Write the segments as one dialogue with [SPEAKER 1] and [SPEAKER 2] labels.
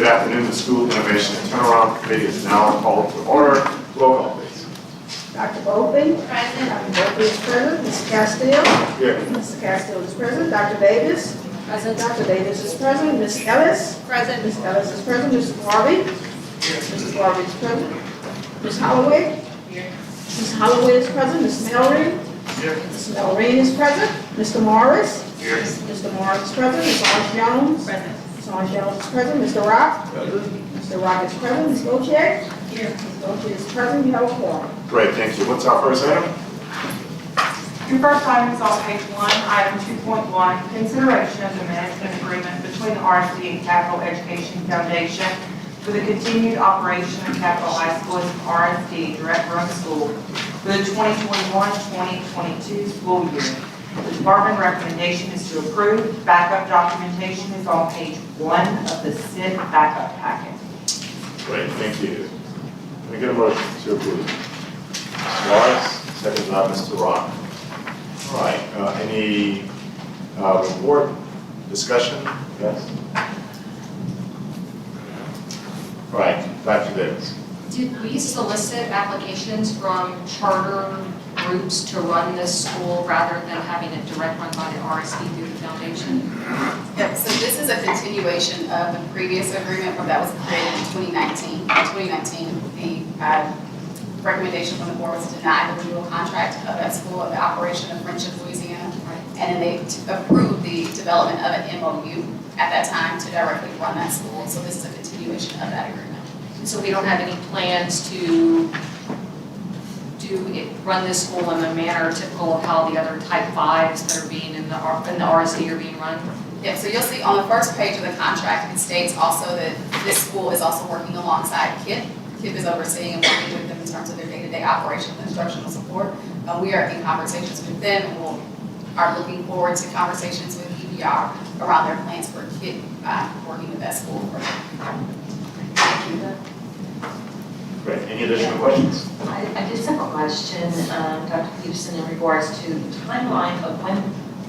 [SPEAKER 1] Good afternoon. The School Innovation and Turnaround Committee is now called to order. Roll call, please.
[SPEAKER 2] Dr. Bowlby.
[SPEAKER 3] Present.
[SPEAKER 2] Dr. Bowlby is present. Mr. Castile.
[SPEAKER 1] Here.
[SPEAKER 2] Mr. Castile is present. Dr. Davis.
[SPEAKER 3] Present.
[SPEAKER 2] Dr. Davis is present. Ms. Ellis.
[SPEAKER 3] Present.
[SPEAKER 2] Ms. Ellis is present. Mr. Garvey. Mr. Garvey is present. Ms. Holloway.
[SPEAKER 3] Here.
[SPEAKER 2] Ms. Holloway is present. Ms. Melry.
[SPEAKER 1] Here.
[SPEAKER 2] Ms. Melreen is present. Mr. Morris.
[SPEAKER 1] Here.
[SPEAKER 2] Mr. Morris is present. Ms. Orange Jones.
[SPEAKER 3] Present.
[SPEAKER 2] Ms. Orange Jones is present. Mr. Rock. Mr. Rock is present. Ms. Gautier.
[SPEAKER 3] Here.
[SPEAKER 2] Ms. Gautier is present. We have a quorum.
[SPEAKER 1] Great, thank you. What's our first item?
[SPEAKER 4] Your first item is on page 1, item 2.1, consideration of the management agreement between the RSD and Capital Education Foundation for the continued operation of Capital High School as an RSD direct run school for the 2021-2022 school year. The department recommendation is to approve. Backup documentation is on page 1 of the SID backup packet.
[SPEAKER 1] Great, thank you. Can I get a motion to approve? Mr. Morris, second by Mr. Rock. All right, any report, discussion? Yes? All right, Dr. Davis.
[SPEAKER 5] Did we solicit applications from charter groups to run this school rather than having it direct run by the RSD through the foundation?
[SPEAKER 3] Yep, so this is a continuation of the previous agreement that was created in 2019. In 2019, the recommendation from the board was to deny the renewal contract of that school of the operation of Friendship, Louisiana. And then they approved the development of an MOU at that time to directly run that school. So this is a continuation of that agreement.
[SPEAKER 5] So we don't have any plans to run this school in the manner typical of how the other type 5s that are being in the RSD are being run?
[SPEAKER 3] Yeah, so you'll see on the first page of the contract, it states also that this school is also working alongside KIP. KIP is overseeing and working with them in terms of their day-to-day operational and instructional support. We are in conversations with them and are looking forward to conversations with EBR around their plans for KIP working with that school. Thank you.
[SPEAKER 1] Great, any additional questions?
[SPEAKER 6] I just have a question, Dr. Peterson, in regards to the timeline of when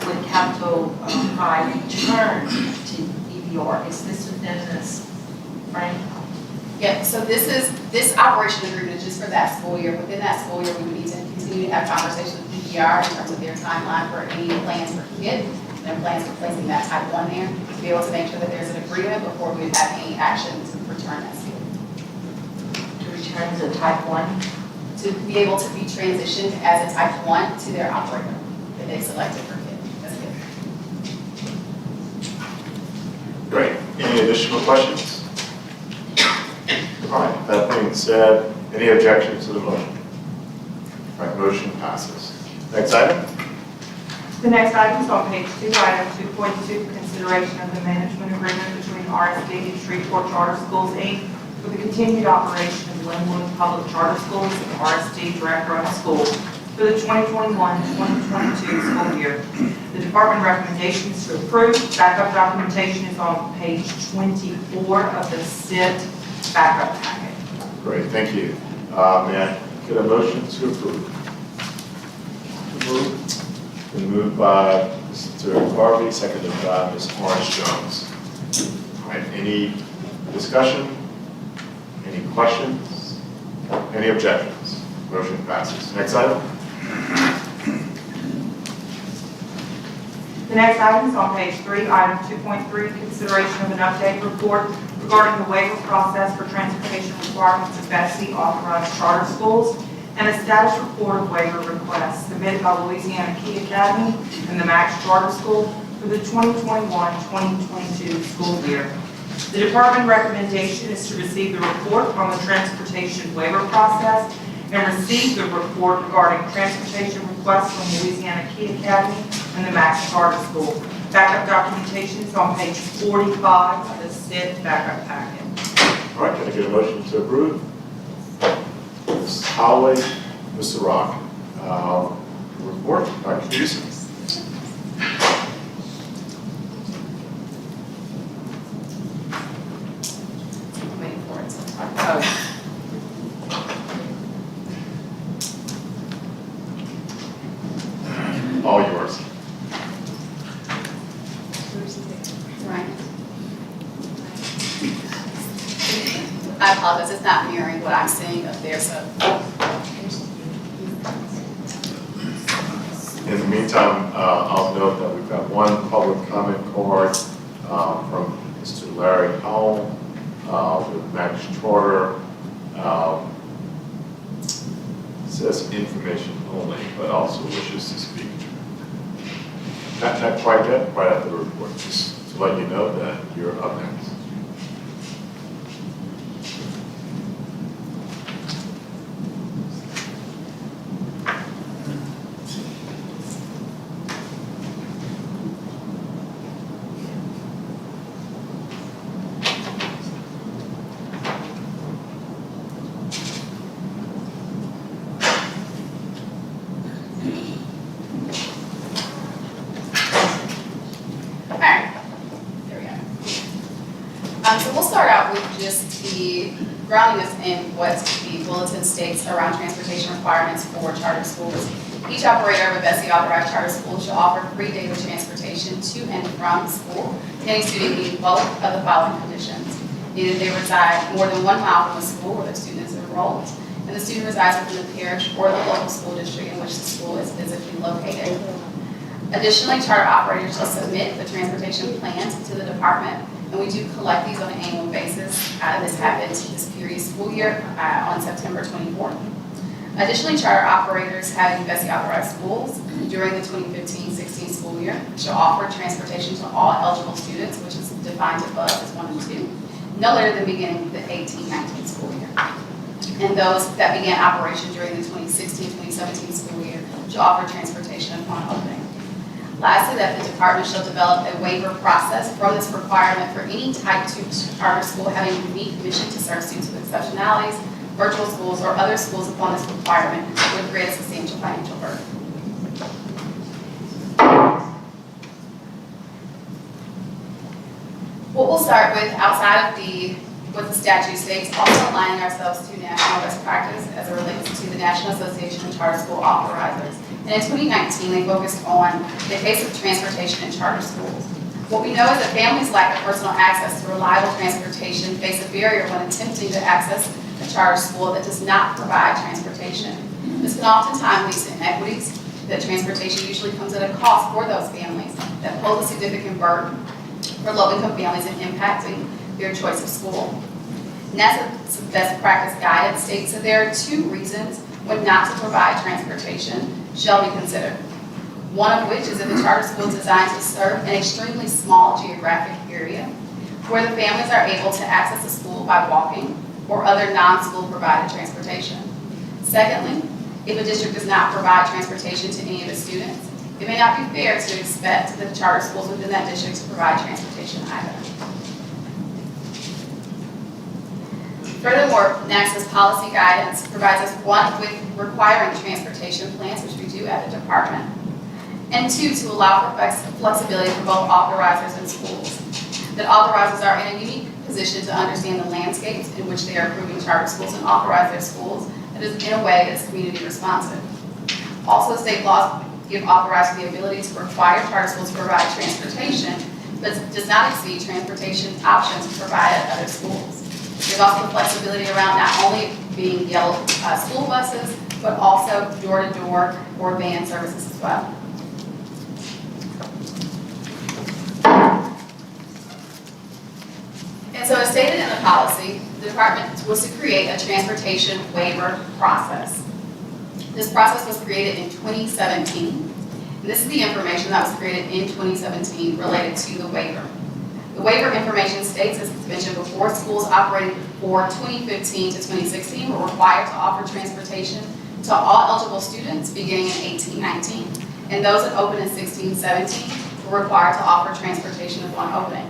[SPEAKER 6] would Capital High return to EBR? Is this within this frame?
[SPEAKER 3] Yeah, so this operation agreement is just for that school year. Within that school year, we would need to continue to have conversations with EBR in terms of their timeline for any plans for KID, their plans for placing that type 1 there, to be able to make sure that there's an agreement before we would have any action to return that school.
[SPEAKER 6] Return to type 1?
[SPEAKER 3] To be able to be transitioned as a type 1 to their operator that they selected for KID. That's good.
[SPEAKER 1] Great, any additional questions? All right, that being said, any objections to the motion? All right, motion passes. Next item?
[SPEAKER 4] The next item is on page 2, item 2.2, consideration of the management agreement between RSD and Shreveport Charter Schools, Inc. for the continued operation of Linwood Public Charter Schools and RSD direct run school for the 2021-2022 school year. The department recommendation is to approve. Backup documentation is on page 24 of the SID backup packet.
[SPEAKER 1] Great, thank you. May I get a motion to approve? Been moved by Mr. Garvey, seconded by Ms. Orange Jones. All right, any discussion? Any questions? Any objections? Motion passes. Next item?
[SPEAKER 4] The next item is on page 3, item 2.3, consideration of an update report regarding the waiver process for transportation requirements of BESE authorized charter schools and a status report of waiver requests submitted by Louisiana Key Academy and the Max Charter School for the 2021-2022 school year. The department recommendation is to receive the report on the transportation waiver process and receive the report regarding transportation requests from Louisiana Key Academy and the Max Charter School. Backup documentation is on page 45 of the SID backup packet.
[SPEAKER 1] All right, can I get a motion to approve? Ms. Holloway, Mr. Rock. Report, Dr. Peterson.
[SPEAKER 3] I'm waiting for it.
[SPEAKER 1] All yours.
[SPEAKER 3] Right. I apologize, it's not mirroring what I'm seeing up there, so.
[SPEAKER 1] In the meantime, I'll note that we've got one public comment card from Mr. Larry Howell with Max Charter. Says information only, but also wishes to speak. Not quite yet, right after the report, just to let you know that you're up next.
[SPEAKER 3] So we'll start out with just the grounding us in what the bulletin states around transportation requirements for charter schools. Each operator of a BESE authorized charter school shall offer free daily transportation to and from school to any student meeting both of the following conditions. Either they reside more than 1 mile from the school where the student is enrolled, and the student resides within the parish or the local school district in which the school is physically located. Additionally, charter operators shall submit the transportation plans to the department, and we do collect these on an annual basis. This happened this previous school year on September 24th. Additionally, charter operators having BESE authorized schools during the 2015-16 school year shall offer transportation to all eligible students, which is defined above as 1 and 2, no later than beginning the 18-19 school year. And those that began operation during the 2016-2017 school year shall offer transportation upon opening. Lastly, that the department shall develop a waiver process from this requirement for any type 2 charter school having a unique mission to serve students with exceptionalities, virtual schools, or other schools upon this requirement would create a substantial financial burden. What we'll start with outside of what the statute states, also aligning ourselves to national best practice as it relates to the National Association of Charter School Authorizers. And in 2019, they focused on the case of transportation in charter schools. What we know is that families lack of personal access to reliable transportation face a barrier when attempting to access a charter school that does not provide transportation. This can oftentimes lead to inequities, that transportation usually comes at a cost for those families that pose a significant burden for low-income families and impacting their choice of school. NASA's best practice guidance states that there are 2 reasons when not to provide transportation shall be considered. One of which is if the charter school is designed to serve an extremely small geographic area where the families are able to access the school by walking or other non-school provided transportation. Secondly, if a district does not provide transportation to any of its students, it may not be fair to expect that the charter schools within that district to provide transportation either. Furthermore, NACSA's policy guidance provides us 1, with requiring transportation plans, which we do at the department, and 2, to allow for flexibility for both authorizers and schools. That authorizers are in a unique position to understand the landscapes in which they are approving charter schools and authorize their schools that is in a way that's community responsive. Also, state laws give authorizers the ability to require charter schools to provide transportation, but does not exceed transportation options provided at other schools. There's also flexibility around not only being yellow school buses, but also door-to-door or van services as well. And so as stated in the policy, the department was to create a transportation waiver process. This process was created in 2017. And this is the information that was created in 2017 related to the waiver. The waiver information states, as mentioned before, schools operating for 2015 to 2016 were required to offer transportation to all eligible students beginning in 18-19, and those that opened in 16-17 were required to offer transportation upon opening.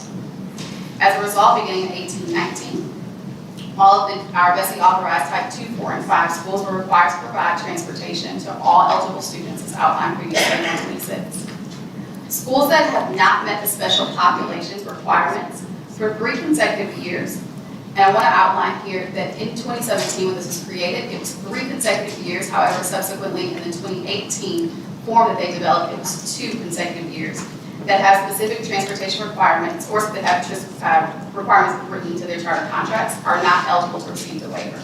[SPEAKER 3] As a result, beginning in 18-19, all of our BESE authorized type 2, 4, and 5 schools were required to provide transportation to all eligible students as outlined previously in 126. Schools that have not met the special populations requirements for 3 consecutive years, and I want to outline here that in 2017 when this was created, it was 3 consecutive years. However, subsequently in the 2018 form that they developed, it was 2 consecutive years. That that have specific transportation requirements or that have requirements written into their charter contracts are not eligible to receive the waiver.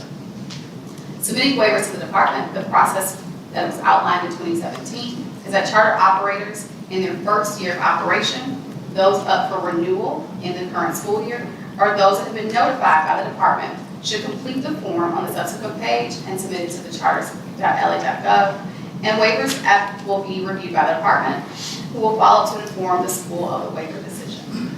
[SPEAKER 3] Submitting waivers to the department, the process that was outlined in 2017, is that charter operators in their first year of operation, those up for renewal in the current school year, or those that have been notified by the department should complete the form on the subsequent page and submit it to the charters.la.gov. And waivers will be reviewed by the department, who will follow to inform the school of the waiver decision.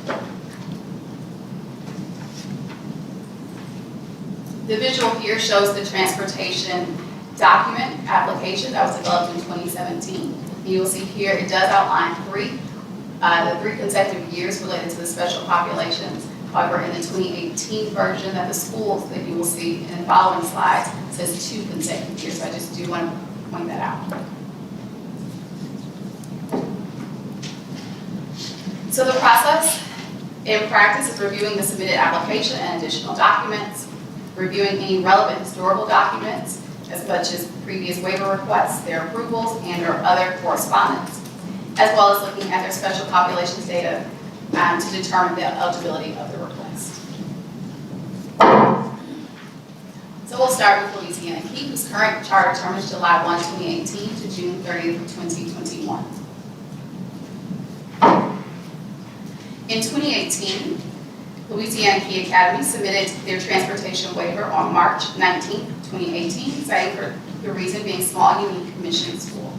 [SPEAKER 3] The visual here shows the transportation document application that was developed in 2017. You will see here it does outline the three consecutive years related to the special populations. However, in the 2018 version that the schools that you will see in the following slides says 2 consecutive years. So I just do want to point that out. So the process in practice is reviewing the submitted application and additional documents, reviewing any relevant historical documents, as much as previous waiver requests, their approvals, and or other correspondence, as well as looking at their special populations data to determine the eligibility of the request. So we'll start with Louisiana Key, whose current charter term is July 1, 2018 to June 30, 2021. In 2018, Louisiana Key Academy submitted their transportation waiver on March 19, 2018, citing for the reason being small, unique mission school.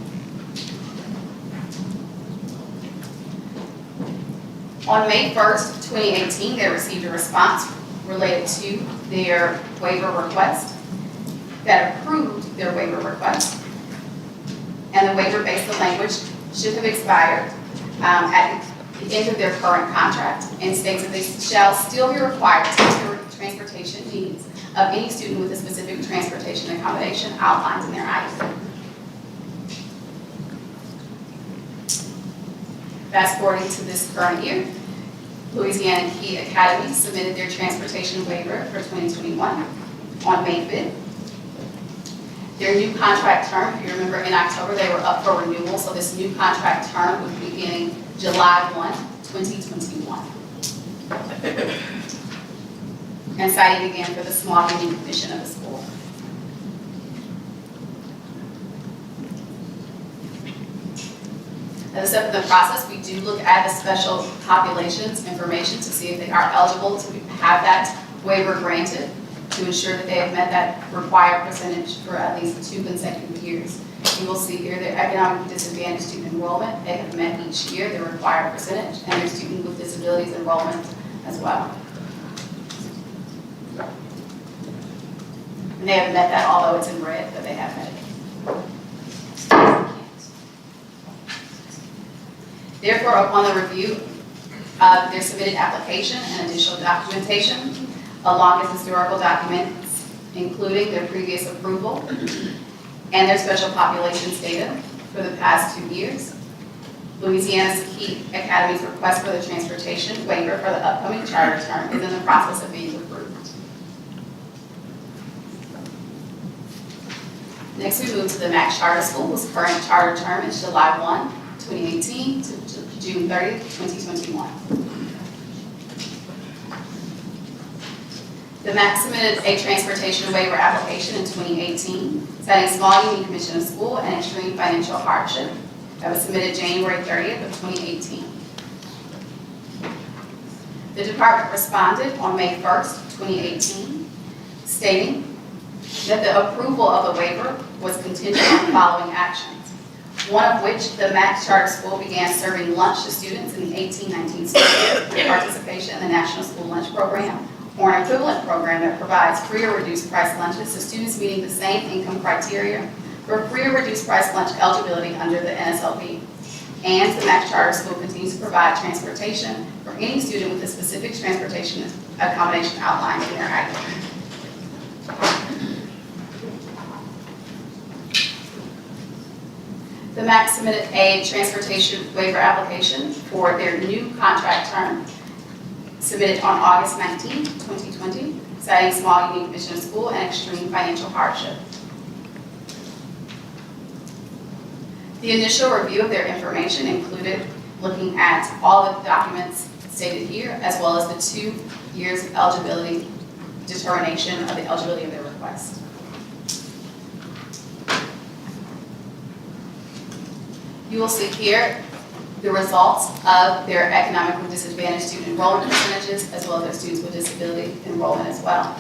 [SPEAKER 3] On May 1st, 2018, they received a response related to their waiver request that approved their waiver request. And the waiver based on language should have expired at the end of their current contract and states that they shall still be required to meet the transportation needs of any student with a specific transportation accommodation outlined in their IEP. Fast forwarding to this current year, Louisiana Key Academy submitted their transportation waiver for 2021 on May 5th. Their new contract term, if you remember in October, they were up for renewal, so this new contract term would be beginning July 1, 2021. And citing again for the small unique mission of the school. As a step in the process, we do look at the special populations information to see if they are eligible to have that waiver granted to ensure that they have met that required percentage for at least 2 consecutive years. You will see here their economic disadvantaged student enrollment. They have met each year their required percentage, and their student with disabilities enrollment as well. And they have met that, although it's in red, but they have met it. Therefore, upon the review of their submitted application and additional documentation, along with historical documents, including their previous approval and their special populations data for the past 2 years, Louisiana Key Academy's request for the transportation waiver for the upcoming charter term is in the process of being approved. Next, we move to the Max Charter School, whose current charter term is July 1, 2018 to June 30, 2021. The MAC submitted a transportation waiver application in 2018, citing small unique mission of school and extreme financial hardship. That was submitted January 30th of 2018. The department responded on May 1st, 2018, stating that the approval of the waiver was contingent on the following actions. One of which, the Max Charter School began serving lunch to students in the 18-19 school year with participation in the National School Lunch Program, or an equivalent program that provides free or reduced price lunches to students meeting the same income criteria for free or reduced price lunch eligibility under the NSLP. And the Max Charter School continues to provide transportation for any student with a specific transportation accommodation outlined in their IEP. The MAC submitted a transportation waiver application for their new contract term, submitted on August 19, 2020, citing small unique mission of school and extreme financial hardship. The initial review of their information included looking at all the documents stated here, as well as the 2 years of eligibility determination of the eligibility of their request. You will see here the results of their economically disadvantaged student enrollment percentages, as well as their students with disability enrollment as well.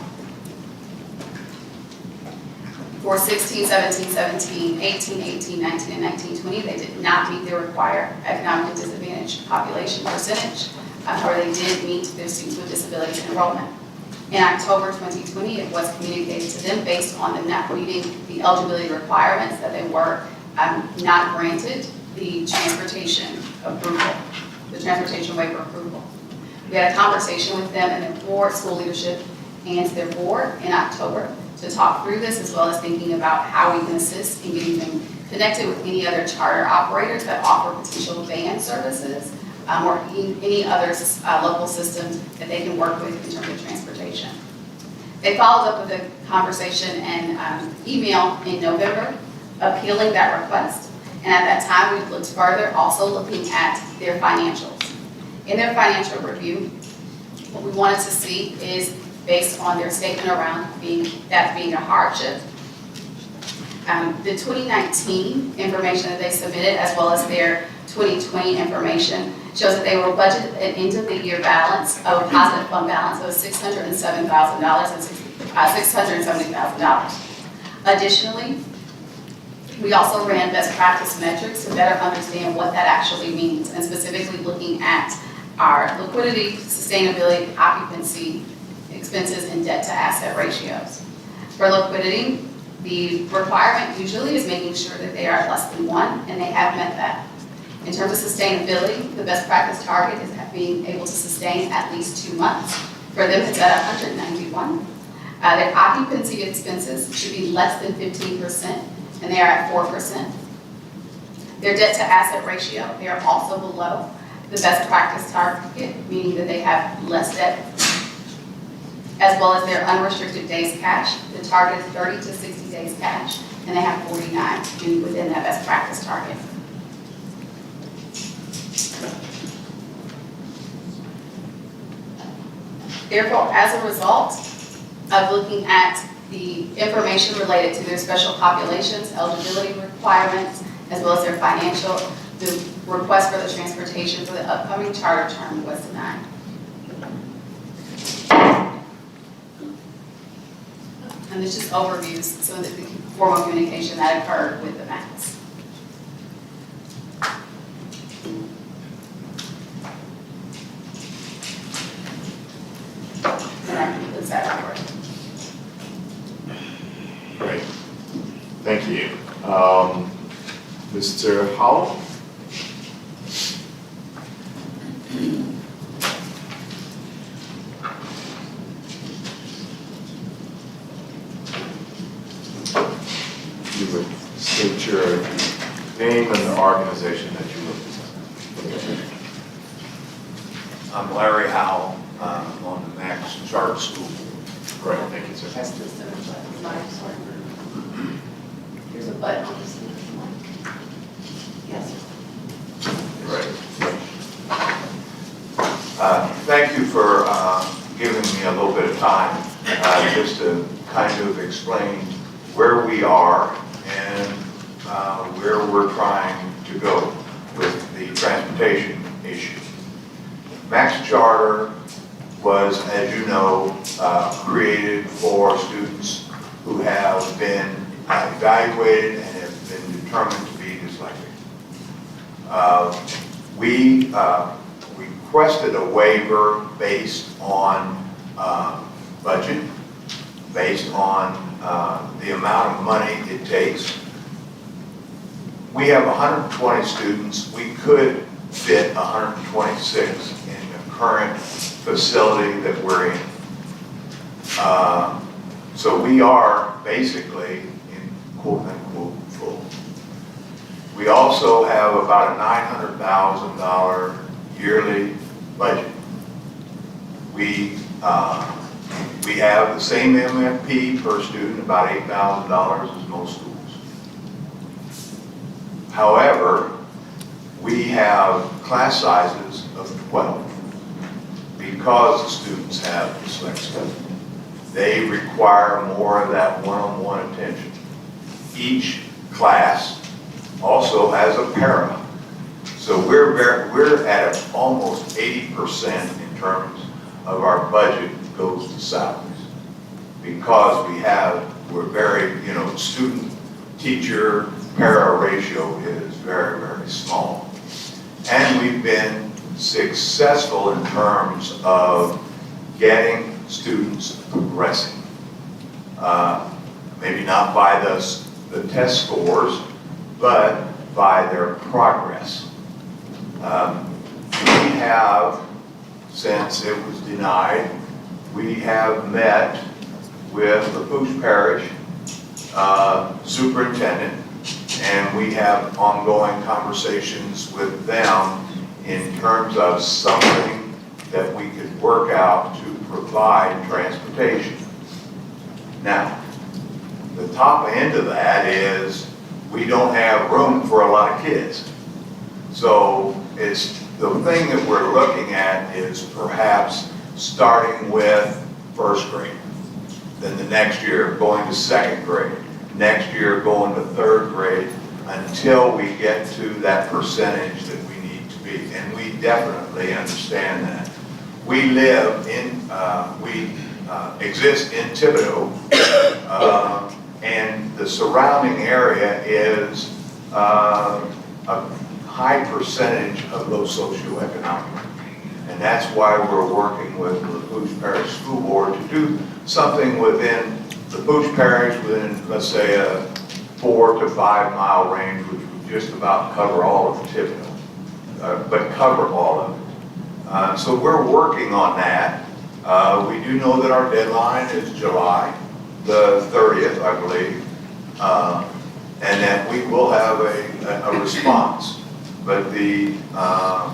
[SPEAKER 3] For 16, 17, 17, 18, 18, 19, and 19, 20, they did not meet their required economically disadvantaged population percentage. However, they did meet their students with disabilities enrollment. In October 2020, it was communicated to them based on them not meeting the eligibility requirements that they were not granted the transportation approval, the transportation waiver approval. We had a conversation with them and their board, school leadership, and their board in October to talk through this, as well as thinking about how we can assist in getting them connected with any other charter operators that offer potential van services, or any other local systems that they can work with in terms of transportation. They followed up with a conversation and email in November appealing that request. And at that time, we looked further, also looking at their financials. In their financial review, what we wanted to see is based on their statement around that being a hardship. The 2019 information that they submitted, as well as their 2020 information, shows that they were budgeted an end of the year balance of a positive fund balance of $607,000 and $670,000. Additionally, we also ran best practice metrics to better understand what that actually means, and specifically looking at our liquidity, sustainability, occupancy, expenses, and debt to asset ratios. For liquidity, the requirement usually is making sure that they are less than 1, and they have met that. In terms of sustainability, the best practice target is being able to sustain at least 2 months. For them, it's at 191. Their occupancy expenses should be less than 15%, and they are at 4%. Their debt to asset ratio, they are also below the best practice target, meaning that they have less debt, as well as their unrestricted days cash. The target is 30 to 60 days cash, and they have 49 within that best practice target. Therefore, as a result of looking at the information related to their special populations, eligibility requirements, as well as their financial, the request for the transportation for the upcoming charter term was denied. And this just overviews some of the formal communication that occurred with the MACs. And that concludes that report.
[SPEAKER 1] Great. Thank you. Mr. Howell? You would state your name and the organization that you represent.
[SPEAKER 7] I'm Larry Howell. I'm on the Max Charter School Board.
[SPEAKER 1] Great, thank you, sir.
[SPEAKER 3] That's the center button. Sorry. There's a button on this one. Yes.
[SPEAKER 1] Great.
[SPEAKER 7] Thank you for giving me a little bit of time just to kind of explain where we are and where we're trying to go with the transportation issue. Max Charter was, as you know, created for students who have been evaluated and have been determined to be dyslexic. We requested a waiver based on budget, based on the amount of money it takes. We have 120 students. We could fit 126 in the current facility that we're in. So we are basically in quote unquote full. We also have about a $900,000 yearly budget. We have the same MFP per student, about $8,000 as most schools. However, we have class sizes of 12 because the students have dyslexia. They require more of that one-on-one attention. Each class also has a para. So we're at almost 80% in terms of our budget goes to salaries. Because we're very, student teacher para ratio is very, very small. And we've been successful in terms of getting students progressing. Maybe not by the test scores, but by their progress. We have, since it was denied, we have met with the Pooch Parish superintendent, and we have ongoing conversations with them in terms of something that we could work out to provide transportation. Now, the top end of that is we don't have room for a lot of kids. So it's the thing that we're looking at is perhaps starting with first grade, then the next year going to second grade, next year going to third grade, until we get to that percentage that we need to be. And we definitely understand that. We live in, we exist in Thibodeau, and the surrounding area is a high percentage of low socioeconomic. And that's why we're working with the Pooch Parish School Board to do something within the Pooch Parish within, let's say, a 4 to 5 mile range, which would just about cover all of Thibodeau, but cover all of it. So we're working on that. We do know that our deadline is July the 30th, I believe, and that we will have a response. But the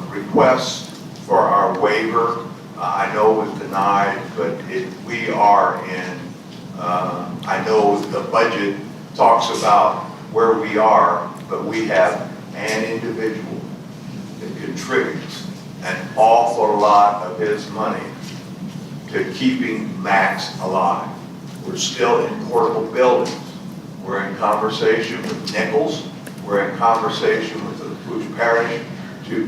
[SPEAKER 7] request for our waiver, I know was denied, but we are in, I know the budget talks about where we are, but we have an individual that contributes an awful lot of his money to keeping Max alive. We're still in portable buildings. We're in conversation with Nichols. We're in conversation with the Pooch Parish to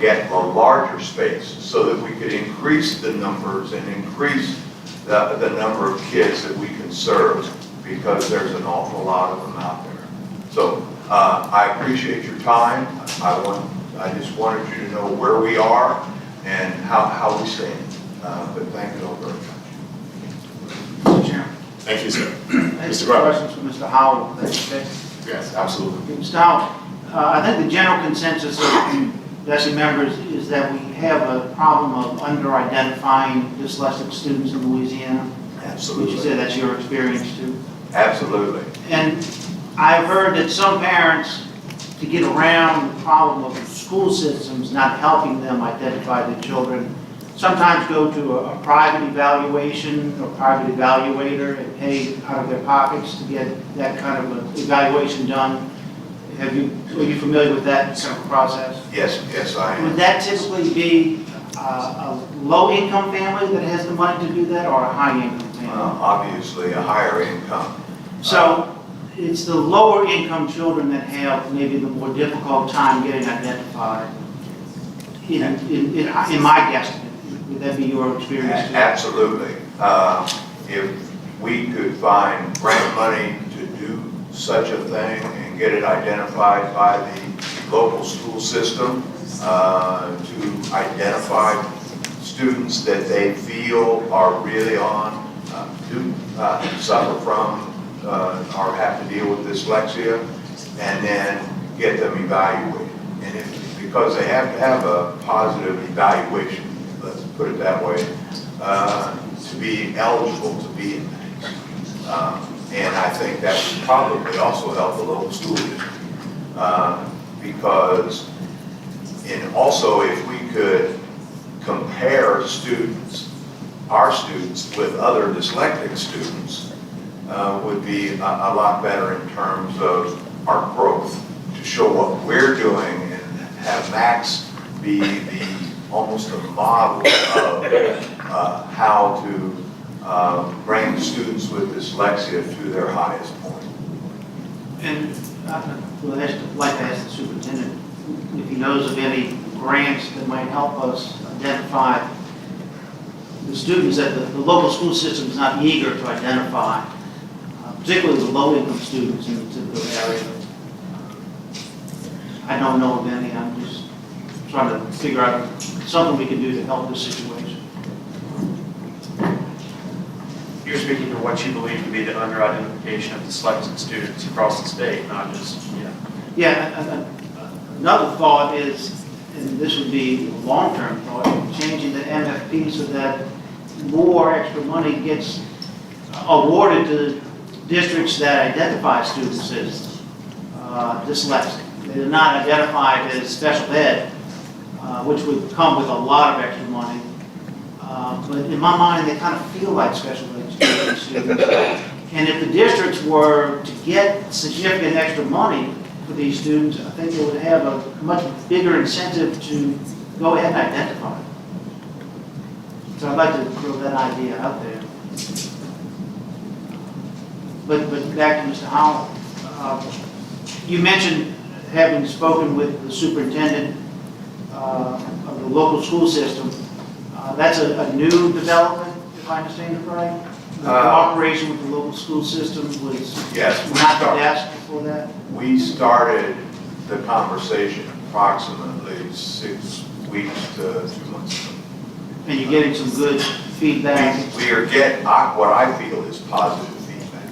[SPEAKER 7] get a larger space so that we could increase the numbers and increase the number of kids that we can serve, because there's an awful lot of them out there. So I appreciate your time. I just wanted you to know where we are and how we stand. But thank you all very much.
[SPEAKER 8] Mr. Chairman.
[SPEAKER 1] Thank you, sir.
[SPEAKER 8] I have
[SPEAKER 1] Mr.
[SPEAKER 8] some
[SPEAKER 1] Garber.
[SPEAKER 8] questions for Mr. Howell. That's okay.
[SPEAKER 1] Yes, absolutely.
[SPEAKER 8] Mr. Howell, I think the general consensus of BESE members is that we have a problem of under-identifying dyslexic students in Louisiana.
[SPEAKER 7] Absolutely.
[SPEAKER 8] Which you said that's your experience too.
[SPEAKER 7] Absolutely.
[SPEAKER 8] And I've heard that some parents, to get around the problem of school systems not helping them identify their children, sometimes go to a private evaluation or private evaluator and pay out of their pockets to get that kind of an evaluation done. Are you familiar with that kind of process?
[SPEAKER 7] Yes, I am.
[SPEAKER 8] Would that typically be a low-income family that has the money to do that, or a high-income family?
[SPEAKER 7] Obviously, a higher income.
[SPEAKER 8] So it's the lower-income children that have maybe the more difficult time getting identified, in my guesstimate. Would that be your experience too?
[SPEAKER 7] Absolutely. If we could find grant money to do such a thing and get it identified by the local school system, to identify students that they feel are really do suffer from or have to deal with dyslexia, and then get them evaluated. And because they have to have a positive evaluation, let's put it that way, to be eligible to be in that. And I think that would probably also help the local school district, because, and also if we could compare students, our students with other dyslexic students, would be a lot better in terms of our growth, to show what we're doing and have Max be almost a model of how to bring students with dyslexia to their highest point.
[SPEAKER 8] And I would like to ask the superintendent if he knows of any grants that might help us identify the students that the local school system is not eager to identify, particularly the low-income students in the typical area. I don't know of any. I'm just trying to figure out something we can do to help this situation.
[SPEAKER 9] You're speaking to what you believe to be the under-identification of dyslexic students across the state, not just,
[SPEAKER 8] Yeah, another thought is, and this would be a long-term thought, changing the MFP so that more extra money gets awarded to districts that identify students as dyslexic. They're not identified as special ed, which would come with a lot of extra money. But in my mind, they kind of feel like special education students. And if the districts were to get significant extra money for these students, I think they would have a much bigger incentive to go ahead and identify them. So I'd like to throw that idea out there. But back to Mr. Howell. You mentioned having spoken with the superintendent of the local school system. That's a new development, if I understand it right? The cooperation with the local school system was
[SPEAKER 7] Yes,
[SPEAKER 8] not the best before that?
[SPEAKER 7] We started the conversation approximately 6 weeks to 2 months ago.
[SPEAKER 8] And you're getting some good feedback?
[SPEAKER 7] We are getting what I feel is positive feedback.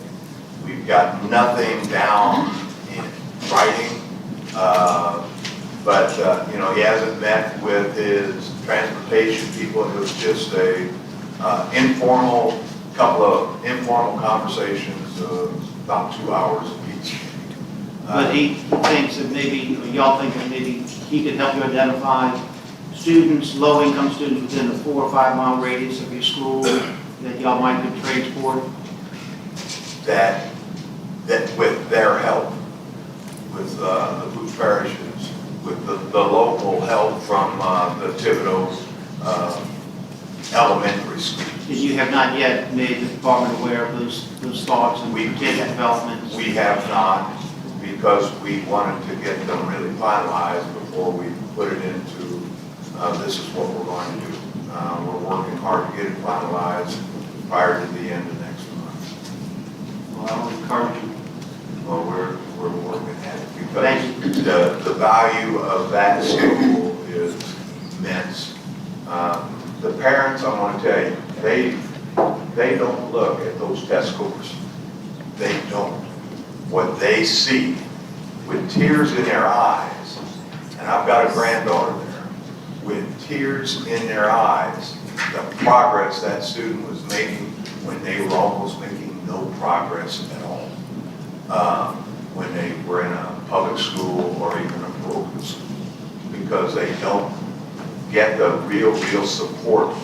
[SPEAKER 7] We've got nothing down in writing, but he hasn't met with his transportation people. It was just a couple of informal conversations of about 2 hours each.
[SPEAKER 8] But he thinks that maybe, or y'all think that maybe he could help you identify students, low-income students within a 4 or 5 mile radius of your school that y'all might could transport?
[SPEAKER 7] That with their help, with the food parishes, with the local help from the Thibodeau elementary school.
[SPEAKER 8] You have not yet made the department aware of those thoughts and developments?
[SPEAKER 7] We have not, because we wanted to get them really finalized before we put it into, this is what we're going to do. We're working hard to get it finalized prior to the end of next month.
[SPEAKER 8] Well, I would encourage you.
[SPEAKER 7] Well, we're working at it because the value of that school is immense. The parents, I want to tell you, they don't look at those test scores. They don't. What they see with tears in their eyes, and I've got a granddaughter there, with tears in their eyes, the progress that student was making when they were almost making no progress at all. When they were in a public school or even a broken school, because they don't get the real support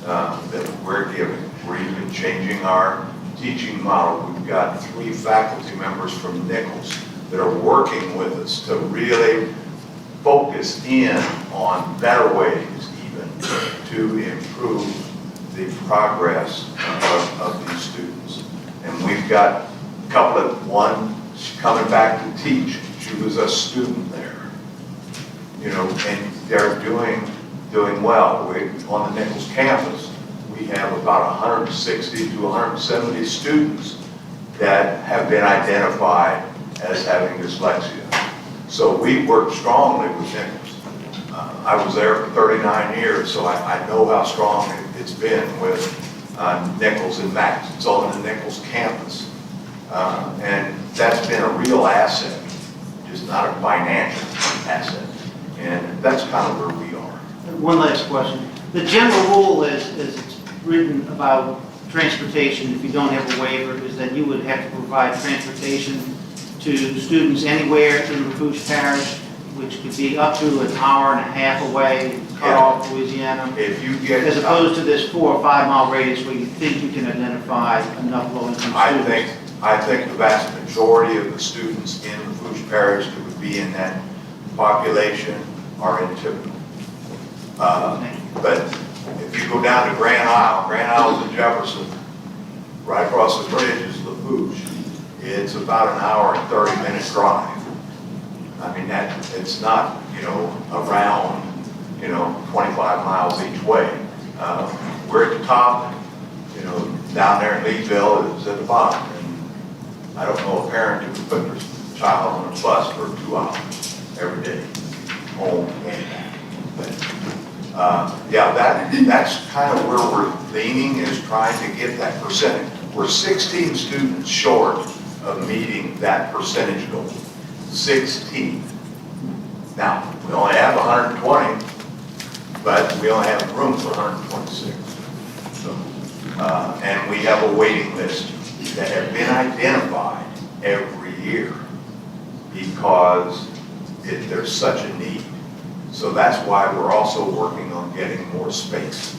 [SPEAKER 7] that we're giving. We're even changing our teaching model. We've got 3 faculty members from Nichols that are working with us to really focus in on better ways even to improve the progress of these students. And we've got a couple of, one coming back to teach. She was a student there, and they're doing well. On the Nichols campus, we have about 160 to 170 students that have been identified as having dyslexia. So we work strongly with Nichols. I was there for 39 years, so I know how strong it's been with Nichols and Max. It's on the Nichols campus. And that's been a real asset, just not a financial asset. And that's kind of where we are.
[SPEAKER 8] One last question. The general rule is it's written about transportation, if you don't have a waiver, is that you would have to provide transportation to students anywhere in Lafourche Parish, which could be up to an hour and a half away, cut off Louisiana,
[SPEAKER 7] If you get,
[SPEAKER 8] as opposed to this 4 or 5 mile radius where you think you can identify enough low-income students.
[SPEAKER 7] I think the vast majority of the students in Lafourche Parish that would be in that population are in Tiverton. But if you go down to Grand Isle's in Jefferson, right across the bridge is LaFouche. It's about an hour and 30-minute drive. I mean, it's not, around, 25 miles each way. We're at the top, down there in Leesville is at the bottom. And I don't know a parent who could put their child on a bus for 2 hours every day, home and back. But, yeah, that's kind of where we're leaning, is trying to get that percentage. We're 16 students short of meeting that percentage goal. 16. Now, we only have 120, but we only have room for 126. So, and we have a waiting list that have been identified every year because there's such a need. So that's why we're also working on getting more space.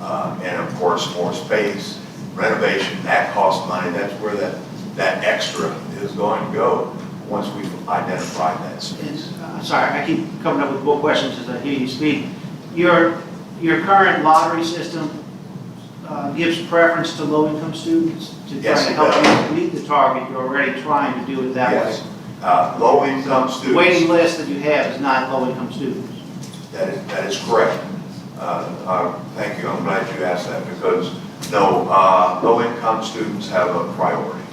[SPEAKER 7] And of course, more space, renovation, that costs money. That's where that extra is going to go once we've identified that space.
[SPEAKER 8] Sorry, I keep coming up with more questions as I hear you speak. Your current lottery system gives preference to low-income students to try
[SPEAKER 7] Yes,
[SPEAKER 8] to
[SPEAKER 7] it
[SPEAKER 8] help
[SPEAKER 7] does.
[SPEAKER 8] you meet the target. You're already trying to do it that way.
[SPEAKER 7] Yes. Low-income
[SPEAKER 8] The
[SPEAKER 7] students.
[SPEAKER 8] waiting list that you have is not low-income students.
[SPEAKER 7] That is correct. Thank you, I'm glad you asked that, because no, low-income students have a priority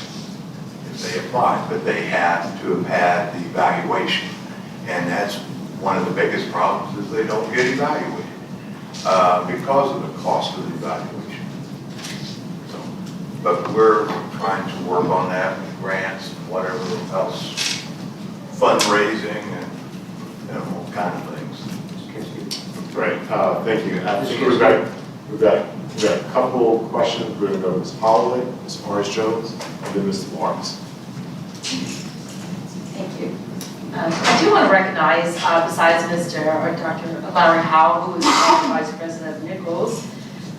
[SPEAKER 7] if they apply, but they have to have had the evaluation. And that's one of the biggest problems, is they don't get evaluated because of the cost of the evaluation. So, but we're trying to work on that with grants and whatever else, fundraising and all kind of things.
[SPEAKER 1] Great, thank you. I think we've got a couple questions. We're going to go to Ms. Holloway, Ms. Morris-Jones, and then Mr. Lawrence.
[SPEAKER 6] Thank you. I do want to recognize, besides Dr. Larry Howell, who is the Vice President of Nichols,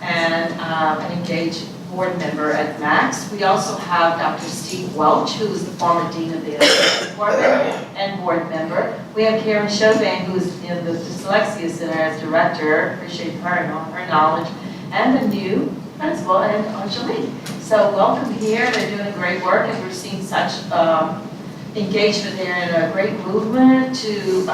[SPEAKER 6] and an engaged board member at Max, we also have Dr. Steve Welch, who is the former Dean of the Department and board member. We have Karen Chauvin, who is in the Dyslexia Center as director. Appreciate her knowledge. And the new principal, and Angelique. So welcome here. They're doing great work, and we're seeing such engagement there, and a great movement to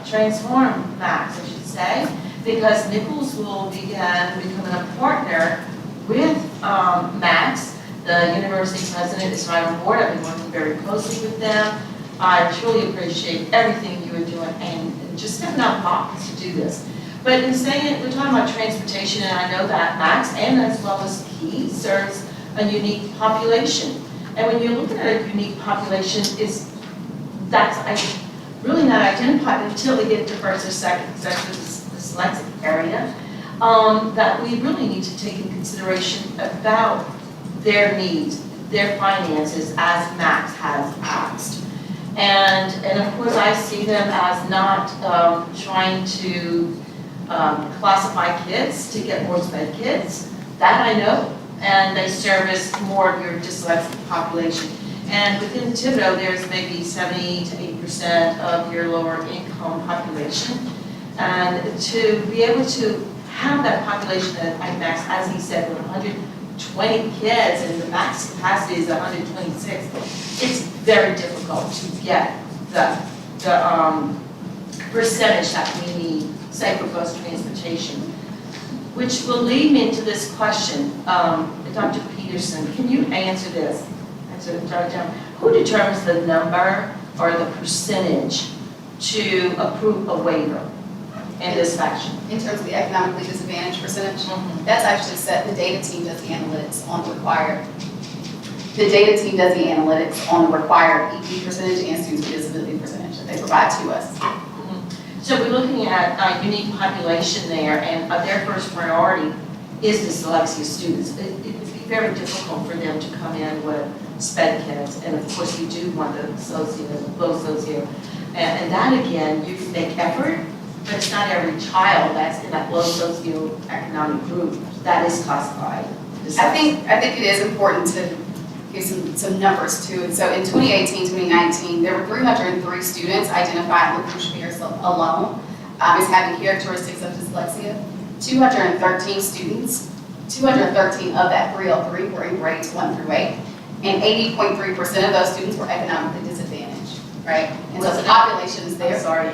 [SPEAKER 6] transform Max, I should say, because Nichols will begin becoming a partner with Max. The university president is right on board. I've been working very closely with them. I truly appreciate everything you are doing and just stepping out of the box to do this. But in saying it, we're talking about transportation, and I know that Max, and as well as Key, serves a unique population. And when you're looking at a unique population, that's really not identified until we get to first or second, especially the dyslexic area, that we really need to take in consideration about their needs, their finances, as Max has asked. And of course, I see them as not trying to classify kids to get more sped kids. That I know. And they service more of your dyslexic population. And within Thibodeau, there's maybe 70 to 80% of your lower income population. And to be able to have that population at Max, as he said, with 120 kids and the max capacity is 126, it's very difficult to get the percentage that we need, say, for bus transportation. Which will lead me into this question. Dr. Peterson, can you answer this? Who determines the number or the percentage to approve a waiver in this fashion?
[SPEAKER 3] In terms of the economically disadvantaged percentage, that's actually set, the data team does the analytics on the required. The data team does the analytics on the required EP percentage and student disability percentage that they provide to us.
[SPEAKER 6] So we're looking at a unique population there, and their first priority is dyslexia students. It would be very difficult for them to come in with sped kids, and of course we do want the low socio. And that again, you can make effort, but it's not every child that's in that low socioeconomic group that is classified.
[SPEAKER 3] I think it is important to give some numbers too. And so in 2018, 2019, there were 303 students identified with LaFouche alone. is having characteristics of dyslexia. 213 students, 213 of that 303 were in grades 1 through 8, and 80.3% of those students were economically disadvantaged, right? And so the population is there.
[SPEAKER 6] I'm sorry,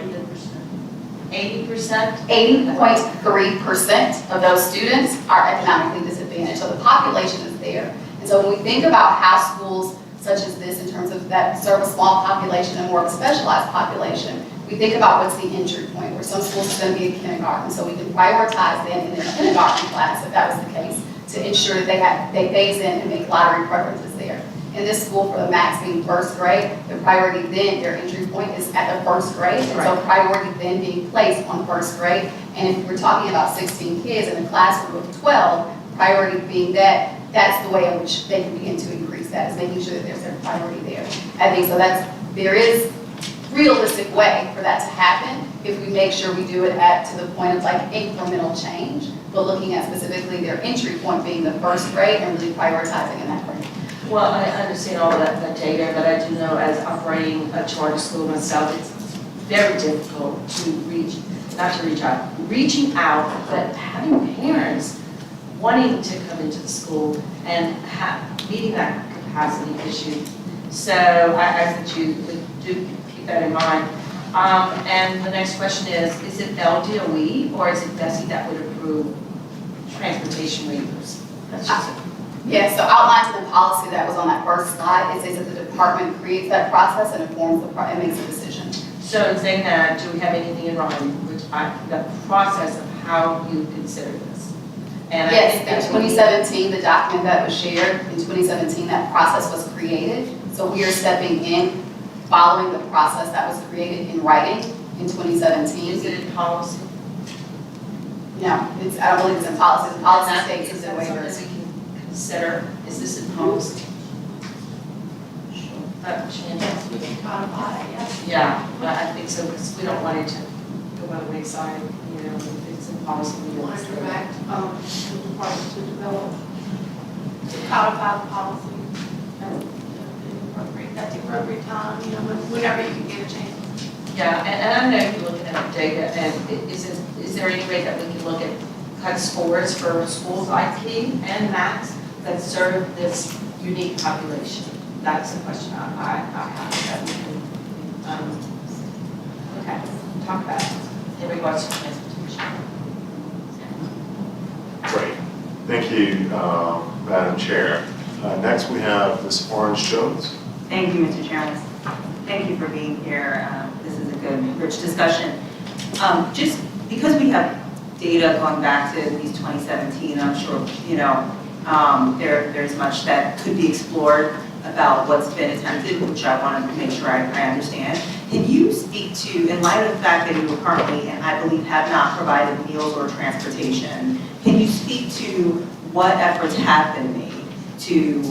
[SPEAKER 6] 80%?
[SPEAKER 3] 80.3% of those students are economically disadvantaged, so the population is there. And so when we think about how schools such as this, in terms of that serve a small population and more of a specialized population, we think about what's the entry point, where some schools are going to be in kindergarten, so we can prioritize them in their kindergarten class, if that was the case, to ensure that they phase in and make lottery preferences there. In this school, for the max being first grade, the priority then, their entry point is at the first grade, and so priority then being placed on first grade. And if we're talking about 16 kids in a classroom of 12, priority being that's the way in which they can begin to increase that, is making sure that there's their priority there. I think so there is realistic way for that to happen if we make sure we do it to the point of like incremental change, but looking at specifically their entry point being the first grade and really prioritizing in that grade.
[SPEAKER 6] Well, I understand all that data, but I do know as operating a charter school myself, it's very difficult to reaching out, but having parents wanting to come into the school and meeting that capacity issue. So I ask that you do keep that in mind. And the next question is it LDOE or is it BESE that would approve transportation waivers? That's just it.
[SPEAKER 3] Yeah, so outlined in the policy that was on that first slide, it says that the department creates that process and informs and makes a decision.
[SPEAKER 6] So in saying that, do we have anything in writing, the process of how you consider this? And
[SPEAKER 3] yes,
[SPEAKER 6] I think
[SPEAKER 3] in 2017, the document that was shared, in 2017, that process was created. So we are stepping in, following the process that was created in writing in 2017.
[SPEAKER 6] Is it in policy?
[SPEAKER 3] No, I don't believe it's in policy. The policy states
[SPEAKER 6] Is
[SPEAKER 3] it's in
[SPEAKER 6] that
[SPEAKER 3] waivers.
[SPEAKER 6] something we can consider? Is this in policy? Shannon?
[SPEAKER 2] Yes, we can codify it, yes.
[SPEAKER 6] Yeah, but I think so, because we don't want it to go by the wayside, you know, if it's in policy.
[SPEAKER 2] We want to direct the department to develop, to codify the policy at the appropriate time, you know, whenever you can get a chance.
[SPEAKER 6] Yeah, and I know you're looking at the data, and is there any way that we can look at cut scores for schools IT and math that serve this unique population? That's the question I have that we can, talk about in regards to transportation.
[SPEAKER 1] Great. Thank you, Madam Chair. Next, we have Ms. Orange Jones.
[SPEAKER 10] Thank you, Mr. Chairman. Thank you for being here. This is a good, rich discussion. Just because we have data going back to at least 2017, I'm sure, you know, there's much that could be explored about what's been attempted, which I want to make sure I understand. Can you speak to, in light of the fact that you were currently, and I believe have not provided meals or transportation, can you speak to what efforts have been made to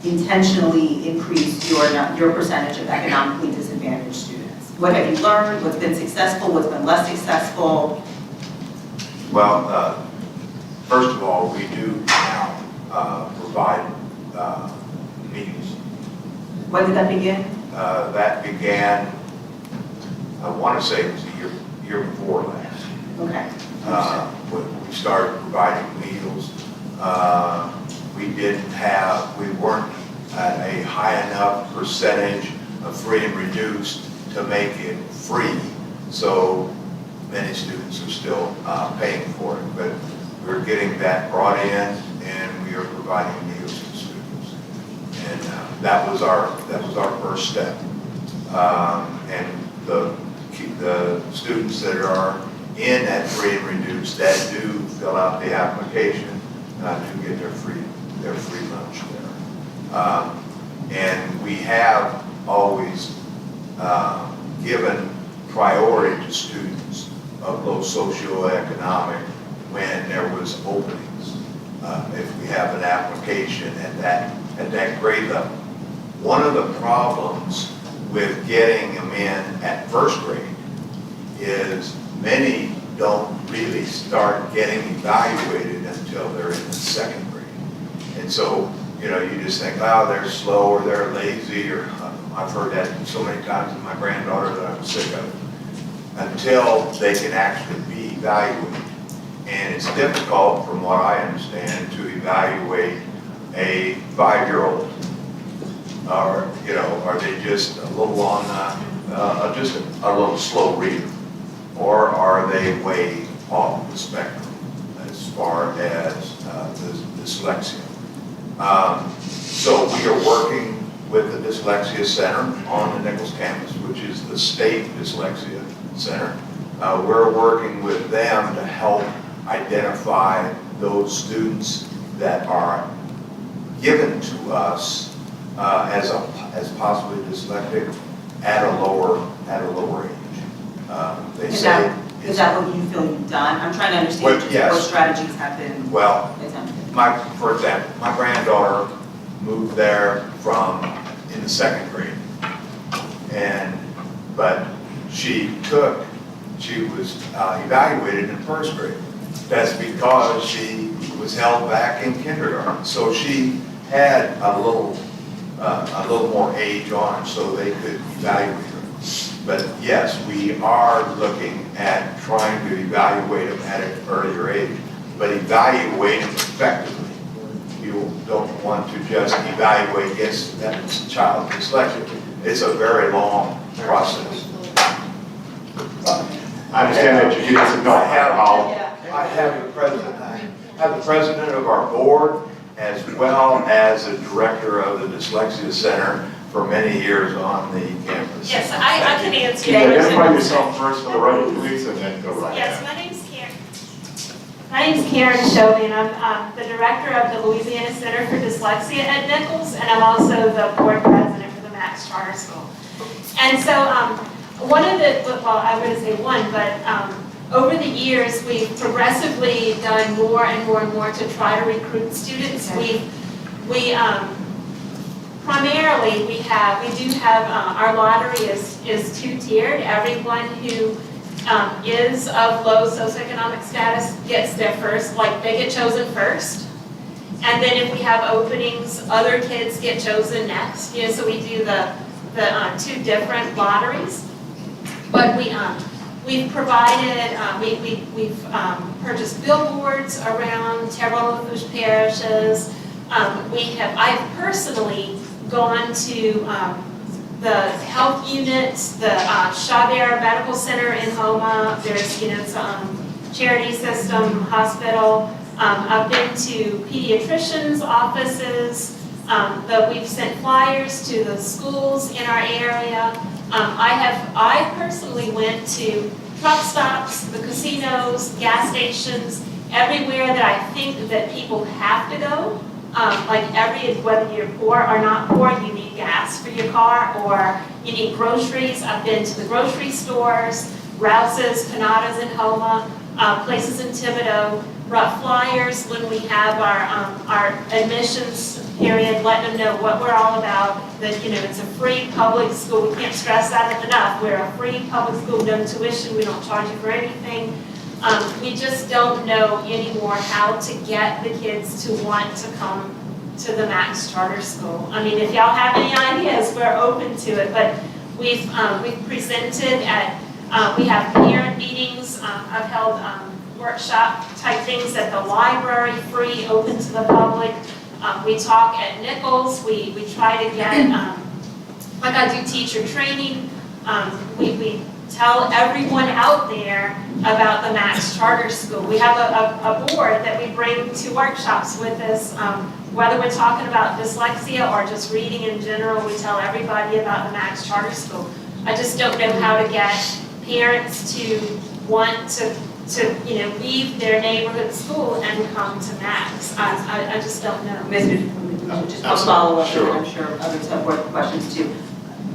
[SPEAKER 10] intentionally increase your percentage of economically disadvantaged students? What have you learned? What's been successful? What's been less successful?
[SPEAKER 7] Well, first of all, we do now provide meals.
[SPEAKER 10] When did that begin?
[SPEAKER 7] That began, I want to say it was the year before last.
[SPEAKER 10] Okay.
[SPEAKER 7] When we started providing meals. We weren't at a high enough percentage of free and reduced to make it free. So many students are still paying for it, but we're getting that brought in and we are providing meals to students. And that was our first step. And the students that are in that free and reduced that do fill out the application do get their free lunch there. And we have always given priority to students of low socioeconomic when there was openings. If we have an application at that grade level. One of the problems with getting them in at first grade is many don't really start getting evaluated until they're in the second grade. And so, you know, you just think, oh, they're slow or they're lazy, or I've heard that so many times with my granddaughter that I'm sick of. until they can actually be evaluated. And it's difficult, from what I understand, to evaluate a 5-year-old. Or, are they just a little on, just a little slow reader? Or are they way off the spectrum as far as the dyslexia? So we are working with the Dyslexia Center on the Nichols campus, which is the state dyslexia center. We're working with them to help identify those students that are given to us as possibly dyslexic at a lower age. They say
[SPEAKER 10] Is that what you feel you've done? I'm trying to understand
[SPEAKER 7] Well, yes.
[SPEAKER 10] what strategies have been
[SPEAKER 7] well,
[SPEAKER 10] attempted.
[SPEAKER 7] for example, my granddaughter moved there in the 2nd grade, but she was evaluated in 1st grade. That's because she was held back in kindergarten. So she had a little more age on her, so they could evaluate her. But yes, we are looking at trying to evaluate them at an earlier age, but evaluate them effectively. You don't want to just evaluate, yes, that's a child dyslexic. It's a very long process.
[SPEAKER 1] I understand that you need some help.
[SPEAKER 7] I have the president of our board, as well as the director of the Dyslexia Center for many years on the campus.
[SPEAKER 11] Yes, I can answer
[SPEAKER 1] Can you
[SPEAKER 11] your
[SPEAKER 1] identify
[SPEAKER 11] question.
[SPEAKER 1] yourself first for the record, please, and then go right
[SPEAKER 11] Yes,
[SPEAKER 1] ahead.
[SPEAKER 11] my name's Karen. My name's Karen Shelby, and I'm the director of the Louisiana Center for Dyslexia at Nichols, and I'm also the board president for the Max Charter School. And so one of the, well, I'm going to say one, but over the years, we've progressively done more and more and more to try to recruit students. Primarily, we do have, our lottery is 2-tiered. Everyone who is of low socioeconomic status gets their first, like they get chosen first. And then if we have openings, other kids get chosen next. So we do the 2 different lotteries. But we've provided, we've purchased billboards around several parishes. I've personally gone to the health units, the Chabert Medical Center in Homa. There's, it's charity system, hospital. I've been to pediatricians' offices. We've sent flyers to the schools in our area. I personally went to truck stops, the casinos, gas stations, everywhere that I think that people have to go. Whether you're poor or not poor, you need gas for your car, or you need groceries. I've been to the grocery stores, Rouse's, Panada's in Homa, places in Thibodeau, brought flyers when we have our admissions period, letting them know what we're all about, that, it's a free public school. We can't stress that enough. We're a free public school, no tuition, we don't charge you for anything. We just don't know anymore how to get the kids to want to come to the Max Charter School. I mean, if y'all have any ideas, we're open to it, but we've presented at, we have parent meetings, I've held workshop type things at the library, free, open to the public. We talk at Nichols, we try to get, like I do teacher training, we tell everyone out there about the Max Charter School. We have a board that we bring to workshops with us, whether we're talking about dyslexia or just reading in general, we tell everybody about the Max Charter School. I just don't know how to get parents to want to leave their neighborhood school and come to Max. I just don't know.
[SPEAKER 10] Just a follow-up,
[SPEAKER 1] Sure.
[SPEAKER 10] and I'm sure others have more questions too.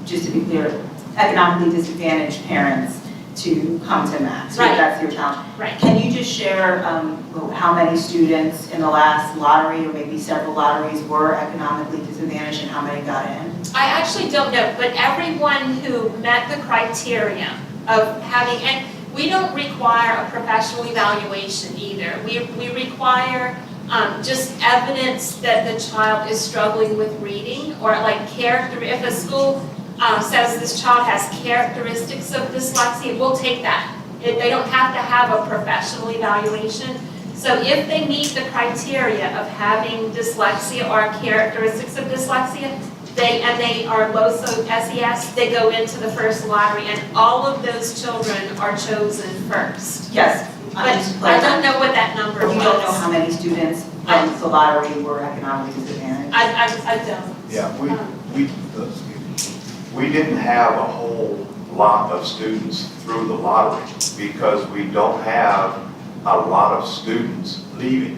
[SPEAKER 10] Just to be clear, economically disadvantaged parents to come to Max,
[SPEAKER 11] Right.
[SPEAKER 10] That's your challenge.
[SPEAKER 11] Right.
[SPEAKER 10] Can you just share how many students in the last lottery, or maybe several lotteries, were economically disadvantaged and how many got in?
[SPEAKER 11] I actually don't know, but everyone who met the criteria of having, and we don't require a professional evaluation either. We require just evidence that the child is struggling with reading, or like character, if a school says this child has characteristics of dyslexia, we'll take that. They don't have to have a professional evaluation. So if they meet the criteria of having dyslexia or characteristics of dyslexia, they are low SES, they go into the first lottery, and all of those children are chosen first.
[SPEAKER 10] Yes.
[SPEAKER 11] But I don't know what that number was.
[SPEAKER 10] You don't know how many students from the lottery were economically disadvantaged?
[SPEAKER 11] I don't.
[SPEAKER 7] Yeah, we didn't have a whole lot of students through the lottery because we don't have a lot of students leaving.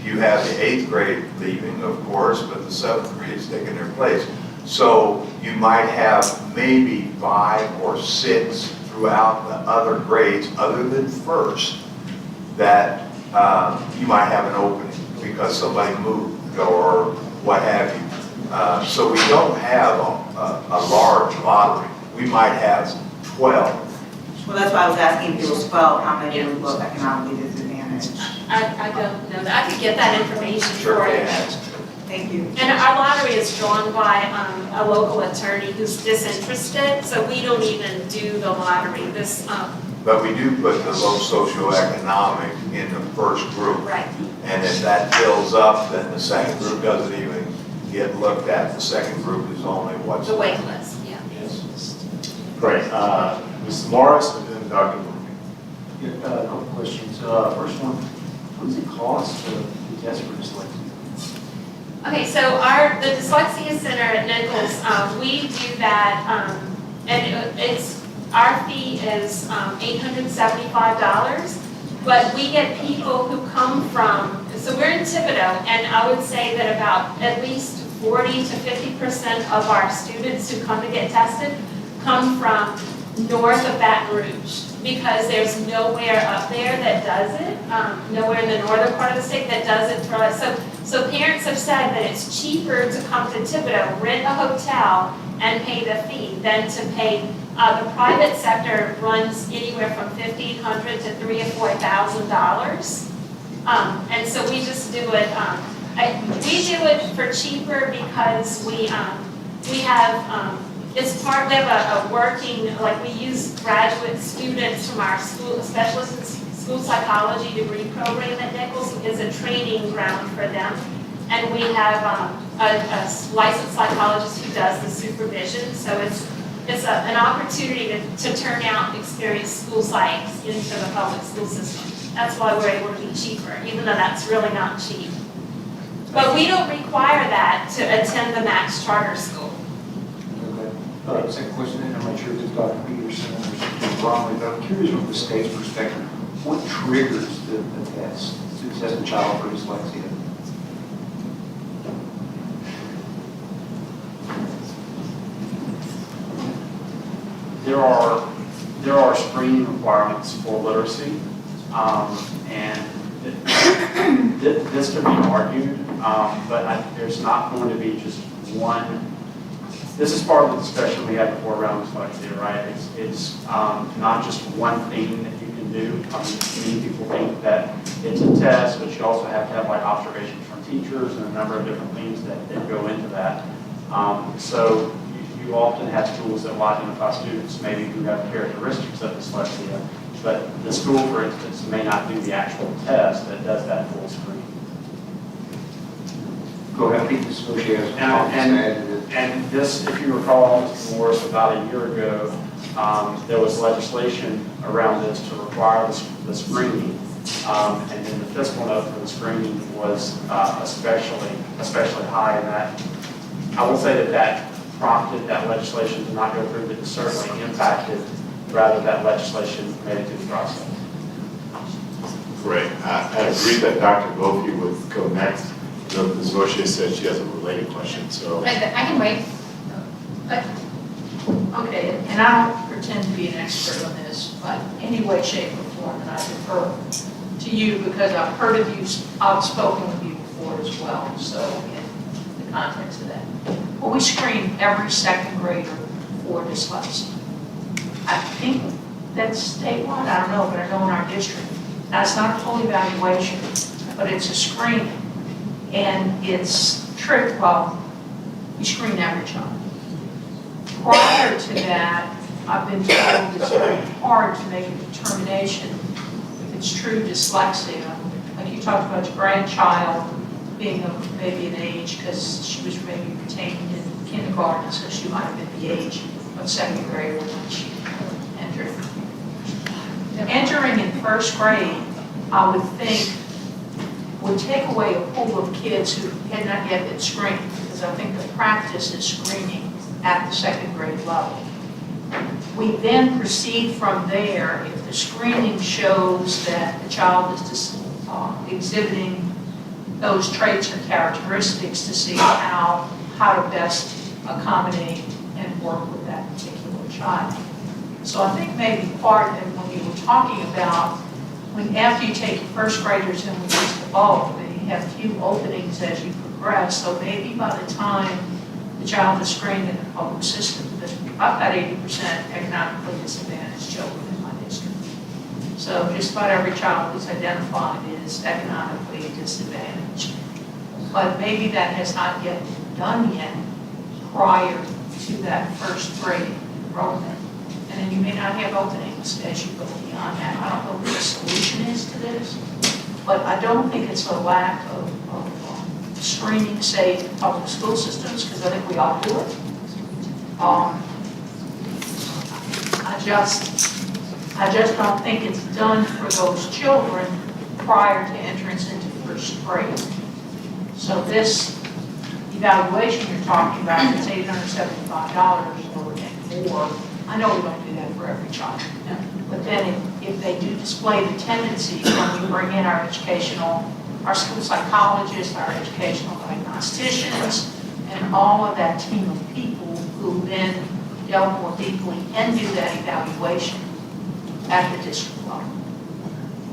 [SPEAKER 7] You have the 8th grade leaving, of course, but the 7th grade is taking their place. So you might have maybe 5 or 6 throughout the other grades, other than first, that you might have an opening because somebody moved or what have you. So we don't have a large lottery. We might have 12.
[SPEAKER 10] Well, that's why I was asking if it was 12, how many were both economically disadvantaged?
[SPEAKER 11] I don't know that. I could get that information
[SPEAKER 7] Sure
[SPEAKER 11] for you.
[SPEAKER 7] can.
[SPEAKER 10] Thank you.
[SPEAKER 11] And our lottery is drawn by a local attorney who's disinterested, so we don't even do the lottery.
[SPEAKER 7] But we do put the low socioeconomic in the first group.
[SPEAKER 11] Right.
[SPEAKER 7] And if that fills up, then the second group doesn't even get looked at. The second group is only what's.
[SPEAKER 11] The wait list, yeah.
[SPEAKER 7] Yes.
[SPEAKER 1] Great. Mrs. Morris and then Dr. Murphy.
[SPEAKER 12] A couple questions. First one, what does it cost to test for dyslexia?
[SPEAKER 11] Okay, so the Dyslexia Center at Nichols, we do that, and our fee is $875, but we get people who come from, so we're in Thibodeau, and I would say that about at least 40 to 50% of our students who come to get tested come from north of Baton Rouge, because there's nowhere up there that does it, nowhere in the northern part of the state that does it for us. So parents have said that it's cheaper to come to Thibodeau, rent a hotel, and pay the fee than to pay. The private sector runs anywhere from $1,500 to $3,000 or $4,000, and so we just do it. We do it for cheaper because we have. It's part, we have a working, like we use graduate students from our school, specialists in school psychology degree program at Nichols is a training ground for them. And we have a licensed psychologist who does the supervision. So it's an opportunity to turn out experienced school psychs into the public school system. That's why we're able to be cheaper, even though that's really not cheap. But we don't require that to attend the Max Charter School.
[SPEAKER 12] Second question, and I'm not sure if it's Dr. Peterson or something wrong, but I'm curious from the state's perspective, what triggers the test to test a child for dyslexia?
[SPEAKER 9] There are screening requirements for literacy, and this can be argued, but there's not going to be just one. This is part of the discussion we had before around dyslexia, right? It's not just one thing that you can do. Many people think that it's a test, but you also have to have like observations from teachers and a number of different things that go into that. So you often have schools that will identify students maybe who have characteristics of dyslexia, but the school, for instance, may not do the actual test that does that full screen.
[SPEAKER 12] Go ahead, I think this association.
[SPEAKER 9] And this, if you recall, Mr. Morris, about a year ago, there was legislation around this to require the screening, and then the fiscal note for the screening was especially high, and that I will say that prompted that legislation to not go through, but it certainly impacted rather that legislation made it through the process.
[SPEAKER 1] Great. I agree that Dr. Gopi would go next. Ms. Roche said she has a related question, so.
[SPEAKER 3] I can wait.
[SPEAKER 2] Okay, and I don't pretend to be an expert on this, but any way, shape, or form, and I defer to you because I've heard of you, I've spoken with you before as well, so in the context of that. Well, we screen every second grader for dyslexia. I think that's statewide, I don't know, but I know in our district. Now, it's not a full evaluation, but it's a screening. And it's well, you screen every child. Prior to that, I've been told it's very hard to make a determination if it's true dyslexia. Like you talked about your grandchild being of maybe an age, because she was maybe retained in kindergarten, so she might have been the age of second grade when she entered. Entering in first grade, I would think, would take away a pool of kids who had not yet been screened, because I think the practice is screening at the second grade level. We then proceed from there if the screening shows that the child is just exhibiting those traits or characteristics, to see how to best accommodate and work with that particular child. So I think maybe part of it, when you were talking about, when after you take first graders and we use the bulk, then you have few openings as you progress. So maybe by the time the child is screened in the public system, because I've got 80% economically disadvantaged children in my district. So just about every child is identified as economically disadvantaged. But maybe that has not yet been done yet prior to that first grade enrollment. And then you may not have openings as you go beyond that. I don't know what the solution is to this, but I don't think it's a lack of screening, say, in public school systems, because I think we all do it. I just don't think it's done for those children prior to entrance into first grade. So this evaluation you're talking about, it's $875 or more. I know we don't do that for every child. But then if they do display the tendencies, when we bring in our school psychologists, our educational diagnosticians, and all of that team of people who then delve more deeply and do that evaluation at the district level.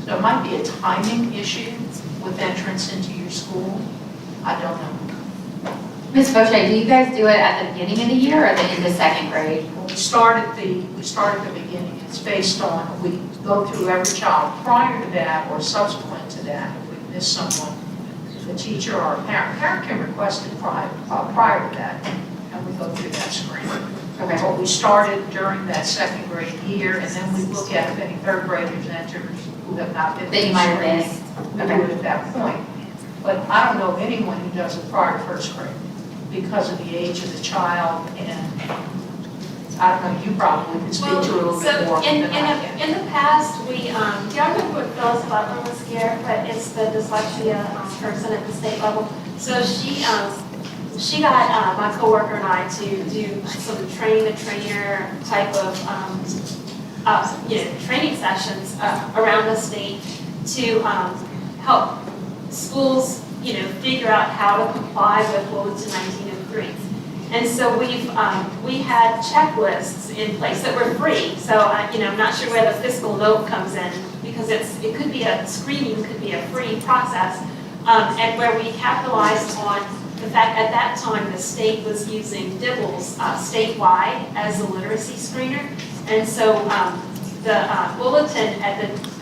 [SPEAKER 2] So it might be a timing issue with entrance into your school. I don't know.
[SPEAKER 13] Ms. Fauché, do you guys do it at the beginning of the year or the end of second grade?
[SPEAKER 2] We start at the beginning. It's based on, we go through every child prior to that or subsequent to that. If we miss someone, the teacher or a parent can request it prior to that, and we go through that screening. Okay. But we started during that second grade year, and then we look at if any third graders enter who have not been.
[SPEAKER 13] That you might have missed.
[SPEAKER 2] We do it at that point. But I don't know of anyone who does it prior to first grade because of the age of the child, and I don't know, you probably could speak to it a little bit more than I can.
[SPEAKER 11] In the past, do you remember what Phyllis Butler was here, but it's the dyslexia person at the state level. So she got my coworker and I to do some train-the-trainer type of training sessions around the state to help schools figure out how to comply with Bulletin 1903. And so we had checklists in place that were free. So I'm not sure where the fiscal note comes in, because it could be a screening, could be a free process, and where we capitalized on the fact at that time the state was using DIBELS statewide as a literacy screener. And so the bulletin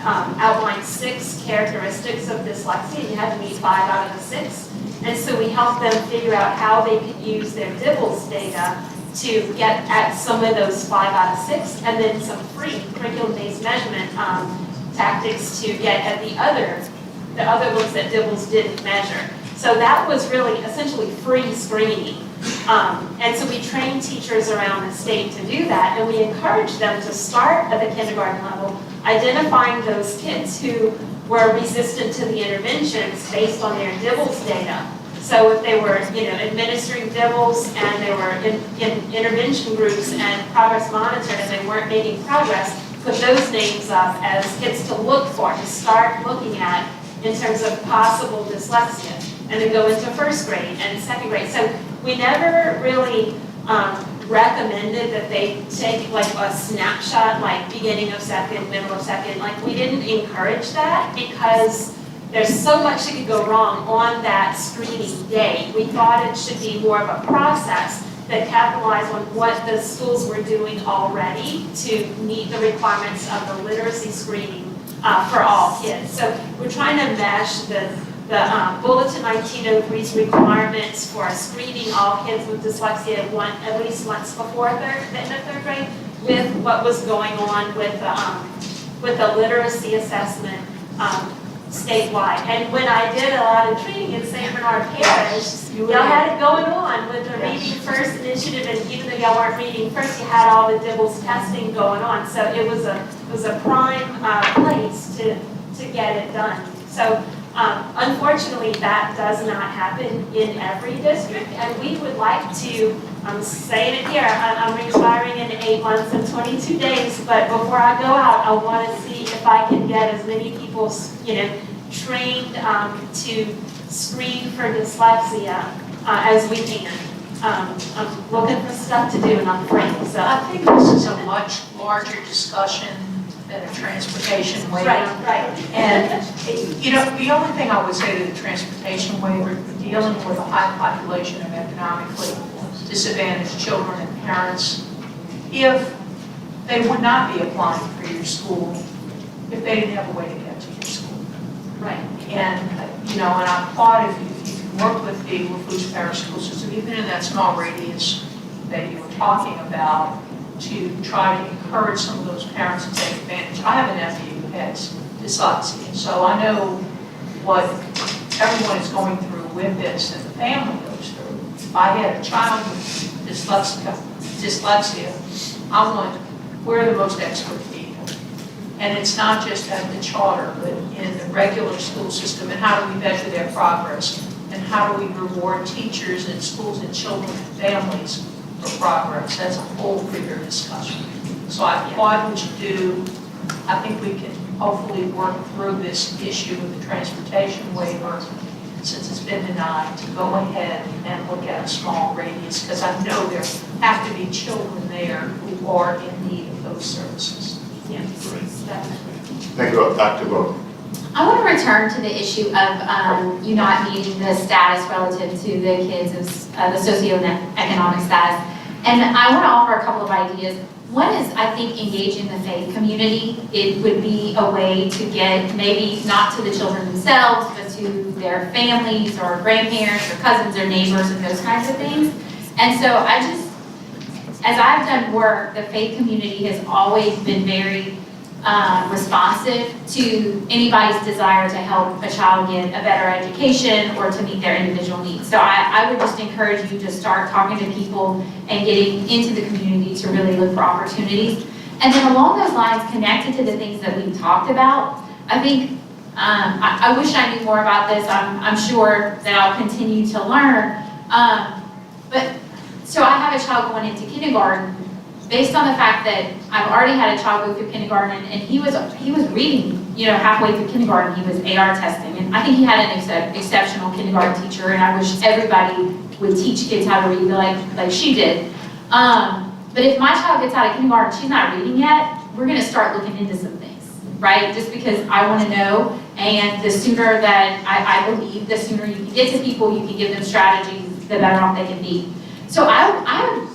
[SPEAKER 11] outlined 6 characteristics of dyslexia. You had to meet 5 out of the 6. And so we helped them figure out how they could use their DIBELS data to get at some of those 5 out of 6, and then some free curriculum-based measurement tactics to get at the other ones that DIBELS didn't measure. So that was really essentially free screening. And so we trained teachers around the state to do that, and we encouraged them to start at the kindergarten level, identifying those kids who were resistant to the interventions based on their DIBELS data. So if they were, administering DIBELS and they were in intervention groups and progress monitored and they weren't making progress, put those names up as kids to look for, to start looking at in terms of possible dyslexia, and then go into first grade and second grade. So we never really recommended that they take like a snapshot, like beginning of second, middle of second. Like, we didn't encourage that because there's so much that could go wrong on that screening day. We thought it should be more of a process that capitalized on what the schools were doing already to meet the requirements of the literacy screening for all kids. So we're trying to mesh the Bulletin 1903's requirements for screening all kids with dyslexia at least once before the end of third grade, with what was going on with the literacy assessment statewide. And when I did a lot of training in St. Bernard Parish, y'all had it going on with the Reading First initiative, and even though y'all weren't reading first, you had all the Dibbles testing going on. So it was a prime place to get it done. So unfortunately, that does not happen in every district, and we would like to, I'm saying it here, I'm retiring in 8 months and 22 days, but before I go out, I want to see if I can get as many people, trained to screen for dyslexia as we can. I'm looking for stuff to do, and I'm free, so.
[SPEAKER 2] I think this is a much larger discussion than a transportation waiver.
[SPEAKER 11] Right.
[SPEAKER 2] And, the only thing I would say to the transportation waiver, dealing with a high population of economically disadvantaged children and parents, if they would not be applying for your school if they didn't have a way to get to your school.
[SPEAKER 11] Right.
[SPEAKER 2] And, and I applaud if you can work with the LaFouche Parish School System, even in that small radius that you were talking about, to try to encourage some of those parents to take advantage. I have a nephew who has dyslexia, so I know what everyone is going through with this and the family goes through. If I had a child with dyslexia, we're the most expert people. And it's not just at the charter, but in the regular school system, and how do we measure their progress? And how do we reward teachers and schools and children and families for progress? That's a whole bigger discussion. So I applaud what you do. I think we can hopefully work through this issue with the transportation waiver, since it's been denied, to go ahead and look at a small radius, because I know there have to be children there who are in need of those services.
[SPEAKER 11] Yes, definitely.
[SPEAKER 1] Thank you, Dr. Bo.
[SPEAKER 13] I want to return to the issue of you not meeting the status relative to the kids of the socioeconomic status. And I want to offer a couple of ideas. One is, I think, engaging the faith community. It would be a way to get, maybe not to the children themselves, but to their families or grandparents or cousins or neighbors and those kinds of things. And so as I've done work, the faith community has always been very responsive to anybody's desire to help a child get a better education or to meet their individual needs. So I would just encourage you to start talking to people and getting into the community to really look for opportunities. And then along those lines, connected to the things that we've talked about, I think, I wish I knew more about this. I'm sure that I'll continue to learn. So I have a child going into kindergarten. Based on the fact that I've already had a child go through kindergarten, and he was reading, halfway through kindergarten, he was AR testing, and I think he had an exceptional kindergarten teacher, and I wish everybody would teach kids how to read like she did. But if my child gets out of kindergarten, she's not reading yet, we're going to start looking into some things, right? Just because I want to know, and the sooner that I believe, the sooner you can get to people, you can give them strategies, the better off they can be. So I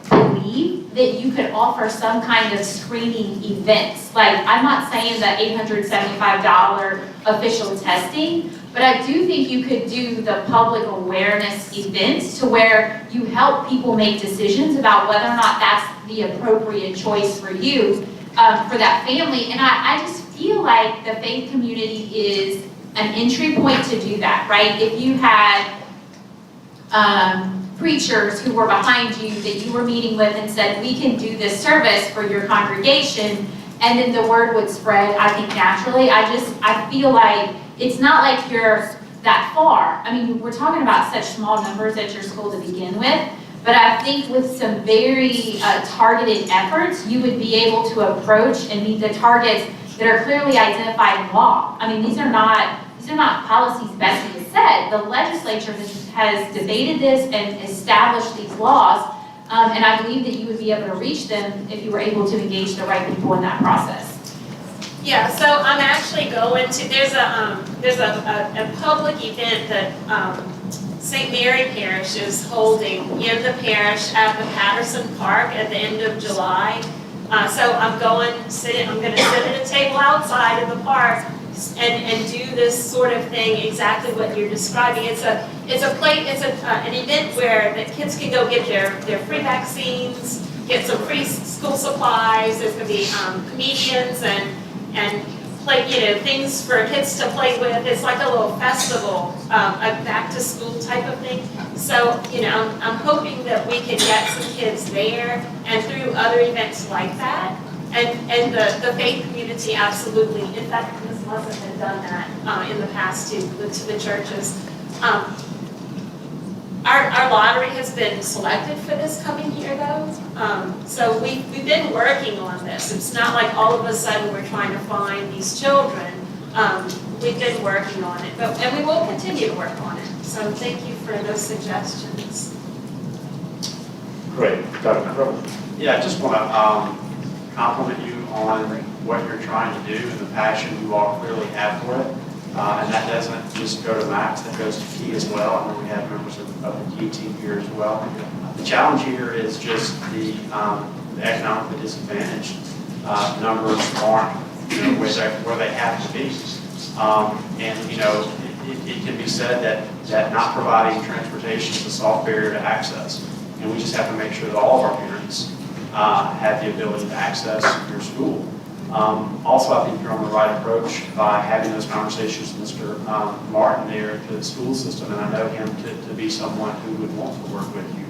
[SPEAKER 13] believe that you could offer some kind of screening events. Like, I'm not saying the $875 official testing, but I do think you could do the public awareness events to where you help people make decisions about whether or not that's the appropriate choice for you, for that family. And I just feel like the faith community is an entry point to do that, right? If you had preachers who were behind you that you were meeting with and said, we can do this service for your congregation, and then the word would spread, I think, naturally. I feel like it's not like you're that far. I mean, we're talking about such small numbers at your school to begin with, but I think with some very targeted efforts, you would be able to approach and meet the targets that are clearly identified in law. I mean, these are not policies BESE has set. The legislature has debated this and established these laws, and I believe that you would be able to reach them if you were able to engage the right people in that process.
[SPEAKER 11] Yeah, so I'm actually going to, there's a public event that St. Mary Parish is holding in the parish at the Patterson Park at the end of July. So I'm going to sit at a table outside in the park and do this sort of thing, exactly what you're describing. It's an event where the kids can go get their free vaccines, get some free school supplies. There's going to be comedians and play, things for kids to play with. It's like a little festival, a back to school type of thing. So, I'm hoping that we can get some kids there and through other events like that. And the faith community, absolutely. In fact, Ms. Muzzin had done that in the past to the churches. Our lottery has been selected for this coming year, though. So we've been working on this. It's not like all of a sudden we're trying to find these children. We've been working on it, and we will continue to work on it. So thank you for those suggestions.
[SPEAKER 1] Great. Dr. Crowe?
[SPEAKER 9] Yeah, I just want to compliment you on what you're trying to do and the passion you all clearly have for it. And that doesn't just go to Max, that goes to Key as well. I know we have members of the Key team here as well. The challenge here is just the economically disadvantaged numbers aren't where they have to be. And it can be said that not providing transportation is a soft barrier to access. And we just have to make sure that all of our parents have the ability to access your school. Also, I think you're on the right approach by having those conversations with Mr. Martin there at the school system, and I know him to be someone who would want to work with you,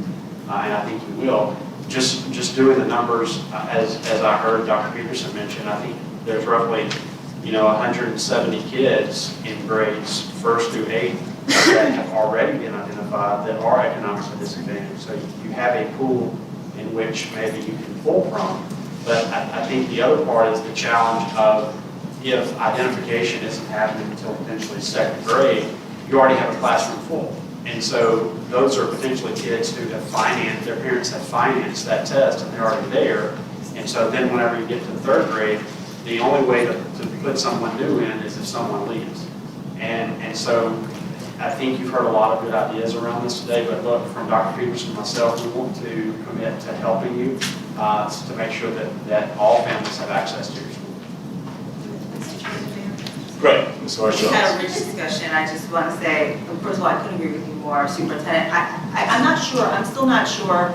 [SPEAKER 9] and I think he will. Just doing the numbers, as I heard Dr. Peterson mention, I think there's roughly 170 kids in grades 1st through 8th that have already been identified that are economically disadvantaged. So you have a pool in which maybe you can pull from. But I think the other part is the challenge of if identification isn't happening until potentially 2nd grade, you already have a classroom full. And so those are potentially kids who have financed, their parents have financed that test and they're already there. And so then whenever you get to 3rd grade, the only way to put someone new in is if someone leaves. And so I think you've heard a lot of good ideas around this today, but look, from Dr. Peterson and myself, we want to commit to helping you to make sure that all families have access to your school.
[SPEAKER 1] Great. Ms.
[SPEAKER 10] We
[SPEAKER 1] Horace-Jones.
[SPEAKER 10] had a rich discussion. I just want to say, first of all, I couldn't agree with you more, Superintendent. I'm not sure, I'm still not sure.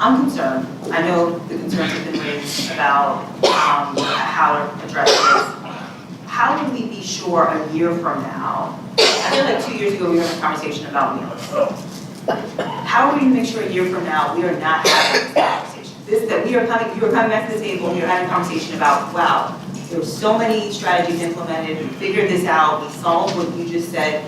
[SPEAKER 10] I'm concerned. I know the concerns have been raised about how to address this. How do we be sure a year from now? I feel like 2 years ago we were having a conversation about meals. How are we going to make sure a year from now we are not having this conversation? You are coming back to the table and you're having a conversation about, wow, there were so many strategies implemented, we figured this out, we solved what you just said.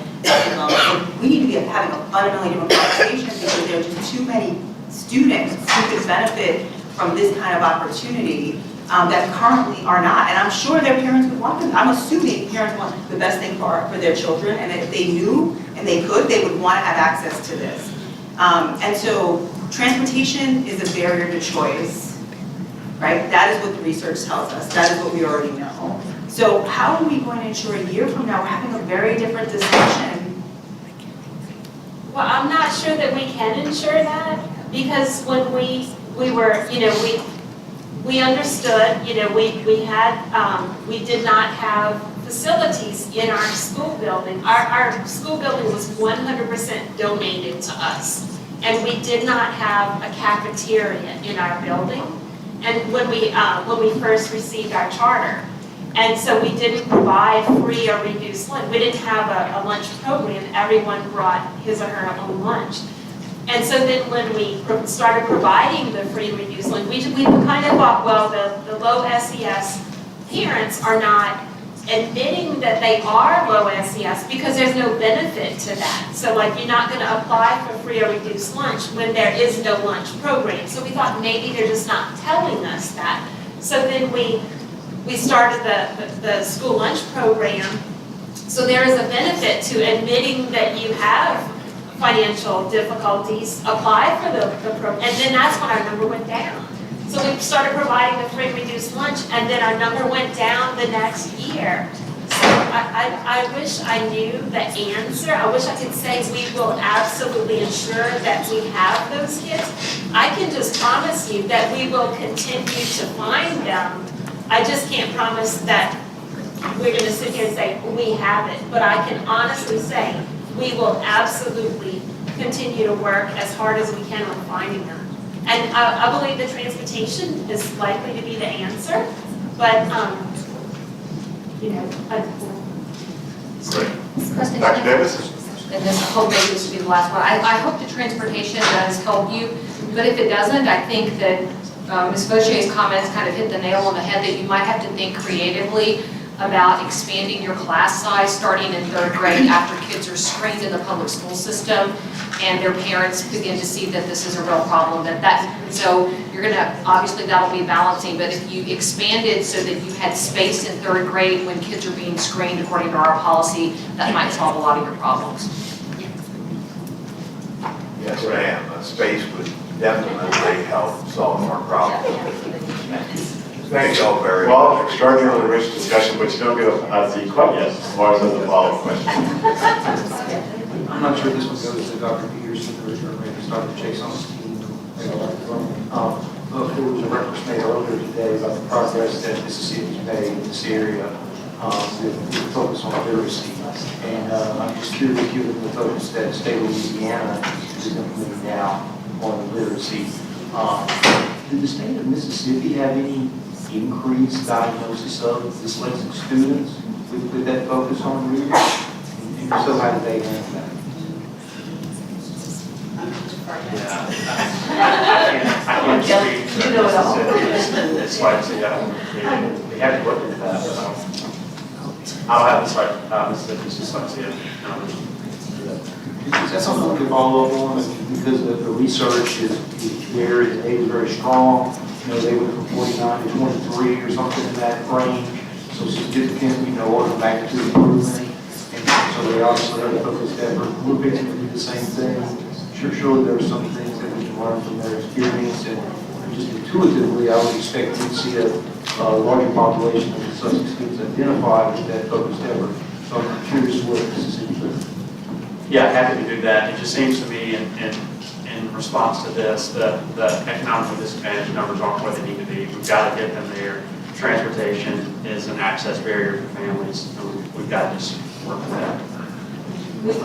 [SPEAKER 10] We need to be having a fundamentally different conversation because there are just too many students who could benefit from this kind of opportunity that currently are not. And I'm sure their parents would want them. I'm assuming parents want the best thing for their children, and if they knew and they could, they would want to have access to this. And so transportation is a barrier to choice, right? That is what the research tells us. That is what we already know. So how are we going to ensure a year from now we're having a very different discussion?
[SPEAKER 11] Well, I'm not sure that we can ensure that, because when we were, we understood, we did not have facilities in our school building. Our school building was 100% donated to us, and we did not have a cafeteria in our building. And when we first received our charter, and so we didn't provide free or reduced lunch. We didn't have a lunch program. Everyone brought his or her own lunch. And so then when we started providing the free reduced lunch, we kind of thought, well, the low SES parents are not admitting that they are low SES because there's no benefit to that. So like, you're not going to apply for free or reduced lunch when there is no lunch program. So we thought maybe they're just not telling us that. So then we started the school lunch program. So there is a benefit to admitting that you have financial difficulties, apply for the program, and then that's when our number went down. So we started providing the free reduced lunch, and then our number went down the next year. So I wish I knew the answer. I wish I could say we will absolutely ensure that we have those kids. I can just promise you that we will continue to find them. I just can't promise that we're gonna sit here and say, we have it. But I can honestly say, we will absolutely continue to work as hard as we can on finding them. And I believe the transportation is likely to be the answer, but, you know,
[SPEAKER 1] Great.
[SPEAKER 5] Kristen,
[SPEAKER 1] Dr. Davis?
[SPEAKER 5] and this, I hope maybe this will be the last one. I hope the transportation does help you, but if it doesn't, I think that Ms. Fauchier's comments kind of hit the nail on the head that you might have to think creatively about expanding your class size starting in 3rd grade after kids are screened in the public school system and their parents begin to see that this is a real problem. So you're gonna, obviously that'll be balancing, but if you expanded so that you had space in 3rd grade when kids are being screened according to our policy, that might solve a lot of your problems.
[SPEAKER 7] Yes, ma'am, a space would definitely help solve our problem. Thank you all very much.
[SPEAKER 1] Well, extraordinarily rich discussion, but you don't get a Z quite yet, as far as the follow-up question.
[SPEAKER 12] I'm not sure this one goes to Dr. Peterson or maybe Dr. Chase on his team. There was a reference made earlier today about the progress that Mississippi's made in this area with focus on literacy. And I'm just curious, given the focus that the state of Louisiana is implementing now on literacy, did the state of Mississippi have any increased diagnosis of dyslexic students with that focus on reading? And so how did they handle that?
[SPEAKER 9] I can't speak to dyslexia. We haven't looked at that, but I'll have Mississippi's dyslexia.
[SPEAKER 12] Is that something we can follow up on? Because the research is very, the data is very strong. You know, they went from 49 to 23 or something in that range. So significant, order of magnitude improvement. And so they obviously have a focused effort. We're fixing to do the same thing. Surely there are some things that we can learn from their experience. And just intuitively, I would expect to see a larger population of such students identified with that focused effort. So I'm curious what Mississippi does.
[SPEAKER 9] Yeah, happy to do that. It just seems to me in response to this, the economically disadvantaged numbers aren't where they need to be. We've got to get them there. Transportation is an access barrier for families, and we've got to just work with that.
[SPEAKER 1] What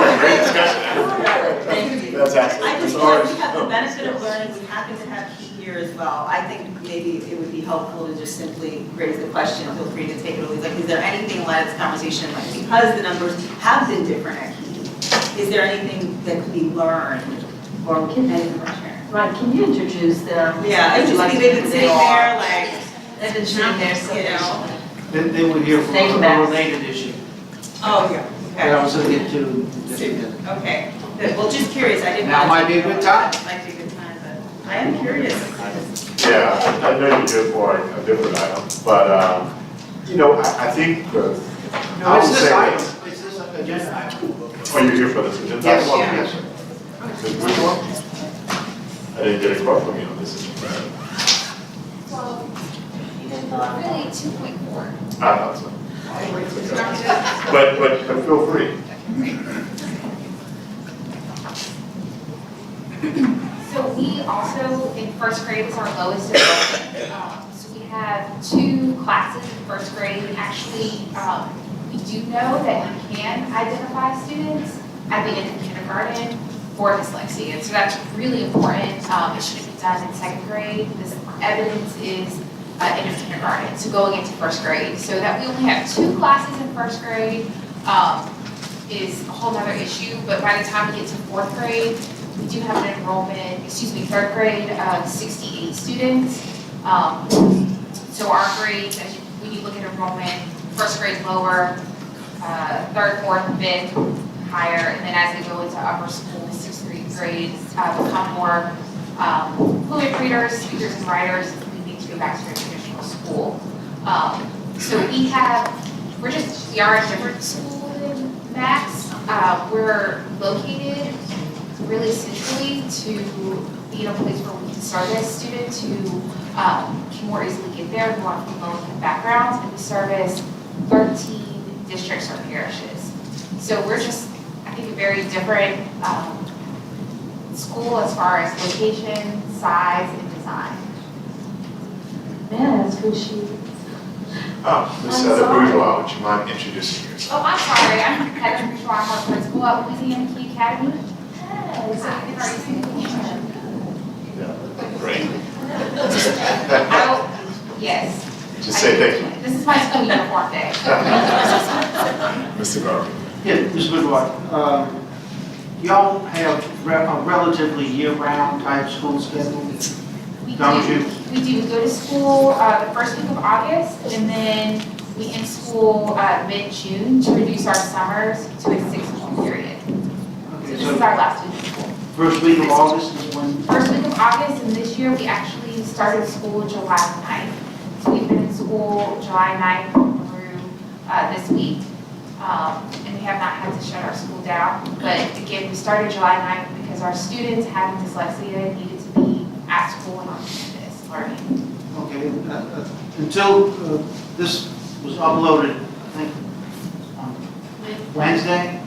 [SPEAKER 1] a great discussion. That's excellent.
[SPEAKER 10] I just want to have the benefit of learning, we happen to have Keith here as well. I think maybe it would be helpful to just simply raise the question, feel free to take it or leave. Like, is there anything like this conversation, like, because the numbers have been different at Keith, is there anything that could be learned or can any parent?
[SPEAKER 6] Right, can you introduce them?
[SPEAKER 10] Yeah, it's just, they've been sitting there, like,
[SPEAKER 6] They've been sitting there, so
[SPEAKER 10] you know.
[SPEAKER 8] Then we're here for
[SPEAKER 6] Thank you,
[SPEAKER 8] a
[SPEAKER 6] Max.
[SPEAKER 8] related issue.
[SPEAKER 10] Oh, yeah,
[SPEAKER 8] That I
[SPEAKER 10] okay.
[SPEAKER 8] was going to get to in just a minute.
[SPEAKER 10] Okay, good. Well, just curious, I didn't.
[SPEAKER 8] Now might be a good time.
[SPEAKER 10] Might be a good time, but I am curious.
[SPEAKER 1] Yeah, I know you do it for a different item, but, I think, I
[SPEAKER 8] No,
[SPEAKER 1] would
[SPEAKER 8] it's this
[SPEAKER 1] say
[SPEAKER 8] item,
[SPEAKER 1] this.
[SPEAKER 8] it's this agenda item.
[SPEAKER 1] Oh, you're here for this agenda?
[SPEAKER 8] Yes,
[SPEAKER 1] item?
[SPEAKER 8] yes.
[SPEAKER 1] Which one? I didn't get a quote from you on this.
[SPEAKER 5] Well, really 2.4.
[SPEAKER 1] I thought so. But feel free.
[SPEAKER 13] So we also, in 1st grade, is our lowest enrollment. So we have 2 classes in 1st grade. Actually, we do know that we can identify students at the end of kindergarten for dyslexia. And so that's really important. It shouldn't be done in 2nd grade. This evidence is end of kindergarten, so going into 1st grade. So that we only have 2 classes in 1st grade is a whole nother issue. But by the time we get to 4th grade, we do have an enrollment, 3rd grade, 68 students. So our grades, when you look at enrollment, 1st grade lower, 3rd, 4th, 5th higher, and then as we go into upper school, 6th grades become more fluent readers, speakers, and writers. We need to go back to a traditional school. So we are a different school than Max. We're located really centrally to be in a place where we can service students who can more easily get there, who are from low-income backgrounds, and we service 13 districts or parishes. So we're just, I think, a very different school as far as location, size, and design.
[SPEAKER 6] Man, that's good sheet.
[SPEAKER 1] Ms. Heather Bourgeois, would you mind introducing yourself?
[SPEAKER 13] Oh, I'm sorry, I'm Heather Bourgeois, I work for a school at Louisiana Key Academy. Hey, so you can already see the picture.
[SPEAKER 1] Great.
[SPEAKER 13] Yes.
[SPEAKER 1] Just say thank you.
[SPEAKER 13] This is my school uniform day.
[SPEAKER 1] Mr. Garvey.
[SPEAKER 8] Yeah, Ms. Woodward, y'all have a relatively year-round type school schedule,
[SPEAKER 13] We
[SPEAKER 8] don't
[SPEAKER 13] do.
[SPEAKER 8] you?
[SPEAKER 13] We do. We go to school the first week of August, and then we end school mid-June to reduce our summers to a 6-month period. So
[SPEAKER 8] Okay,
[SPEAKER 13] this is
[SPEAKER 8] so
[SPEAKER 13] our last week of school.
[SPEAKER 8] first week of August is when,
[SPEAKER 13] First week of August, and this year we actually started school July 9th. So we've been in school July 9th through this week. And we have not had to shut our school down. But again, we started July 9th because our students having dyslexia needed to be at school and on campus learning.
[SPEAKER 8] okay, until this was uploaded, I think, on Wednesday.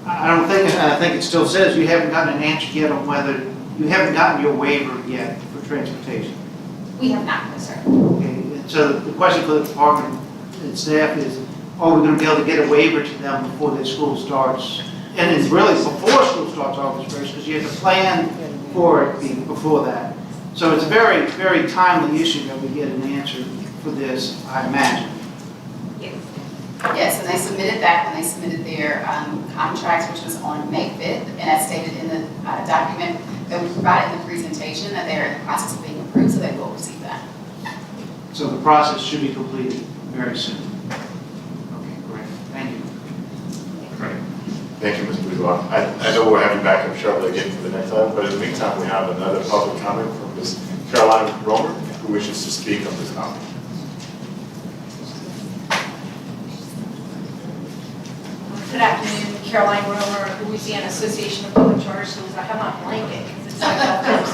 [SPEAKER 8] I think it still says you haven't gotten an answer yet on whether, you haven't gotten your waiver yet for transportation.
[SPEAKER 13] We have not, no, sir.
[SPEAKER 8] Okay, and so the question for the department and staff is, are we going to be able to get a waiver to them before their school starts? And it's really before school starts August 1st, because you have to plan for it before that. So it's a very, very timely issue that we get an answer for this, I imagine.
[SPEAKER 3] Yes, and they submitted that when they submitted their contracts, which was on May 5th, and as stated in the document that we provided in the presentation, that they're in the process of being approved, so they will receive that.
[SPEAKER 8] So the process should be completed very soon. Okay, great. Thank you.
[SPEAKER 1] Great. Thank you, Ms. Bourgeois. I know we'll have you back up shortly again for the next item, but in the meantime, we have another public comment from Ms. Caroline Romer, who wishes to speak on this topic.
[SPEAKER 2] Good afternoon, Caroline Romer, Louisiana Association of Public Charter Schools. I have my blanket because it's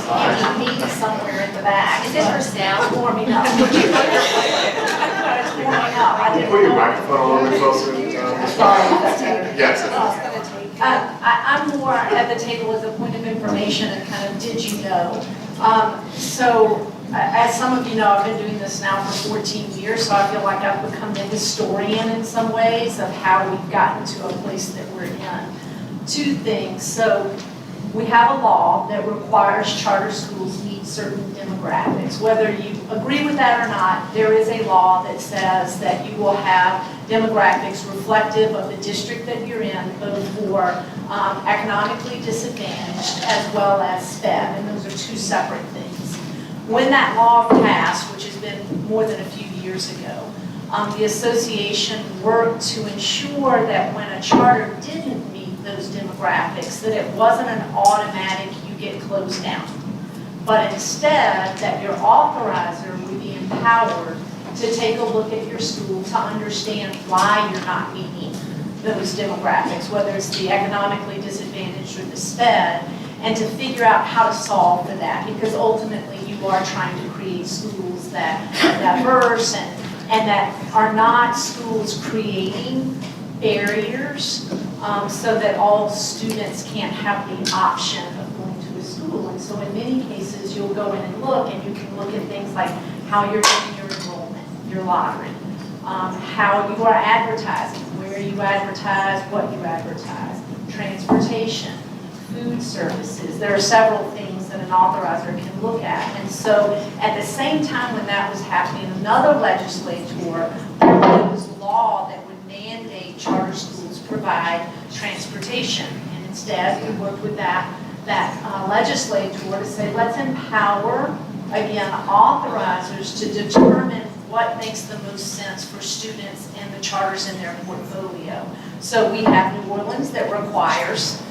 [SPEAKER 2] like a meeting somewhere in the back.
[SPEAKER 13] Is this for sale?
[SPEAKER 2] It's warming up. It's warming up. I
[SPEAKER 1] Can you
[SPEAKER 2] didn't
[SPEAKER 1] put your
[SPEAKER 2] know.
[SPEAKER 1] microphone a little bit closer?
[SPEAKER 2] Sorry, that's better.
[SPEAKER 1] Yes.
[SPEAKER 2] I'm more at the table as a point of information and kind of did you know. So as some of you know, I've been doing this now for 14 years, so I feel like I've become the historian in some ways of how we've gotten to a place that we're in. Two things. So we have a law that requires charter schools meet certain demographics. Whether you agree with that or not, there is a law that says that you will have demographics reflective of the district that you're in, both for economically disadvantaged as well as SPED, and those are two separate things. When that law passed, which has been more than a few years ago, the association worked to ensure that when a charter didn't meet those demographics, that it wasn't an automatic you get closed down, but instead that your authorizer would be empowered to take a look at your school to understand why you're not meeting those demographics, whether it's the economically disadvantaged or the SPED, and to figure out how to solve for that, because ultimately you are trying to create schools that are diverse and that are not schools creating barriers so that all students can't have the option of going to a school. And so in many cases, you'll go in and look, and you can look at things like how you're doing your enrollment, your lottery, how you are advertising, where you advertise, what you advertise, transportation, food services. There are several things that an authorizer can look at. And so at the same time when that was happening, another legislator proposed law that would mandate charter schools provide transportation. And instead, we worked with that legislator to say, let's empower, again, authorizers to determine what makes the most sense for students and the charters in their portfolio. So we have New Orleans that requires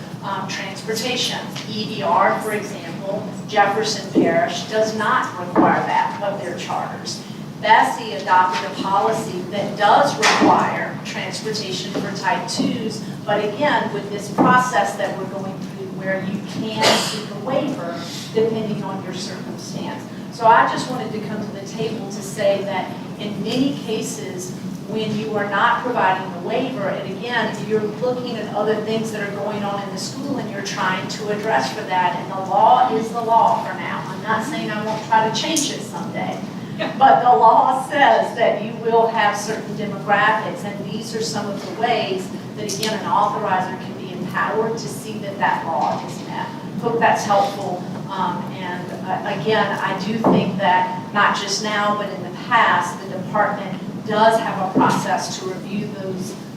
[SPEAKER 2] transportation. EDR, for example, Jefferson Parish does not require that of their charters. BESE adopted a policy that does require transportation for type 2s, but again, with this process that we're going through where you can seek a waiver depending on your circumstance. So I just wanted to come to the table to say that in many cases, when you are not providing the waiver, and again, you're looking at other things that are going on in the school and you're trying to address for that, and the law is the law for now. I'm not saying I won't try to change it someday, But the law says that you will have certain demographics, and these are some of the ways that, again, an authorizer can be empowered to see that that law is met. Hope that's helpful. And again, I do think that not just now, but in the past, the department does have a process to review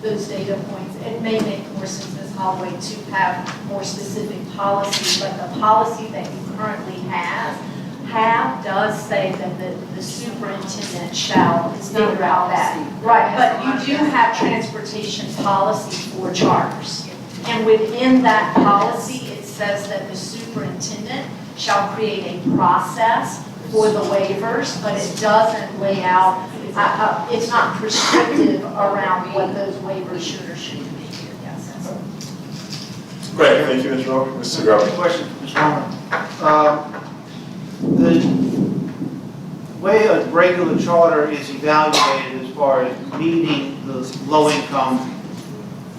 [SPEAKER 2] those data points. It may make more sense, Ms. Holloway, to have more specific policy, but the policy that you currently have does say that the superintendent shall figure out that. Right, but you do have transportation policy for charters. And within that policy, it says that the superintendent shall create a process for the waivers, but it doesn't lay out, it's not prescriptive around what those waivers should or shouldn't be. Yes.
[SPEAKER 1] Great, thank you, Ms. Rowe. Mr. Garber.
[SPEAKER 8] Question for Ms. Warren. The way a regular charter is evaluated as far as meeting the low-income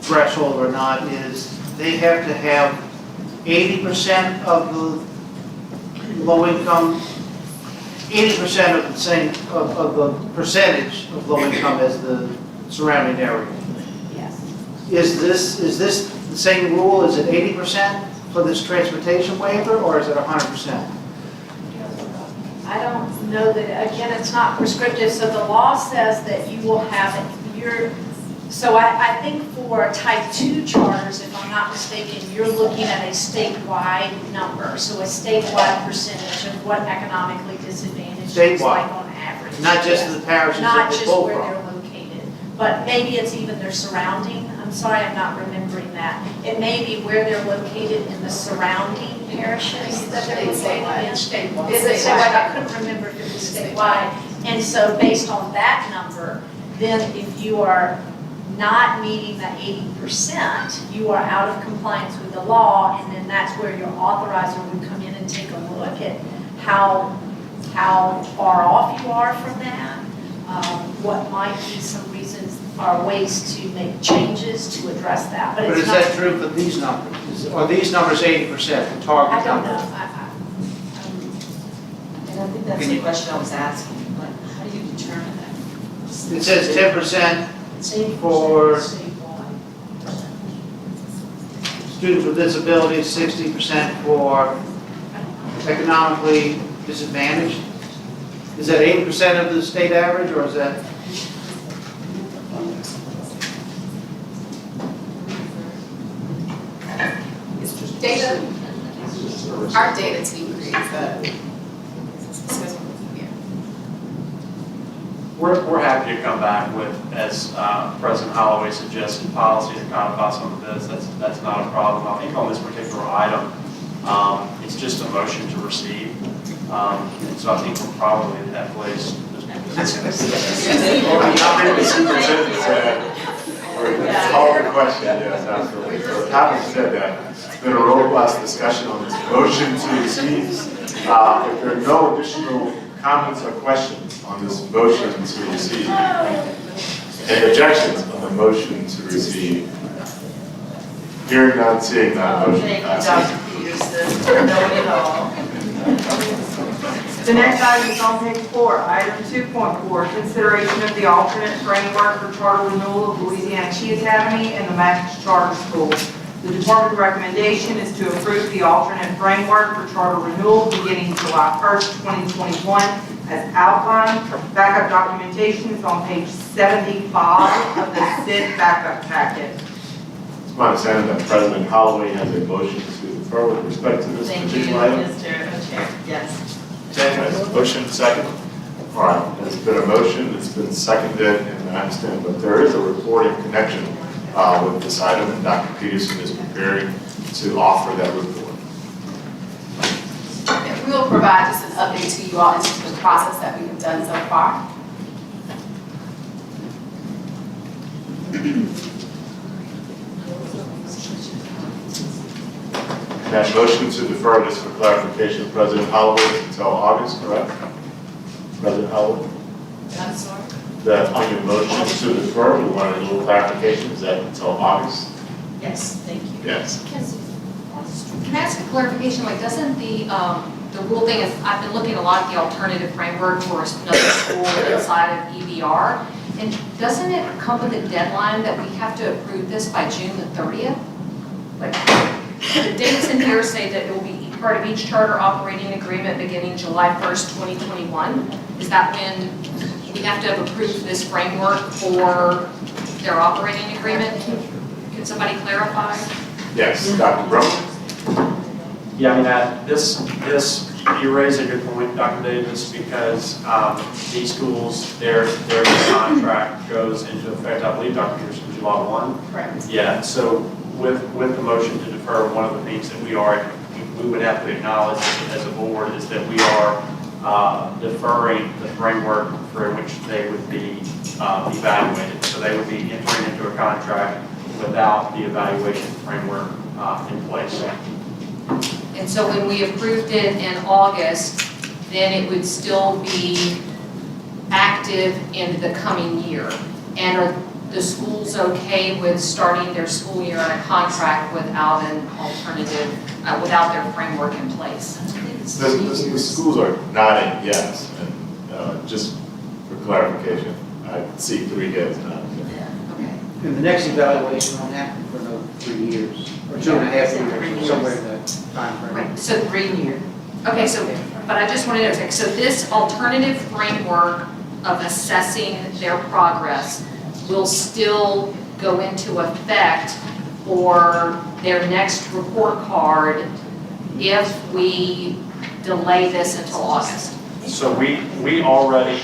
[SPEAKER 8] threshold or not is they have to have 80% of the low-income, 80% of the same, of the percentage of low-income as the surrounding area.
[SPEAKER 2] Yes.
[SPEAKER 8] Is this the same rule? Is it 80% for this transportation waiver, or is it 100%?
[SPEAKER 2] I don't know that, again, it's not prescriptive, so the law says that you will have so I think for type 2 charters, if I'm not mistaken, you're looking at a statewide number, so a statewide percentage of what economically disadvantaged is like on average.
[SPEAKER 8] Not just
[SPEAKER 2] Yes.
[SPEAKER 8] the parishes
[SPEAKER 2] Not
[SPEAKER 8] that they
[SPEAKER 2] just
[SPEAKER 8] pull
[SPEAKER 2] where
[SPEAKER 8] from.
[SPEAKER 2] they're located, but maybe it's even their surrounding, I'm sorry, I'm not remembering that. It may be where they're located in the surrounding parishes that they're located in.
[SPEAKER 3] Statewide.
[SPEAKER 2] Is it statewide? I couldn't remember if it was statewide. And so based on that number, then if you are not meeting the 80%, you are out of compliance with the law, and then that's where your authorizer would come in and take a look at how far off you are from that, what might be some reasons or ways to make changes to address that. But
[SPEAKER 8] But
[SPEAKER 2] it's
[SPEAKER 8] is
[SPEAKER 2] not.
[SPEAKER 8] that true for these numbers? Are these numbers 80%, the target
[SPEAKER 2] I don't know.
[SPEAKER 8] number?
[SPEAKER 6] And I think that's the question I was asking, like, how do you determine that?
[SPEAKER 8] It says 10% for students with disabilities, 60% for economically disadvantaged. Is that 80% of the state average, or is that?
[SPEAKER 3] Data, our data team creates the.
[SPEAKER 9] We're happy to come back with, as President Holloway suggested, policy to codify some of this. That's not a problem. I think on this particular item, it's just a motion to receive. And so I think we're probably at that place.
[SPEAKER 1] Call the question, yes, absolutely. So having said that, it's been a robust discussion on this motion to receive. If there are no additional comments or questions on this motion to receive, any objections on the motion to receive? Hearing none, seeing none, motion
[SPEAKER 6] Thank you,
[SPEAKER 1] passes.
[SPEAKER 6] Dr. Peterson, for knowing it all.
[SPEAKER 4] The next item is on page 4, item 2.4, consideration of the alternate framework for charter renewal of Louisiana Chi Academy and the Max Charter Schools. The department recommendation is to approve the alternate framework for charter renewal beginning July 1st, 2021, as outlined. Backup documentation is on page 75 of the SID backup packet.
[SPEAKER 1] It's my understanding that President Holloway has a motion to defer with respect to this
[SPEAKER 6] Thank you,
[SPEAKER 1] particular item.
[SPEAKER 6] Mr. Chair. Yes.
[SPEAKER 1] Okay, motion second. All right, there's been a motion, it's been seconded, and I understand, but there is a reporting connection with this item, and Dr. Peterson is preparing to offer that report.
[SPEAKER 3] We will provide just an update to you all into the process that we have done so far.
[SPEAKER 1] And that motion to defer this for clarification, President Holloway, until August, correct? President Holloway?
[SPEAKER 3] I'm sorry.
[SPEAKER 1] That on your motion to defer, we wanted a little clarification, is that until August?
[SPEAKER 6] Yes, thank you.
[SPEAKER 1] Yes.
[SPEAKER 5] Can I ask a clarification, like, doesn't the the rule thing is, I've been looking a lot at the alternative framework for another school inside of EBR. And doesn't it come with a deadline that we have to approve this by June the 30th? Like, the dates in here say that it will be part of each charter operating agreement beginning July 1st, 2021. Is that when we have to have approved this framework for their operating agreement? Can somebody clarify?
[SPEAKER 1] Yes, Dr. Brown?
[SPEAKER 9] Yeah, I mean, you raise a good point, Dr. Davis, because these schools, their contract goes into effect, I believe, Dr. Peterson, July 1.
[SPEAKER 3] Correct.
[SPEAKER 9] Yeah, so with the motion to defer, one of the things that we would have to acknowledge as a board is that we are deferring the framework for which they would be evaluated. So they would be entering into a contract without the evaluation framework in place.
[SPEAKER 5] And so when we approved it in August, then it would still be active in the coming year. And are the schools okay with starting their school year on a contract without an alternative, without their framework in place?
[SPEAKER 1] The schools are nodding yes, and just for clarification, I see 3 heads nodding.
[SPEAKER 5] Okay.
[SPEAKER 8] And the next evaluation won't happen for another 3 years, or 2.5 years, somewhere in that timeframe.
[SPEAKER 5] Right, so 3 years. Okay, so, but I just wanted to check, so this alternative framework of assessing their progress will still go into effect for their next report card if we delay this until August?
[SPEAKER 9] So we already,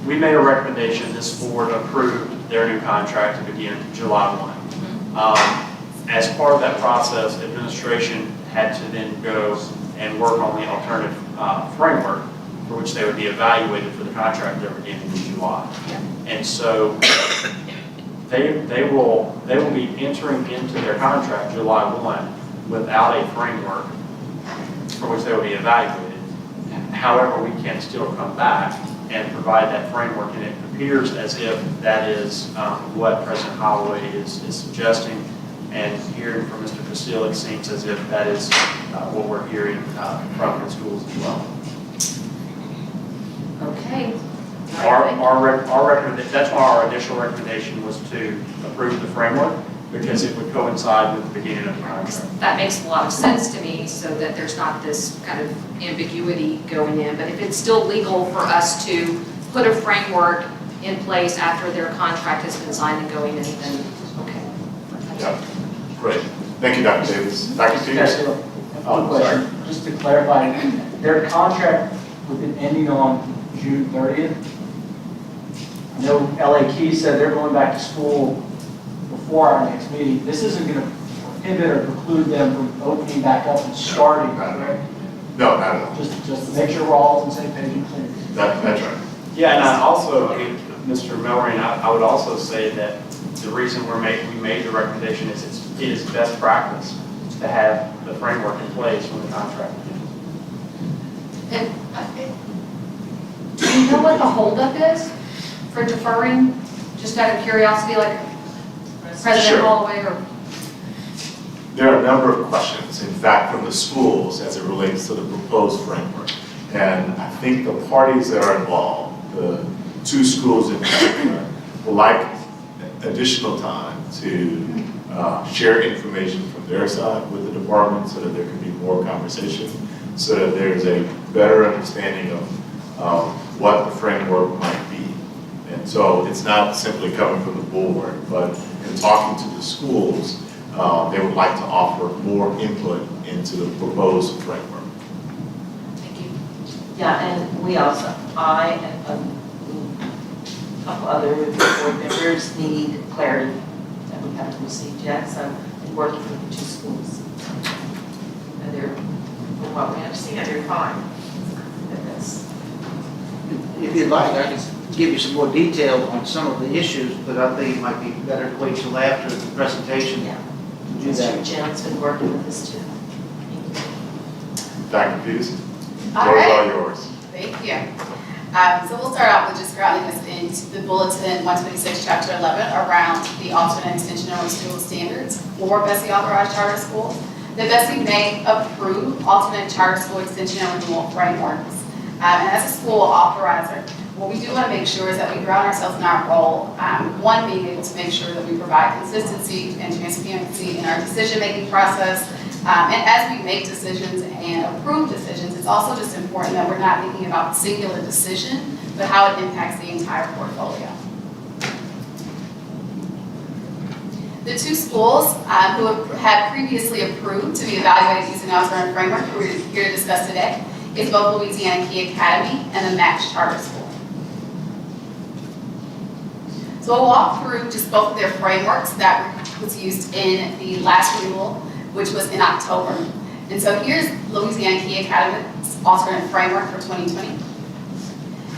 [SPEAKER 9] we made a recommendation, this board approved their new contract to begin July 1. As part of that process, administration had to then go and work on the alternative framework for which they would be evaluated for the contract they're beginning in July. And so they will be entering into their contract July 1 without a framework for which they will be evaluated. However, we can still come back and provide that framework, and it appears as if that is what President Holloway is suggesting. And hearing from Mr. Castile, it seems as if that is what we're hearing from the schools as well.
[SPEAKER 5] Okay.
[SPEAKER 9] That's why our initial recommendation was to approve the framework, because it would coincide with the beginning of the contract.
[SPEAKER 5] That makes a lot of sense to me, so that there's not this kind of ambiguity going in. But if it's still legal for us to put a framework in place after their contract has been signed and going in, then okay.
[SPEAKER 1] Yeah, great. Thank you, Dr. Davis. Dr. Peters?
[SPEAKER 14] One question, just to clarify, their contract would be ending on June 30th. I know LA Key said they're going back to school before our next meeting. This isn't going to prohibit or preclude them from opening back up and starting, correct?
[SPEAKER 1] No, not at all.
[SPEAKER 14] Just to make sure we're all on the same page and clear.
[SPEAKER 1] That's right.
[SPEAKER 9] Yeah, and I also, Mr. Melrain, I would also say that the reason we made the recommendation is it is best practice to have the framework in place when the contract begins.
[SPEAKER 5] And do you know what the holdup is for deferring? Just out of curiosity, like President
[SPEAKER 1] Sure.
[SPEAKER 5] Holloway or?
[SPEAKER 1] There are a number of questions, in fact, from the schools as it relates to the proposed framework. And I think the parties that are involved, the 2 schools in particular, would like additional time to share information from their side with the department so that there can be more conversation, so that there's a better understanding of what the framework might be. And so it's not simply coming from the board, but in talking to the schools, they would like to offer more input into the proposed framework.
[SPEAKER 5] Thank you.
[SPEAKER 6] Yeah, and we also, I and a couple other board members need clarity that we haven't received yet, so I'm working with the 2 schools. And they're, from what we understand, they're fine with this.
[SPEAKER 8] If you'd like, I can give you some more detail on some of the issues, but I think it might be better to wait till after the presentation.
[SPEAKER 6] Yeah.
[SPEAKER 8] to do
[SPEAKER 6] Mr.
[SPEAKER 8] that.
[SPEAKER 6] Jones been working with us too.
[SPEAKER 1] Dr. Peters, the
[SPEAKER 3] All
[SPEAKER 1] floor is
[SPEAKER 3] right.
[SPEAKER 1] all yours.
[SPEAKER 3] Thank you. So we'll start out with just grounding us into the bulletin 126, chapter 11, around the alternate intentional and student standards for BESE authorized charter schools. The BESE may approve alternate charter school extension and renewal frameworks. And as a school authorizer, what we do want to make sure is that we ground ourselves in our role. One, being able to make sure that we provide consistency and transparency in our decision-making process. And as we make decisions and approve decisions, it's also just important that we're not thinking about a singular decision, but how it impacts the entire portfolio. The two schools who had previously approved to be evaluated using the alternative framework who we're here to discuss today is both Louisiana Key Academy and the Max Charter School. So we'll walk through just both of their frameworks that was used in the last renewal, which was in October. And so here's Louisiana Key Academy's alternate framework for 2020.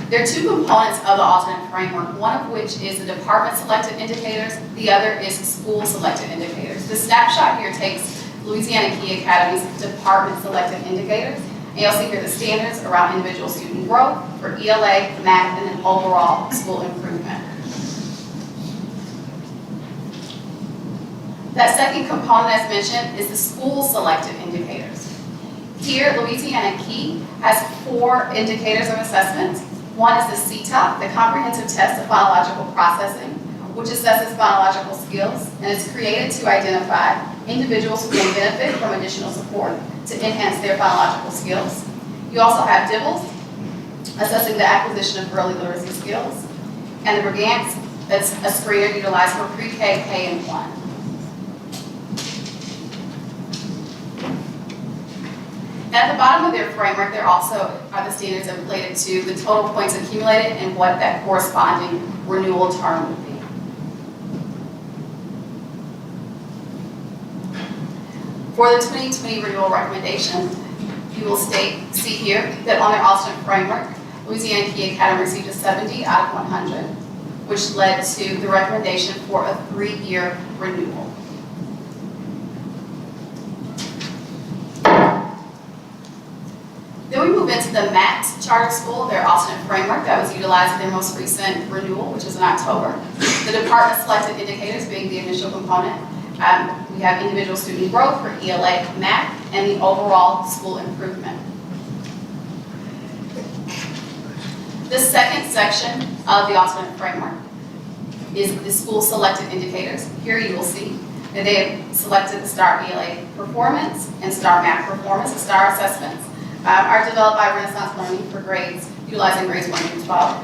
[SPEAKER 3] There are two components of the alternate framework, one of which is the department-selected indicators, the other is school-selected indicators. The snapshot here takes Louisiana Key Academy's department-selected indicators, and you'll see here the standards around individual student growth for ELA, math, and then overall school improvement. That second component, as mentioned, is the school-selected indicators. Here, Louisiana Key has 4 indicators of assessment. One is the CTOP, the Comprehensive Test of Phonological Processing, which assesses phonological skills and is created to identify individuals who may benefit from additional support to enhance their phonological skills. You also have DIBELS, assessing the acquisition of early literacy skills, and the BRIGANTS, that's a screener utilized for pre-K, K, and 1. At the bottom of their framework, there also are the standards that are related to the total points accumulated and what that corresponding renewal term would be. For the 2020 renewal recommendation, you will see here that on their alternate framework, Louisiana Key Academy received a 70 out of 100, which led to the recommendation for a 3-year renewal. Then we move into the Max Charter School, their alternate framework that was utilized in their most recent renewal, which was in October. The department selected indicators being the initial component. We have individual student growth for ELA, math, and the overall school improvement. The second section of the alternate framework is the school selected indicators. Here you will see that they have selected the STAR ELA performance and STAR math performance, the STAR assessments. Are developed by Renaissance Learning for grades, utilizing grades 1 through 12.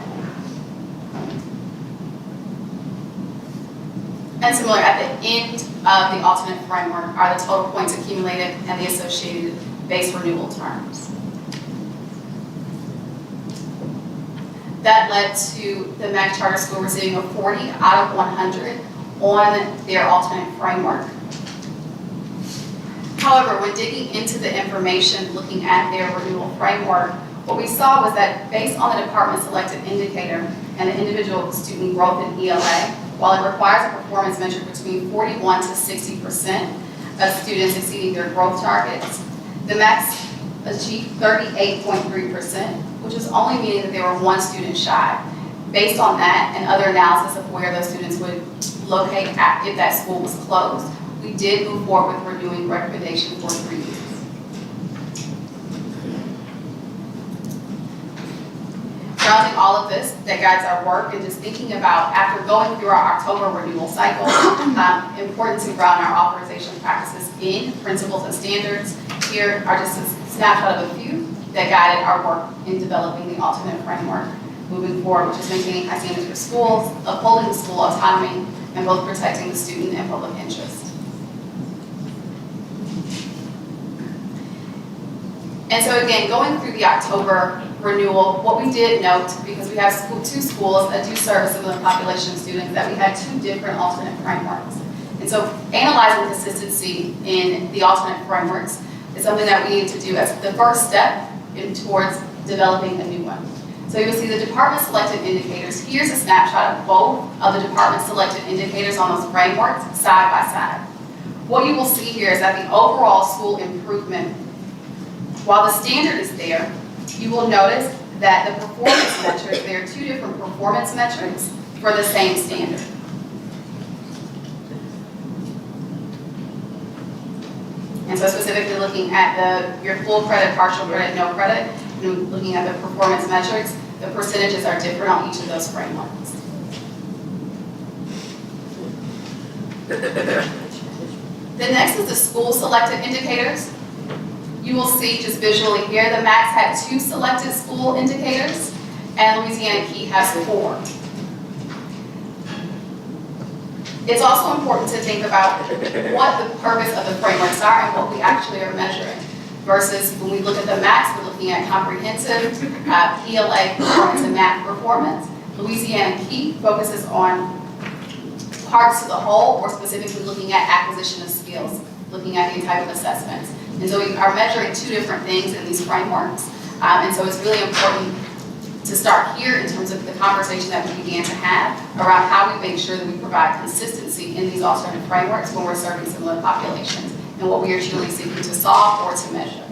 [SPEAKER 3] And similar, at the end of the alternate framework are the total points accumulated and the associated base renewal terms. That led to the Max Charter School receiving a 40 out of 100 on their alternate framework. However, when digging into the information, looking at their renewal framework, what we saw was that based on the department-selected indicator and the individual student growth in ELA, while it requires a performance measure between 41 to 60% of students exceeding their growth targets, the Max achieved 38.3%, which is only meaning that they were 1 student shy. Based on that and other analysis of where those students would locate if that school was closed, we did move forward with renewing recommendation for 3 years. Surrounding all of this that guides our work and just thinking about after going through our October renewal cycle, important to ground our authorization practices in principles and standards. Here are just a snapshot of a few that guided our work in developing the alternate framework moving forward, which is maintaining high standards for schools, upholding school autonomy, and both protecting the student and public interest. And so again, going through the October renewal, what we did note, because we have 2 schools that do serve a similar population of students, that we had 2 different alternate frameworks. And so analyzing consistency in the alternate frameworks is something that we need to do as the first step towards developing a new one. So you'll see the department selected indicators. Here's a snapshot of both of the department selected indicators on those frameworks side by side. What you will see here is that the overall school improvement, while the standard is there, you will notice that the performance metrics, there are 2 different performance metrics for the same standard. And And so specifically looking at your full credit, partial credit, no credit, and looking at the performance metrics, the percentages are different on each of those frameworks. The next is the school selected indicators. You will see just visually here, the MAX had 2 selected school indicators, and Louisiana Key has 4. It's also important to think about what the purpose of the frameworks are and what we actually are measuring. Versus when we look at the MAX, we're looking at comprehensive, ELA performance and math performance. Louisiana Key focuses on parts of the whole, or specifically looking at acquisition of skills, looking at the entitled assessments. And so we are measuring 2 different things in these frameworks. And so it's really important to start here in terms of the conversation that we began to have around how we make sure that we provide consistency in these alternative frameworks when we're serving similar populations and what we are truly seeking to solve or to measure.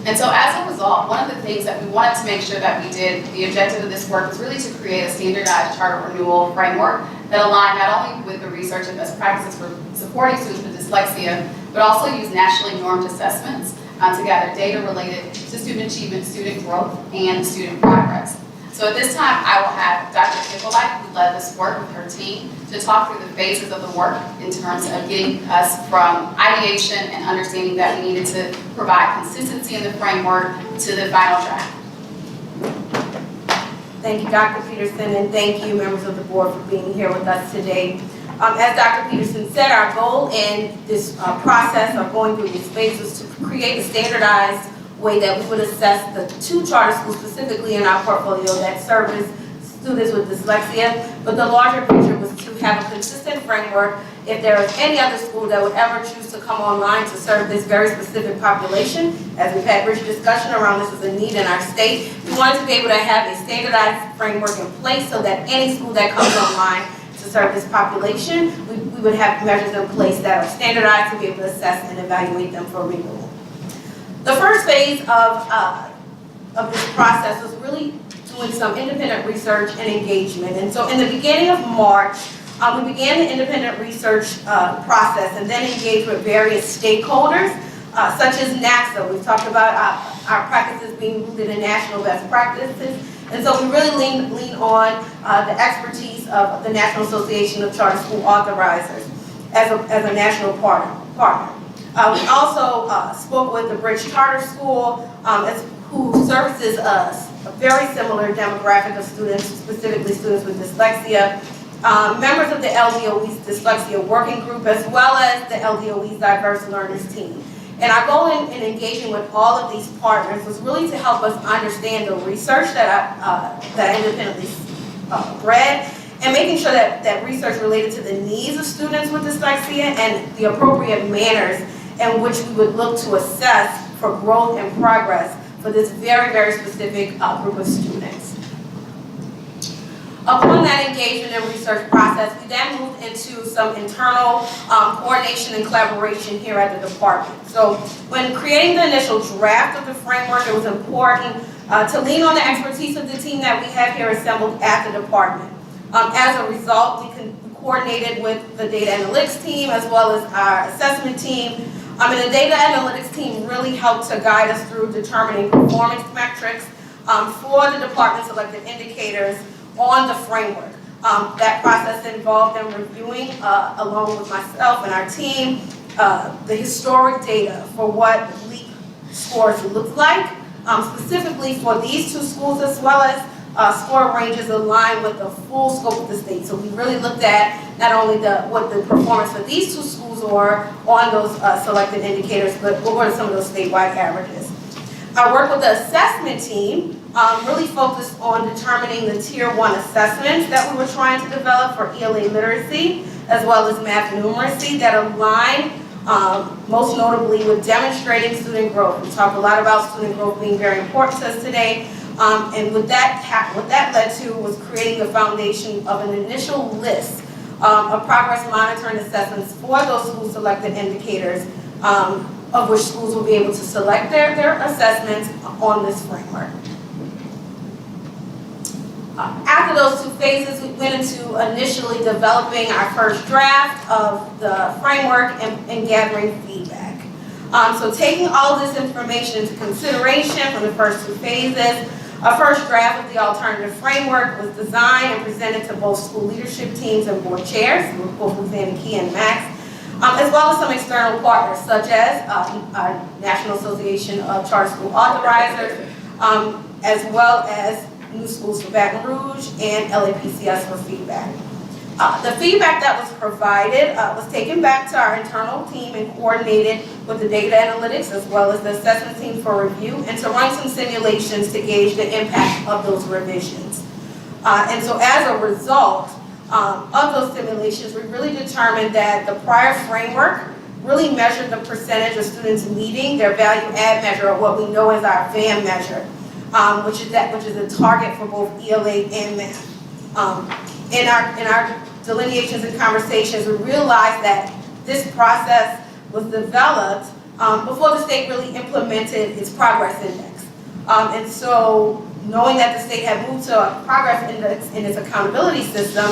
[SPEAKER 3] And so as a result, one of the things that we wanted to make sure that we did, the objective of this work was really to create a standardized charter renewal framework that aligned not only with the research and best practices for supporting students with dyslexia, but also use nationally normed assessments to gather data related to student achievement, student growth, and student progress. So at this time, I will have Dr. Nicolai, who led this work with her team, to talk through the phases of the work in terms of getting us from ideation and understanding that we needed to provide consistency in the framework to the final draft.
[SPEAKER 15] Thank you, Dr. Peterson, and thank you, members of the board, for being here with us today. As Dr. Peterson said, our goal in this process of going through these phases is to create a standardized way that we would assess the 2 charter schools specifically in our portfolio that service students with dyslexia, but the larger picture was to have a consistent framework if there was any other school that would ever choose to come online to serve this very specific population. As we've had rich discussion around this as a need in our state, we wanted to be able to have a standardized framework in place so that any school that comes online to serve this population, we would have measures in place that are standardized to be able to assess and evaluate them for renewal. The first phase of this process was really doing some independent research and engagement. And so in the beginning of March, we began the independent research process and then engaged with various stakeholders, such as NACSA. We've talked about our practices being rooted in national best practices. And so we really lean on the expertise of the National Association of Charter School Authorizers as a national partner. We also spoke with the Bridge Charter School, who services a very similar demographic of students, specifically students with dyslexia, members of the LDOE's Dyslexia Working Group, as well as the LDOE's Diverse Learners Team. And our goal in engaging with all of these partners was really to help us understand the research that I independently read, and making sure that research related to the needs of students with dyslexia and the appropriate manners in which we would look to assess for growth and progress for this very, very specific group of students. Upon that engagement and research process, we then moved into some internal coordination and collaboration here at the department. So when creating the initial draft of the framework, it was important to lean on the expertise of the team that we have here assembled at the department. As a result, we coordinated with the data analytics team as well as our assessment team. And the data analytics team really helped to guide us through determining performance metrics for the department selected indicators on the framework. That process involved them reviewing, along with myself and our team, the historic data for what LEAP scores look like, specifically for these 2 schools, as well as score ranges aligned with the full scope of the state. So we really looked at not only what the performance for these 2 schools were on those selected indicators, but what were some of those statewide averages. Our work with the assessment team really focused on determining the Tier 1 assessments that we were trying to develop for ELA literacy, as well as math numeracy, that align most notably with demonstrating student growth. We talked a lot about student growth being very important to us today. And what that led to was creating the foundation of an initial list of progress monitoring assessments for those school selected indicators, of which schools will be able to select their assessments on this framework. After those 2 phases, we went into initially developing our first draft of the framework and gathering feedback. So taking all this information into consideration from the first 2 phases, a first draft of the alternative framework was designed and presented to both school leadership teams and board chairs, both Louisiana Key and Max, as well as some external partners such as our National Association of Charter School Authorizers, as well as New Schools for Baton Rouge and LAPCS for feedback. The feedback that was provided was taken back to our internal team and coordinated with the data analytics as well as the assessment team for review and to run some simulations to gauge the impact of those revisions. And so as a result of those simulations, we really determined that the prior framework really measured the percentage of students meeting their value add measure, or what we know as our VAM measure, which is a target for both ELA and math. In our delineations and conversations, we realized that this process was developed before the state really implemented its progress index. And so knowing that the state had moved to a progress index in its accountability system,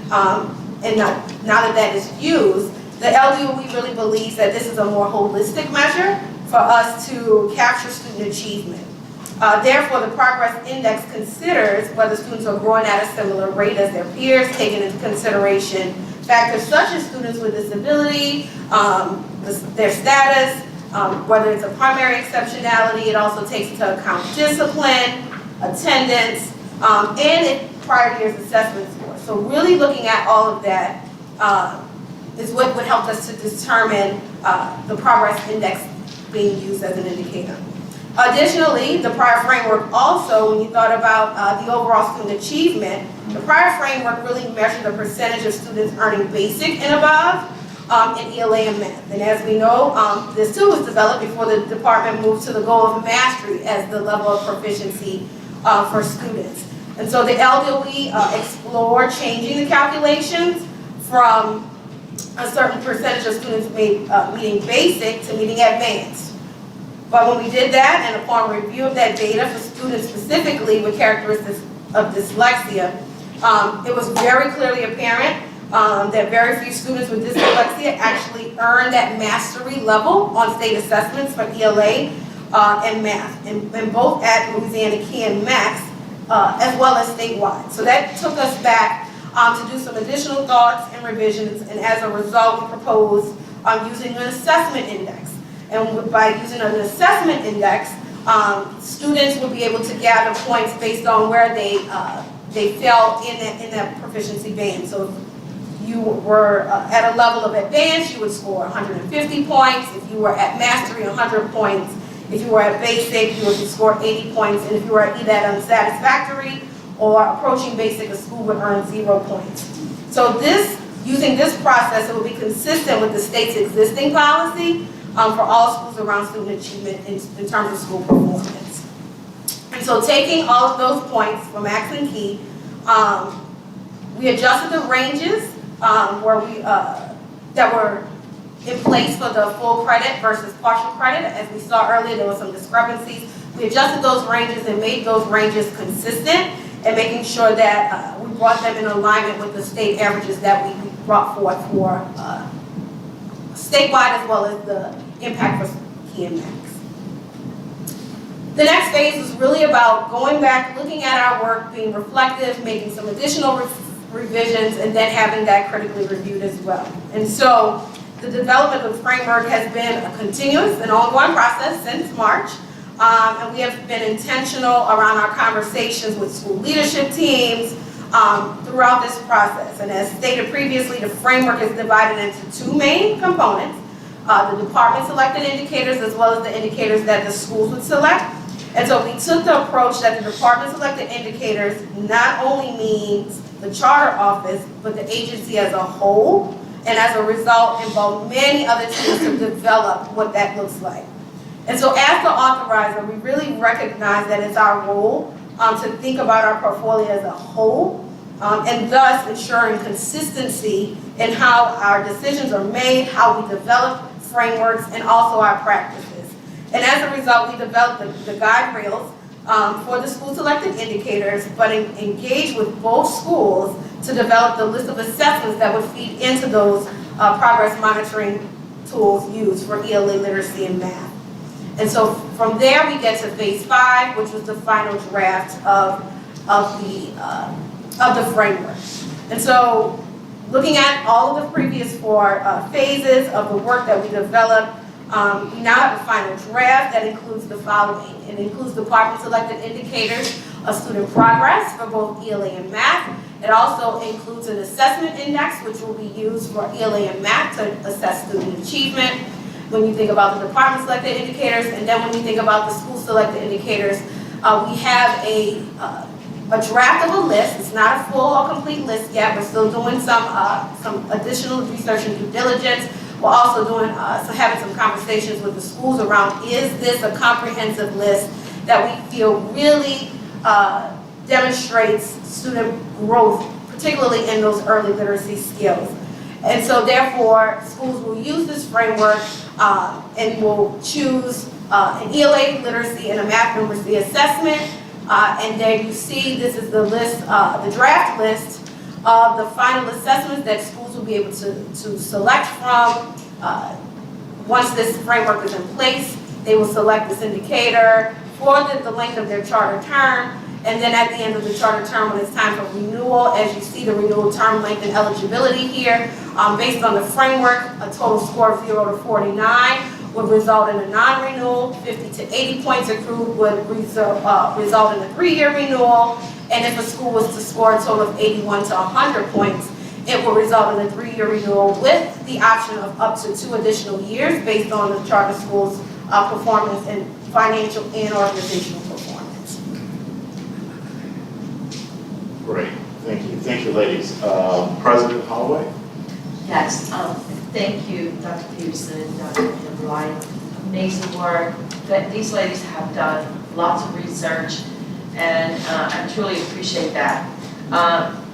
[SPEAKER 15] and now that that is used, the LDOE really believes that this is a more holistic measure for us to capture student achievement. Therefore, the progress index considers whether students are growing at a similar rate as their peers, taking into consideration factors such as students with disability, their status, whether it's a primary exceptionality. It also takes into account discipline, attendance, and prior year's assessment score. So really looking at all of that is what would help us to determine the progress index being used as an indicator. Additionally, the prior framework also, when you thought about the overall student achievement, the prior framework really measured the percentage of students earning basic and above in ELA and math. And as we know, this too was developed before the department moved to the goal of mastery as the level of proficiency for students. And so the LDOE explored changing the calculations from a certain percentage of students meeting basic to meeting advanced. But when we did that, and upon review of that data for students specifically with characteristics of dyslexia, it was very clearly apparent that very few students with dyslexia actually earned that mastery level on state assessments for ELA and math, and both at Louisiana Key and Max, as well as statewide. So that took us back to do some additional thoughts and revisions, and as a result, we proposed using an assessment index. And by using an assessment index, students would be able to gather points based on where they fell in that proficiency band. So if you were at a level of advanced, you would score 150 points. If you were at mastery, 100 points. If you were at basic, you would score 80 points. And if you were at either unsatisfactory or approaching basic, a school would earn 0 points. So using this process, it will be consistent with the state's existing policy for all schools around student achievement in terms of school performance. And so taking all of those points from Max and Key, we adjusted the ranges that were in place for the full credit versus partial credit. As we saw earlier, there were some discrepancies. We adjusted those ranges and made those ranges consistent and making sure that we brought them in alignment with the state averages that we brought forth for statewide as well as the impact for Key and Max. The next phase is really about going back, looking at our work, being reflective, making some additional revisions, and then having that critically reviewed as well. And so the development of the framework has been a continuous and ongoing process since March. And we have been intentional around our conversations with school leadership teams throughout this process. And as stated previously, the framework is divided into 2 main components. The department selected indicators as well as the indicators that the schools would select. And so we took the approach that the department selected indicators not only means the charter office, but the agency as a whole, and as a result involve many other teams to develop what that looks like. And so as the authorizer, we really recognize that it's our role to think about our portfolio as a whole, and thus ensuring consistency in how our decisions are made, how we develop frameworks, and also our practices. And as a result, we developed the guide rails for the school selected indicators, but engage with both schools to develop the list of assessments that would feed into those progress monitoring tools used for ELA literacy and math. And so from there, we get to phase 5, which was the final draft of the framework. And so looking at all of the previous 4 phases of the work that we developed, we now have a final draft that includes the following. It includes department selected indicators of student progress for both ELA and math. It also includes an assessment index, which will be used for ELA and math to assess student achievement. When you think about the department selected indicators, and then when you think about the school selected indicators, we have a draft of a list. It's not a full or complete list yet. We're still doing some additional research and due diligence. We're also having some conversations with the schools around, is this a comprehensive list that we feel really demonstrates student growth, particularly in those early literacy skills. And so therefore, schools will use this framework and will choose an ELA literacy and a math numeracy assessment. And there you see, this is the list, the draft list of the final assessments that schools will be able to select from. Once this framework is in place, they will select this indicator for the length of their charter term. And then at the end of the charter term, when it's time for renewal, as you see the renewal term length and eligibility here, based on the framework, a total score of 0 to 49 would result in a non-renewal. 50 to 80 points accrued would result in a 3-year renewal. And if a school was to score a total of 81 to 100 points, it will result in a 3-year renewal with the option of up to 2 additional years based on the charter school's performance and financial and organizational performance.
[SPEAKER 1] Great, thank you. Thank you, ladies. President Holloway?
[SPEAKER 6] Yes, thank you, Dr. Peterson and Dr. Wright. Amazing work that these ladies have done, lots of research, and I truly appreciate that.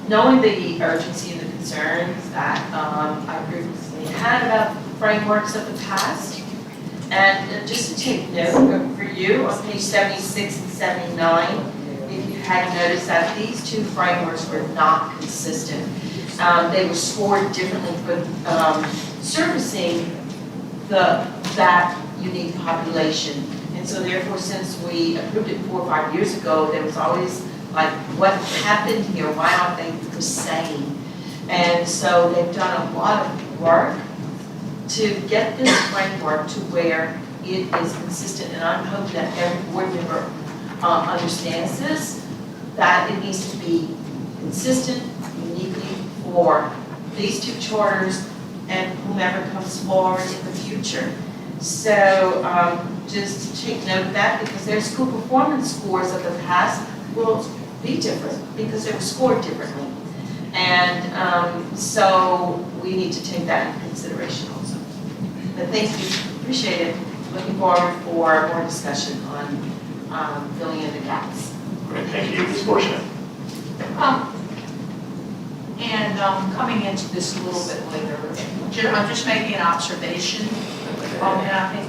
[SPEAKER 6] Knowing the urgency and the concerns that I previously had about frameworks of the past, and just to take note for you on page 76 and 79, if you had noticed that these 2 frameworks were not consistent. They were scored differently for servicing that unique population. And so therefore, since we approved it 4 or 5 years ago, there was always like, what happened here? Why aren't they the same? And so they've done a lot of work to get this framework to where it is consistent. And I'm hoping that every board member understands this, that it needs to be consistent, uniquely for these 2 charters and whomever comes forward in the future. So just take note of that, because their school performance scores of the past will be different because they were scored differently. And so we need to take that into consideration also. But thank you, appreciate it. Looking forward for more discussion on filling in the gaps.
[SPEAKER 1] Great, thank you. Ms. Borshett?
[SPEAKER 2] Coming into this a little bit later, I'm just making an observation. And I think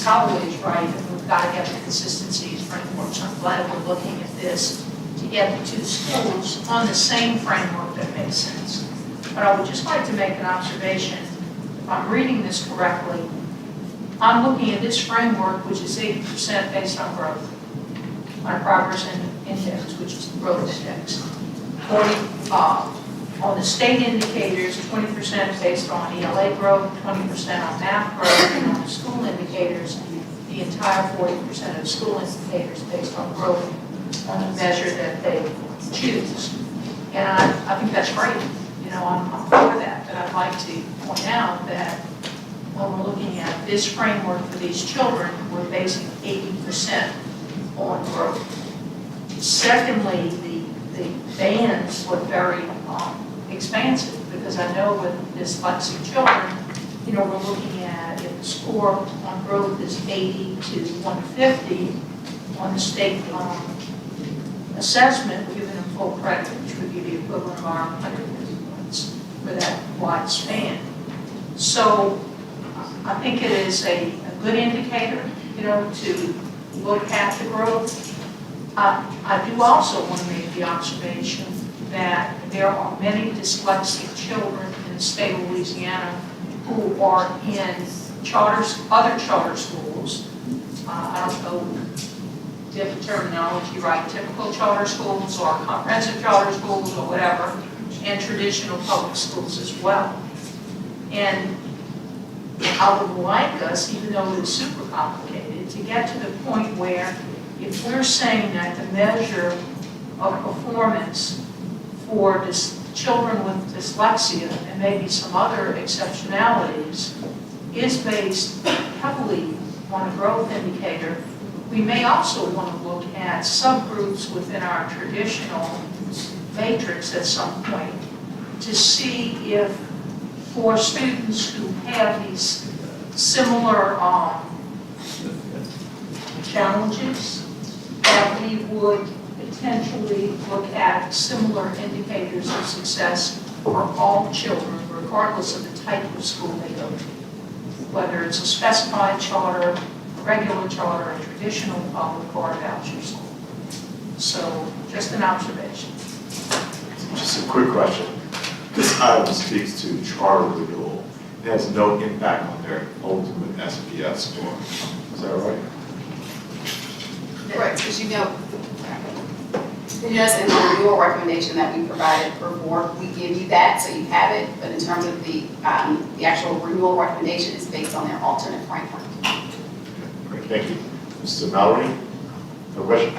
[SPEAKER 2] Holloway is right, that we've got to get the consistencies frameworks. I'm glad we're looking at this to get the 2 schools on the same framework that makes sense. But I would just like to make an observation. If I'm reading this correctly, I'm looking at this framework, which is 80% based on growth, on a progress index, which is the growth index. On the state indicators, 20% based on ELA growth, 20% on math growth, and on the school indicators, the entire 40% of school indicators based on growth on the measure that they choose. And I think that's great. You know, I'm for that, but I'd like to point out that when we're looking at this framework for these children, we're basing 80% on growth. Secondly, the bands look very expansive, because I know with dyslexic children, you know, we're looking at if the score on growth is 80 to 150 on the state assessment, we're giving them full credit, which would be the equivalent of our 150 points for that wide span. So I think it is a good indicator, you know, to look at the growth. I do also want to make the observation that there are many dyslexic children in the state of Louisiana who are in other charter schools. I don't know different terminology, right? Typical charter schools or comprehensive charter schools or whatever, and traditional public schools as well. And I would like us, even though it is super complicated, to get to the point where if we're saying that the measure of performance for children with dyslexia and maybe some other exceptionalities is based heavily on a growth indicator, we may also want to look at subgroups within our traditional matrix at some point to see if for students who have these similar challenges, that we would potentially look at similar indicators of success for all children, regardless of the type of school they go to. Whether it's a specified charter, a regular charter, a traditional public, or a voucher school. So, just an observation.
[SPEAKER 1] Just a quick question. This item speaks to charter renewal. It has no impact on their ultimate SPS score. Is that right?
[SPEAKER 3] Right, because you know, in the renewal recommendation that we provided per board, we give you that, so you have it, but in terms of the actual renewal recommendation is based on their alternate framework.
[SPEAKER 1] Great, thank you. Mr. Mallory? No question?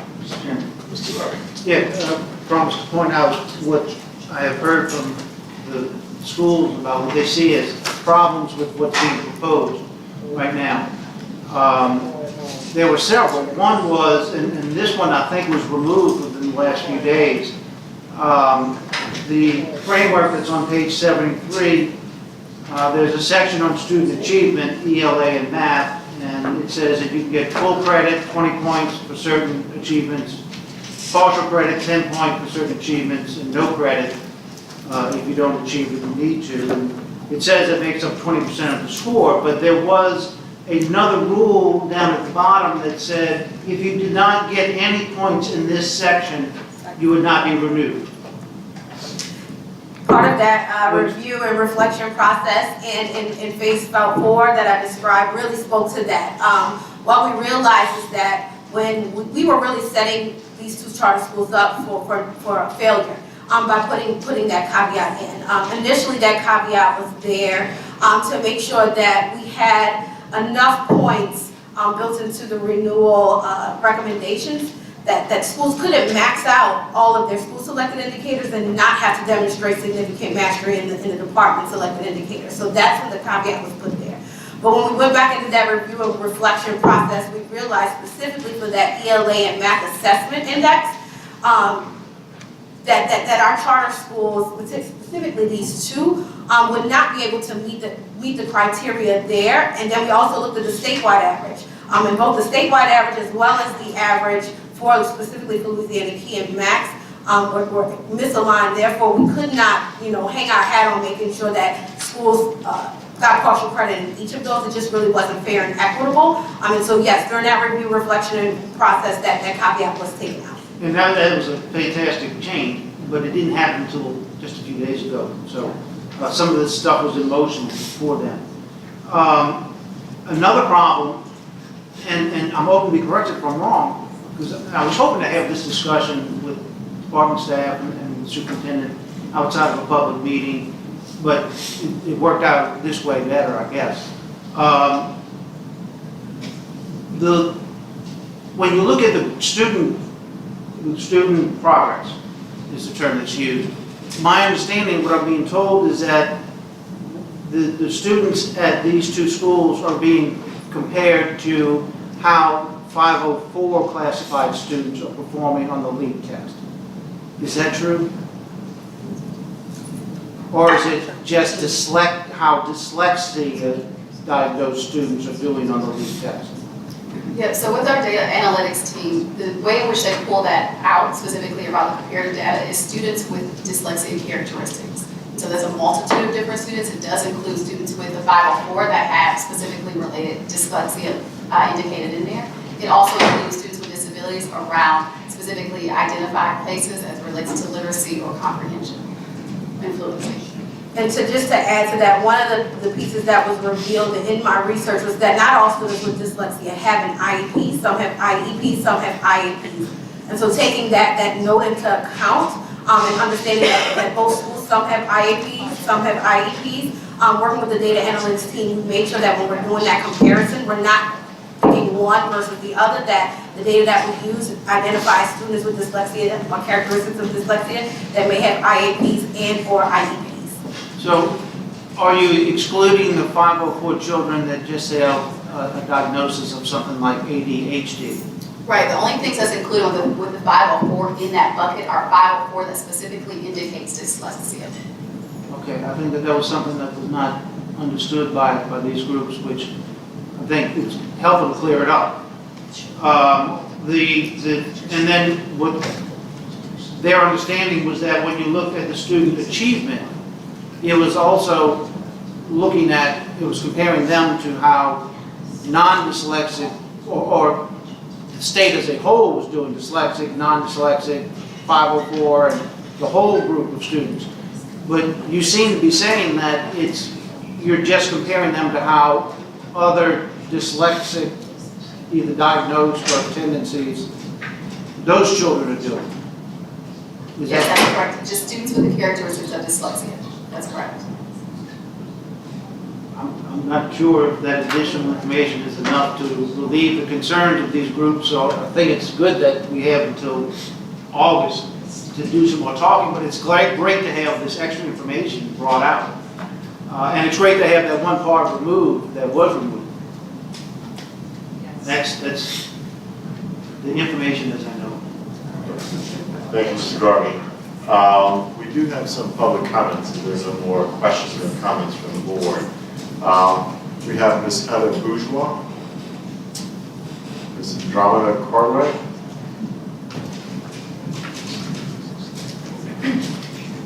[SPEAKER 1] Mr. Larry?
[SPEAKER 8] Yeah, promise to point out what I have heard from the schools about what they see as problems with what's being proposed right now. There were several. One was, and this one I think was removed within the last few days, the framework that's on page 73, there's a section on student achievement, ELA and math, and it says that you can get full credit, 20 points for certain achievements, partial credit, 10 points for certain achievements, and no credit if you don't achieve what you need to. And it says it makes up 20% of the score, but there was another rule down at the bottom that said if you did not get any points in this section, you would not be renewed.
[SPEAKER 15] Part of that review and reflection process in phase 4 that I described really spoke to that. What we realized is that when we were really setting these two charter schools up for failure by putting that caveat in. Initially, that caveat was there to make sure that we had enough points built into the renewal recommendations that schools couldn't max out all of their school selected indicators and not have to demonstrate significant mastery in the department selected indicators. So that's when the caveat was put there. But when we went back into that review and reflection process, we realized specifically for that ELA and math assessment index, that our charter schools, specifically these two, would not be able to meet the criteria there. And then we also looked at the statewide average. And both the statewide average as well as the average for specifically for Louisiana Key and Max were misaligned. Therefore, we could not, hang our hat on making sure that schools got partial credit in each of those. It just really wasn't fair and equitable. And so yes, during that review, reflection, and process, that caveat was taken out.
[SPEAKER 8] And that was a fantastic change, but it didn't happen until just a few days ago. So some of this stuff was in motion before then. Another problem, and I'm hoping to be corrected if I'm wrong, because I was hoping to have this discussion with department staff and the superintendent outside of a public meeting, but it worked out this way better, I guess. When you look at the student progress is the term that's used. My understanding, what I'm being told, is that the students at these two schools are being compared to how 504 classified students are performing on the LEAP test. Is that true? Or is it just how dyslexia diagnosed students are doing on the LEAP test?
[SPEAKER 3] Yeah, so with our data analytics team, the way in which they pull that out specifically about the comparative data is students with dyslexia characteristics. So there's a multitude of different students. It does include students with a 504 that have specifically related dyslexia indicated in there. It also includes students with disabilities around specific specifically identify cases as relates to literacy or comprehension and fluency.
[SPEAKER 15] And to add to that, one of the pieces that was revealed in my research was that not all students with dyslexia have an IEP. Some have IEPs, some have IAPs. And so taking that note into account, and understanding that both schools, some have IAPs, some have IEPs, working with the data analytics team, we made sure that when we're doing that comparison, we're not picking one versus the other, that the data that we use identifies students with dyslexia or characteristics of dyslexia that may have IAPs and or IEPs.
[SPEAKER 8] So are you excluding the 504 children that just have a diagnosis of something like ADHD?
[SPEAKER 3] Right, the only things that's included with the 504 in that bucket are 504 that specifically indicates dyslexia.
[SPEAKER 8] Okay, I think that was something that was not understood by these groups, which I think it's helpful to clear it up. And then what their understanding was that when you looked at the student achievement, it was also looking at, it was comparing them to how non-dyslexic or the state as a whole was doing, dyslexic, non-dyslexic, 504, and the whole group of students. But you seem to be saying that you're just comparing them to how other dyslexic, either diagnosed or tendencies, those children are doing.
[SPEAKER 3] Yes, that's correct. Just students with the characteristics of dyslexia. That's correct.
[SPEAKER 8] I'm not sure if that additional information is enough to relieve the concerns of these groups, so I think it's good that we have until August to do some more talking, but it's great to have this extra information brought out. And it's great to have that one part removed that was removed. That's the information as I know.
[SPEAKER 1] Thank you, Mr. Garvey. We do have some public comments, if there's no more questions or comments from the board. We have Ms. Heather Bourgeois, Ms. Andromeda Cartwright,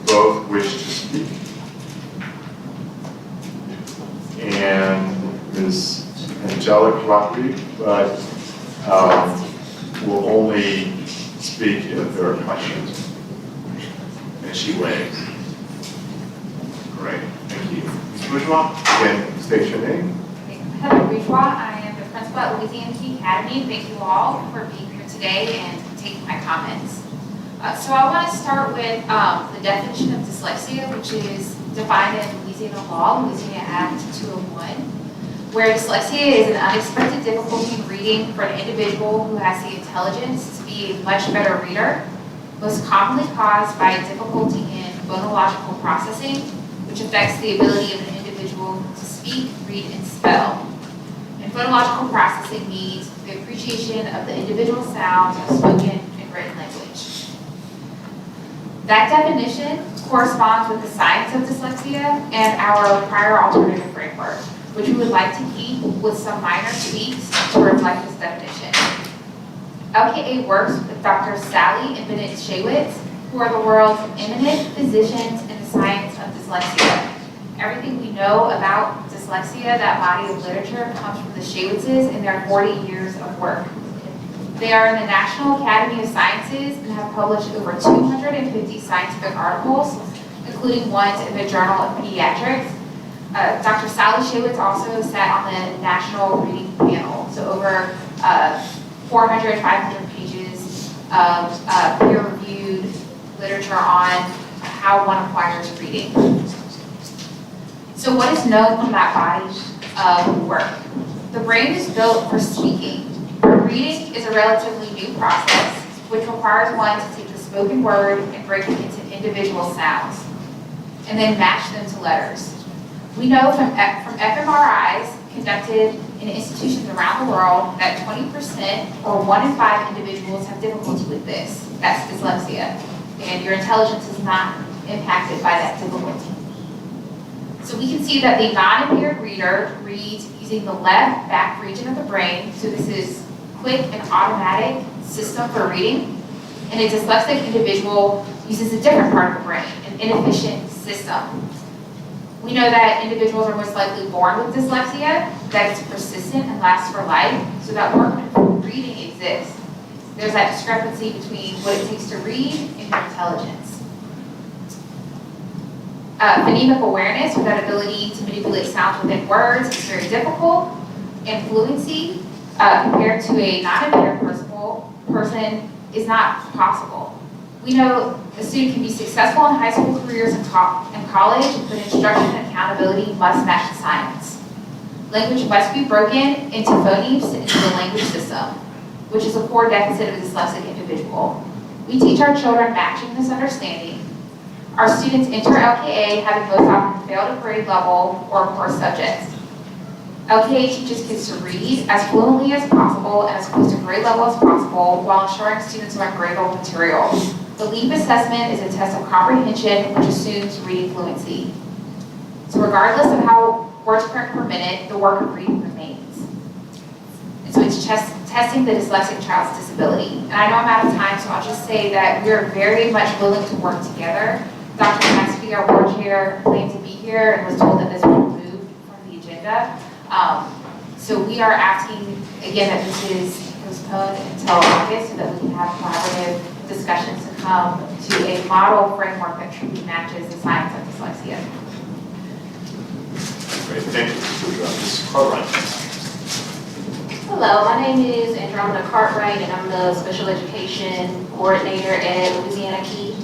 [SPEAKER 1] both wish to speak, and Ms. Angelic Rockley, but will only speak if there are questions. And she waves. Great, thank you. Ms. Bourgeois, again, state your name.
[SPEAKER 13] Heather Bourgeois, I am the principal at Louisiana Key Academy. Thank you all for being here today and taking my comments. So I want to start with the definition of dyslexia, which is defined in Louisiana law, Louisiana Act 201, where dyslexia is an unexpected difficulty in reading for an individual who has the intelligence to be a much better reader, most commonly caused by a difficulty in phonological processing, which affects the ability of an individual to speak, read, and spell. And phonological processing means the appreciation of the individual sounds of spoken and written language. That definition corresponds with the science of dyslexia and our prior alternative framework, which we would like to keep with some minor tweaks to reflect this definition. LKA works with Dr. Sally and Bennett Shaywitz, who are the world's eminent physicians in the science of dyslexia. Everything we know about dyslexia, that body of literature, comes from the Shaywitzes in their 40 years of work. They are in the National Academy of Sciences and have published over 250 scientific articles, including ones in the Journal of Pediatrics. Dr. Sally Shaywitz also sat on the National Reading Panel, so over 400, 500 pages of peer-reviewed literature on how one acquires reading. So what is known from that body of work? The brain is built for speaking. Reading is a relatively new process, which requires one to take the spoken word and break it into individual sounds, and then match them to letters. We know from fMRIs conducted in institutions around the world that 20% or 1 in 5 individuals have difficulty with this. That's dyslexia, and your intelligence is not impacted by that difficulty. So we can see that the non-impaired reader reads using the left back region of the brain, so this is quick and automatic system for reading, and a dyslexic individual uses a different part of the brain, an inefficient system. We know that individuals are most likely born with dyslexia, that it's persistent and lasts for life, so that workman's reading exists. There's that discrepancy between what it takes to read and your intelligence. Phonemic awareness, or that ability to manipulate sounds within words, is very difficult. And fluency, compared to a non-impaired person, is not possible. We know a student can be successful in high school careers and college, but instruction and accountability must match the science. Language must be broken into phonemes into the language system, which is a core deficit of a dyslexic individual. We teach our children matching this understanding. Our students enter LKA having most often failed a grade level or core subjects. LKA teaches kids to read as fluently as possible and as close to grade level as possible while ensuring students learn grade level material. The LEAP assessment is a test of comprehension which assumes reading fluency. So regardless of how words per minute, the work of reading remains. And so it's just testing the dyslexic child's disability. And I know I'm out of time, so I'll just say that we are very much willing to work together. Dr. Maxby, our board chair, planned to be here and was told that this was removed from the agenda. So we are asking, again, that this is postponed until August so that we can have collaborative discussions to come to a model framework that truly matches the science of dyslexia.
[SPEAKER 1] Great, thank you, Mrs. Cartwright.
[SPEAKER 16] Hello, my name is Andromeda Cartwright, and I'm the Special Education Coordinator at Louisiana Key.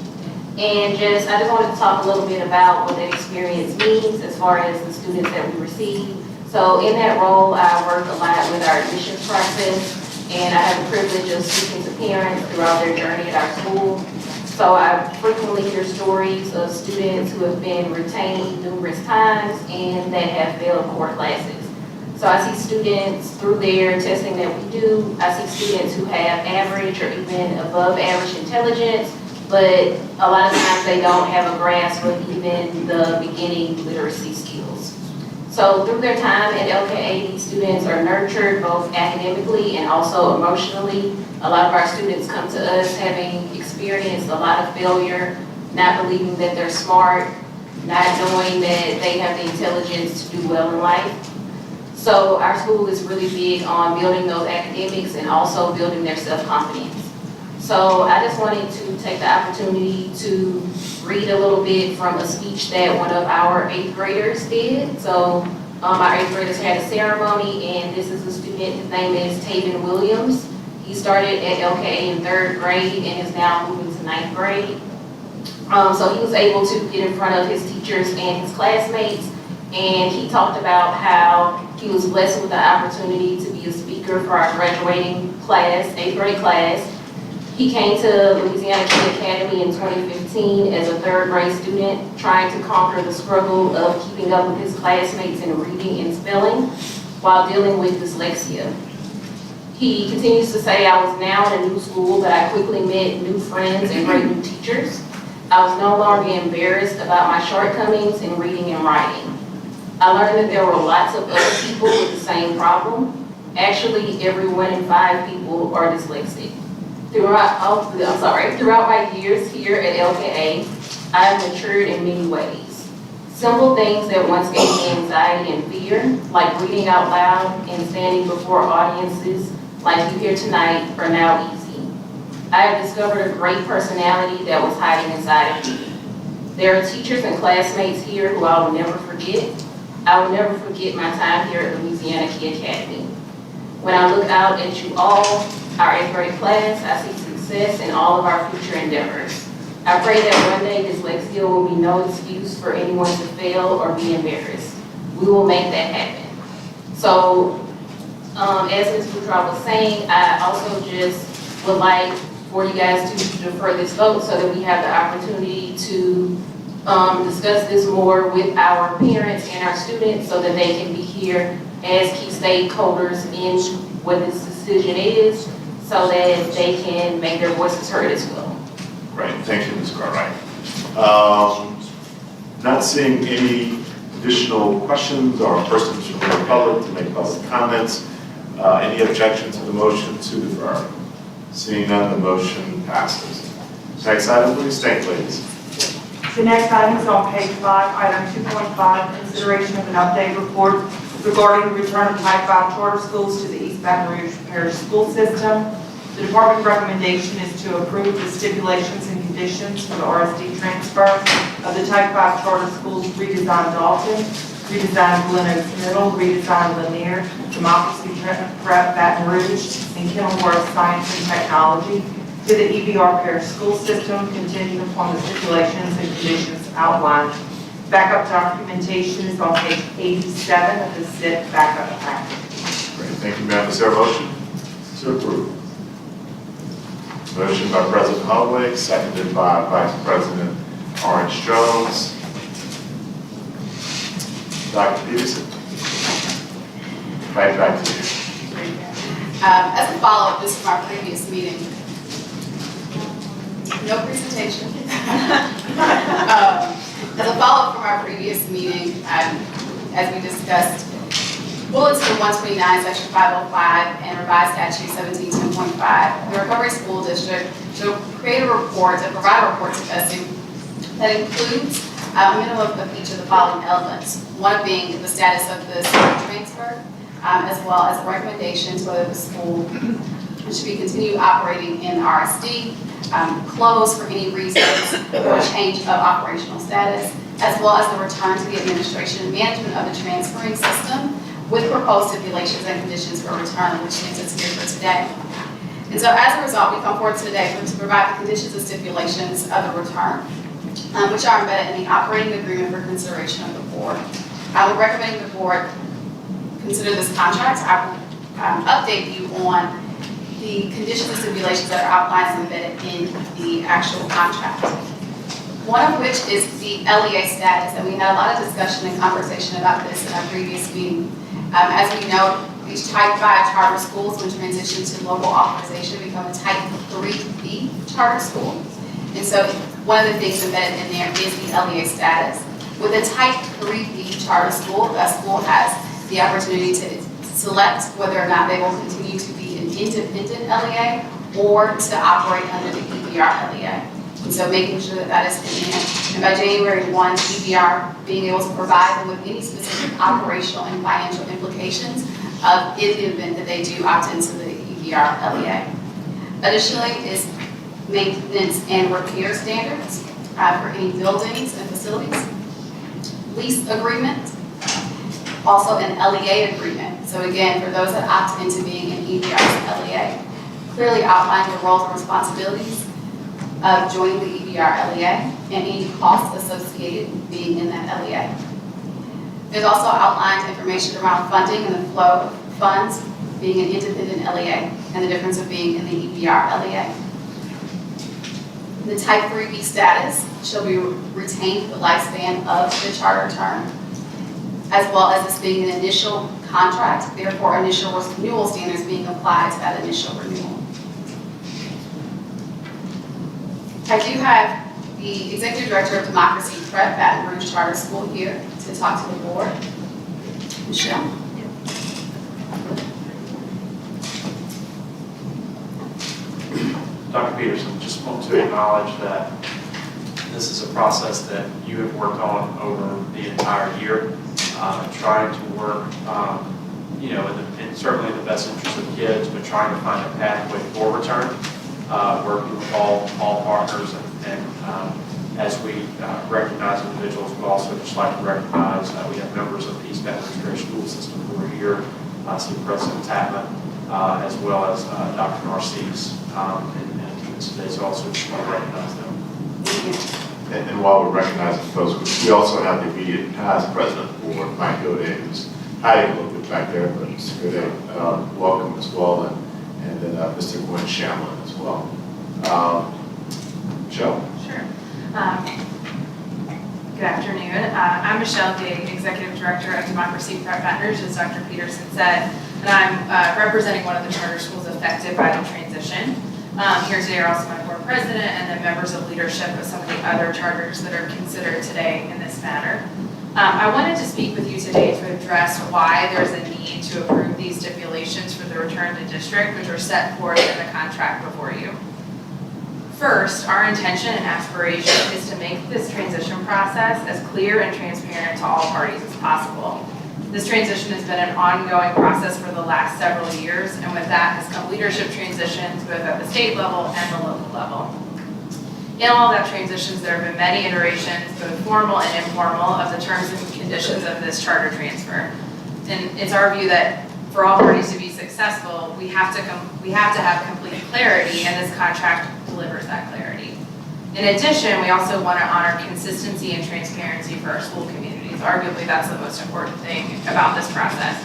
[SPEAKER 16] And I just wanted to talk a little bit about what that experience means as far as the students that we receive. So in that role, I work a lot with our admissions process, and I have the privilege of speaking to parents throughout their journey at our school. So I frequently hear stories of students who have been retained numerous times and that have failed core classes. So I see students through their testing that we do. I see students who have average or even above average intelligence, but a lot of times they don't have a grasp of even the beginning literacy skills. So through their time at LKA, these students are nurtured both academically and also emotionally. A lot of our students come to us having experienced a lot of failure, not believing that they're smart, not knowing that they have the intelligence to do well in life. So our school is really big on building those academics and also building their self-confidence. So I just wanted to take the opportunity to read a little bit from a speech that one of our 8th graders did. So our 8th graders had a ceremony, and this is a student, his name is Tayden Williams. He started at LKA in 3rd grade and is now moving to 9th grade. So he was able to get in front of his teachers and his classmates, and he talked about how he was blessed with the opportunity to be a speaker for our graduating class, 8th grade class. He came to Louisiana Key Academy in 2015 as a 3rd grade student, trying to conquer the struggle of keeping up with his classmates in reading and spelling while dealing with dyslexia. He continues to say, I was now in a new school, but I quickly met new friends and great new teachers. I was no longer embarrassed about my shortcomings in reading and writing. I learned that there were lots of other people with the same problem. Actually, every 1 in 5 people are dyslexic. Throughout my years here at LKA, I have matured in many ways. Simple things that once gave me anxiety and fear, like reading out loud and standing before audiences like you here tonight, are now easy. I have discovered a great personality that was hiding inside of me. There are teachers and classmates here who I will never forget. I will never forget my time here at Louisiana Key Academy. When I look out at you all, our 8th grade class, I see success in all of our future endeavors. I pray that one day dyslexia will be no excuse for anyone to fail or be embarrassed. We will make that happen. So, as Ms. Boudreaux was saying, I also just would like for you guys to defer this vote so that we have the opportunity to discuss this more with our parents and our students so that they can be here as key stakeholders in what this decision is so that they can make their voices heard as well.
[SPEAKER 1] Great, thank you, Ms. Cartwright. Not seeing any additional questions or persons from the public to make public comments. Any objection to the motion to defer? Seeing none, the motion passes. Next item, please, state please.
[SPEAKER 4] The next item is on page 5, item 2.5, consideration of an update report regarding the return of Type 5 charter schools to the East Baton Rouge Parish School System. The department recommendation is to approve the stipulations and conditions for the RSD transfer of the Type 5 charter schools redesigned Dalton, redesigned Glen Oaks Middle, redesigned Lanier, Democracy Prep Baton Rouge, and Kenilworth Science and Technology to the EBR parish school system contingent upon the stipulations and conditions outlined. Backup documentation is on page 87 of the SIP backup package.
[SPEAKER 1] Great, thank you, ma'am. Is there a motion? To approve. Motion by President Holloway, seconded by Vice President Orange Jones. Dr. Peterson? Right back to you.
[SPEAKER 3] As a follow-up, this from our previous meeting. No presentation. As a follow-up from our previous meeting, as we discussed, Bulletin 129, Section 505, and revised statute 1710.5, the Recovery School District shall create a report and provide a report to BESE that includes a minimum of each of the following elements. One being the status of the school transfer, as well as recommendations whether the school should be continue operating in RSD, close for any reasons, or change of operational status, as well as the return to the administration and management of the transferring system with proposed stipulations and conditions for return, which leads us here for today. And so as a result, we come forward today to provide the conditions and stipulations of the return, which are embedded in the operating agreement for consideration of the board. I would recommend the board consider this contract. I will update you on the conditions and stipulations that are outlined and embedded in the actual contract. One of which is the LEA status, and we had a lot of discussion and conversation about this in our previous meeting. As we know, these Type 5 charter schools, when transition to local authorization, become a Type 3B charter school. And so one of the things embedded in there is the LEA status. With a Type 3B charter school, a school has the opportunity to select whether or not they will continue to be an independent LEA or to operate under the EBR LEA. And so making sure that that is in there. And by January 1, EBR being able to provide them with any specific operational and financial implications of in the event that they do opt into the EBR LEA. Additionally is maintenance and repair standards for any buildings and facilities. Lease agreement, also an LEA agreement. So again, for those that opt into being an EBR LEA, clearly outline the roles and responsibilities of joining the EBR LEA and any costs associated with being in that LEA. There's also outlined information around funding and the flow of funds being an independent LEA and the difference of being in the EBR LEA. The Type 3B status shall be retained for the lifespan of the charter term, as well as this being an initial contract, therefore initial renewal standards being applied to that initial renewal. I do have the Executive Director of Democracy Prep Baton Rouge Charter School here to talk to the board. Michelle.
[SPEAKER 9] Dr. Peterson, just want to acknowledge that this is a process that you have worked on over the entire year, trying to work, in certainly in the best interest of kids, but trying to find a pathway for return, working with all partners, and as we recognize individuals, we also just like to recognize we have members of the East Baton Rouge Parish School System who are here, see President Tapman, as well as Dr. Narcisse, and today, so also just want to recognize them.
[SPEAKER 1] And while we're recognizing folks, we also have the immediate past president of the board, Mike Goday, who's hiding a little bit back there, but Mr. Goday, welcome as well, and then Mr. Gwen Shamlin as well. Michelle?
[SPEAKER 17] Sure. Good afternoon. I'm Michelle Digg, Executive Director of Democracy Prep Baton Rouge, as Dr. Peterson said, and I'm representing one of the charter schools affected by the transition. Here today are also my board president and then members of leadership of some of the other charters that are considered today in this matter. I wanted to speak with you today to address why there's a need to approve these stipulations for the return to district, which are set forth in the contract before you. First, our intention and aspiration is to make this transition process as clear and transparent to all parties as possible. This transition has been an ongoing process for the last several years, and with that has come leadership transitions both at the state level and the local level. In all that transitions, there have been many iterations, both formal and informal, of the terms and conditions of this charter transfer. And it's our view that for all parties to be successful, we have to have complete clarity, and this contract delivers that clarity. In addition, we also want to honor consistency and transparency for our school communities. Arguably, that's the most important thing about this process.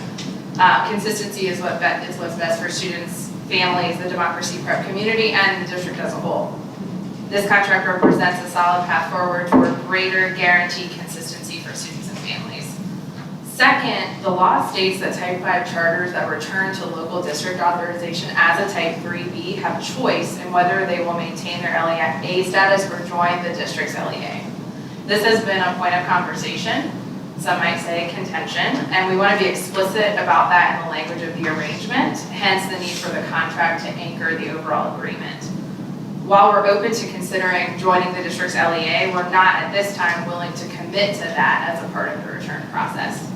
[SPEAKER 17] Consistency is what's best for students, families, the democracy prep community, and the district as a whole. This contract represents a solid path forward toward greater guaranteed consistency for students and families. Second, the law states that Type 5 charters that return to local district authorization as a Type 3B have choice in whether they will maintain their LEA status or join the district's LEA. This has been a point of conversation, some might say contention, and we want to be explicit about that in the language of the arrangement, hence the need for the contract to anchor the overall agreement. While we're open to considering joining the district's LEA, we're not at this time willing to commit to that as a part of the return process.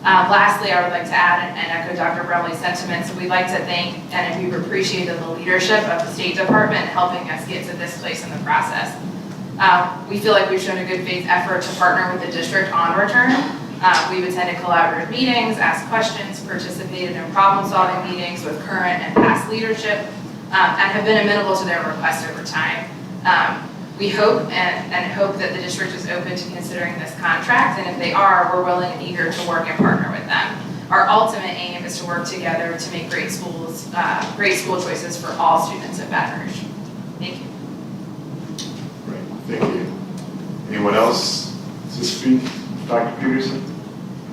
[SPEAKER 17] Lastly, I would like to add and echo Dr. Brumley's sentiments. We'd like to thank and we've appreciated the leadership of the State Department helping us get to this place in the process. We feel like we've shown a good faith effort to partner with the district on return. We've attended collaborative meetings, asked questions, participated in problem-solving meetings with current and past leadership, and have been amenable to their requests over time. We hope and hope that the district is open to considering this contract, and if they are, we're willing and eager to work and partner with them. Our ultimate aim is to work together to make great school choices for all students at Baton Rouge. Thank you.
[SPEAKER 1] Great, thank you. Anyone else to speak? Dr. Peterson?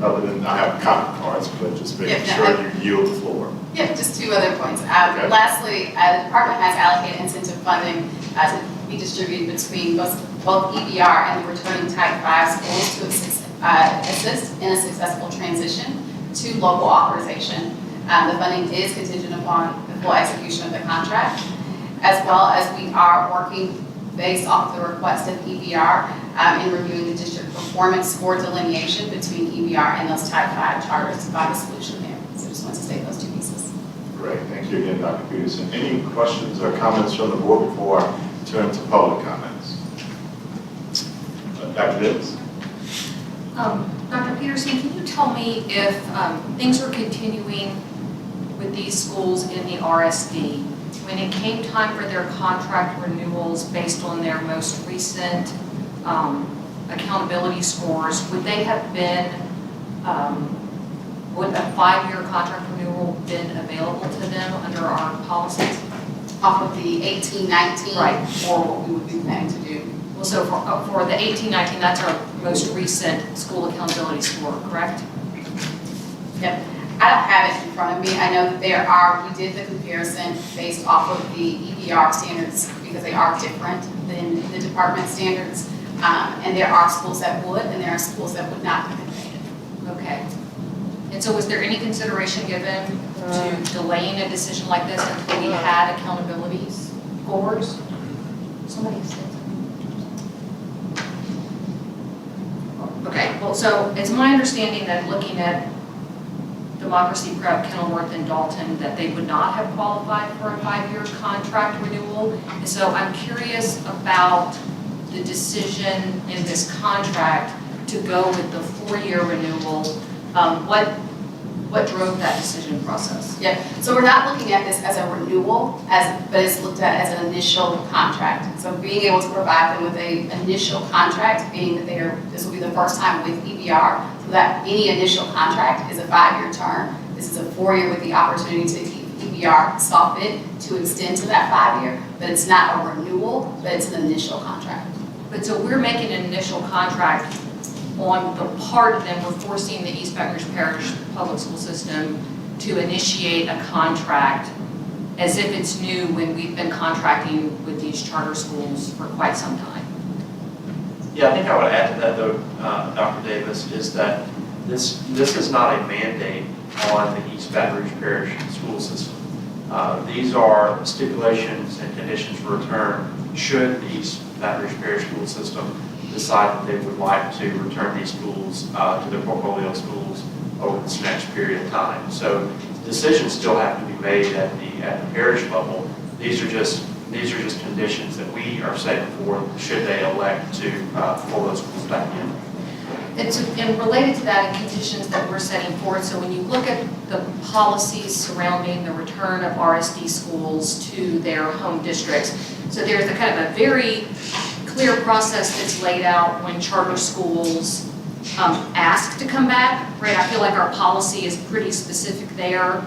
[SPEAKER 1] Other than I have comment cards, but just making sure you yield the floor.
[SPEAKER 3] Yeah, just two other points. Lastly, the department has allocated incentive funding to be distributed between both EBR and the returning Type 5 schools to assist in a successful transition to local authorization. The funding is contingent upon the full execution of the contract, as well as we are working based off the request of EBR in reviewing the district performance score delineation between EBR and those Type 5 charters to find a solution there. So just want to state those two pieces.
[SPEAKER 1] Great, thank you again, Dr. Peterson. Any questions or comments from the board before I turn to public comments? Dr. Davis?
[SPEAKER 5] Dr. Peterson, can you tell me if things are continuing with these schools in the RSD? When it came time for their contract renewals based on their most recent accountability scores, would they have been, would a 5-year contract renewal been available to them under our policies?
[SPEAKER 3] Off of the 18-19,
[SPEAKER 5] right,
[SPEAKER 3] or what we would be planning to do.
[SPEAKER 5] Well, so for the 18-19, that's our most recent school accountability score, correct?
[SPEAKER 3] Yep. I don't have it in front of me. I know that we did the comparison based off of the EBR standards because they are different than the department standards. And there are schools that would, and there are schools that would not participate.
[SPEAKER 5] Okay. And so was there any consideration given to delaying a decision like this until we had accountability scores? Somebody said something. Okay, well, so it's my understanding that looking at Democracy Prep, Kenilworth, and Dalton, that they would not have qualified for a 5-year contract renewal. And so I'm curious about the decision in this contract to go with the 4-year renewal. What drove that decision process?
[SPEAKER 3] Yeah, so we're not looking at this as a renewal, but it's looked at as an initial contract. So being able to provide them with an initial contract, being that this will be the first time with EBR, so that any initial contract is a 5-year term. This is a 4-year with the opportunity to keep EBR saw fit to extend to that 5-year, but it's not a renewal, but it's an initial contract.
[SPEAKER 5] But so we're making an initial contract on the part, then we're forcing the East Baton Rouge Parish Public School System to initiate a contract as if it's new when we've been contracting with these charter schools for quite some time.
[SPEAKER 9] Yeah, I think I would add to that though, Dr. Davis, is that this is not a mandate on the East Baton Rouge Parish School System. These are stipulations and conditions for return should the East Baton Rouge Parish School System decide that they would like to return these schools to their portfolio schools over this next period of time. So decisions still have to be made at the parish level. These are just conditions that we are setting forth should they elect to pull those schools back in.
[SPEAKER 5] And related to that, and conditions that we're setting forth, so when you look at the policies surrounding the return of RSD schools to their home districts, so there's a kind of a very clear process that's laid out when charter schools ask to come back, right? I feel like our policy is pretty specific there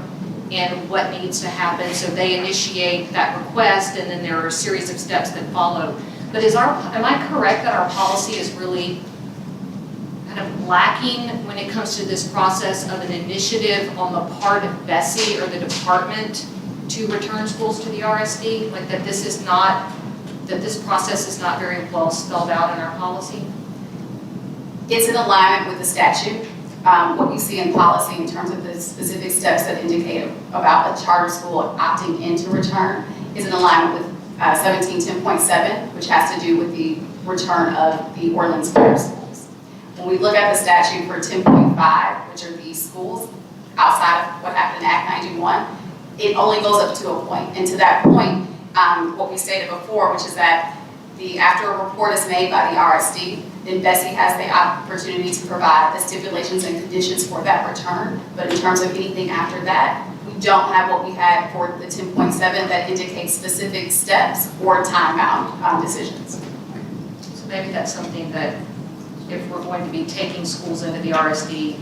[SPEAKER 5] and what needs to happen. So they initiate that request, and then there are a series of steps that follow. But am I correct that our policy is really kind of lacking when it comes to this process of an initiative on the part of BESE or the department to return schools to the RSD? Like that this process is not very well spelled out in our policy?
[SPEAKER 3] It's in alignment with the statute. What you see in policy in terms of the specific steps that indicate about a charter school opting into return is in alignment with 1710.7, which has to do with the return of the Orleans Parish schools. When we look at the statute for 10.5, which are the schools outside of what happened in Act 91, it only goes up to a point. And to that point, what we stated before, which is that after a report is made by the RSD, then BESE has the opportunity to provide the stipulations and conditions for that return. But in terms of anything after that, we don't have what we had for the 10.7 that indicates specific steps or time-bound decisions.
[SPEAKER 5] So maybe that's something that if we're going to be taking schools into the RSD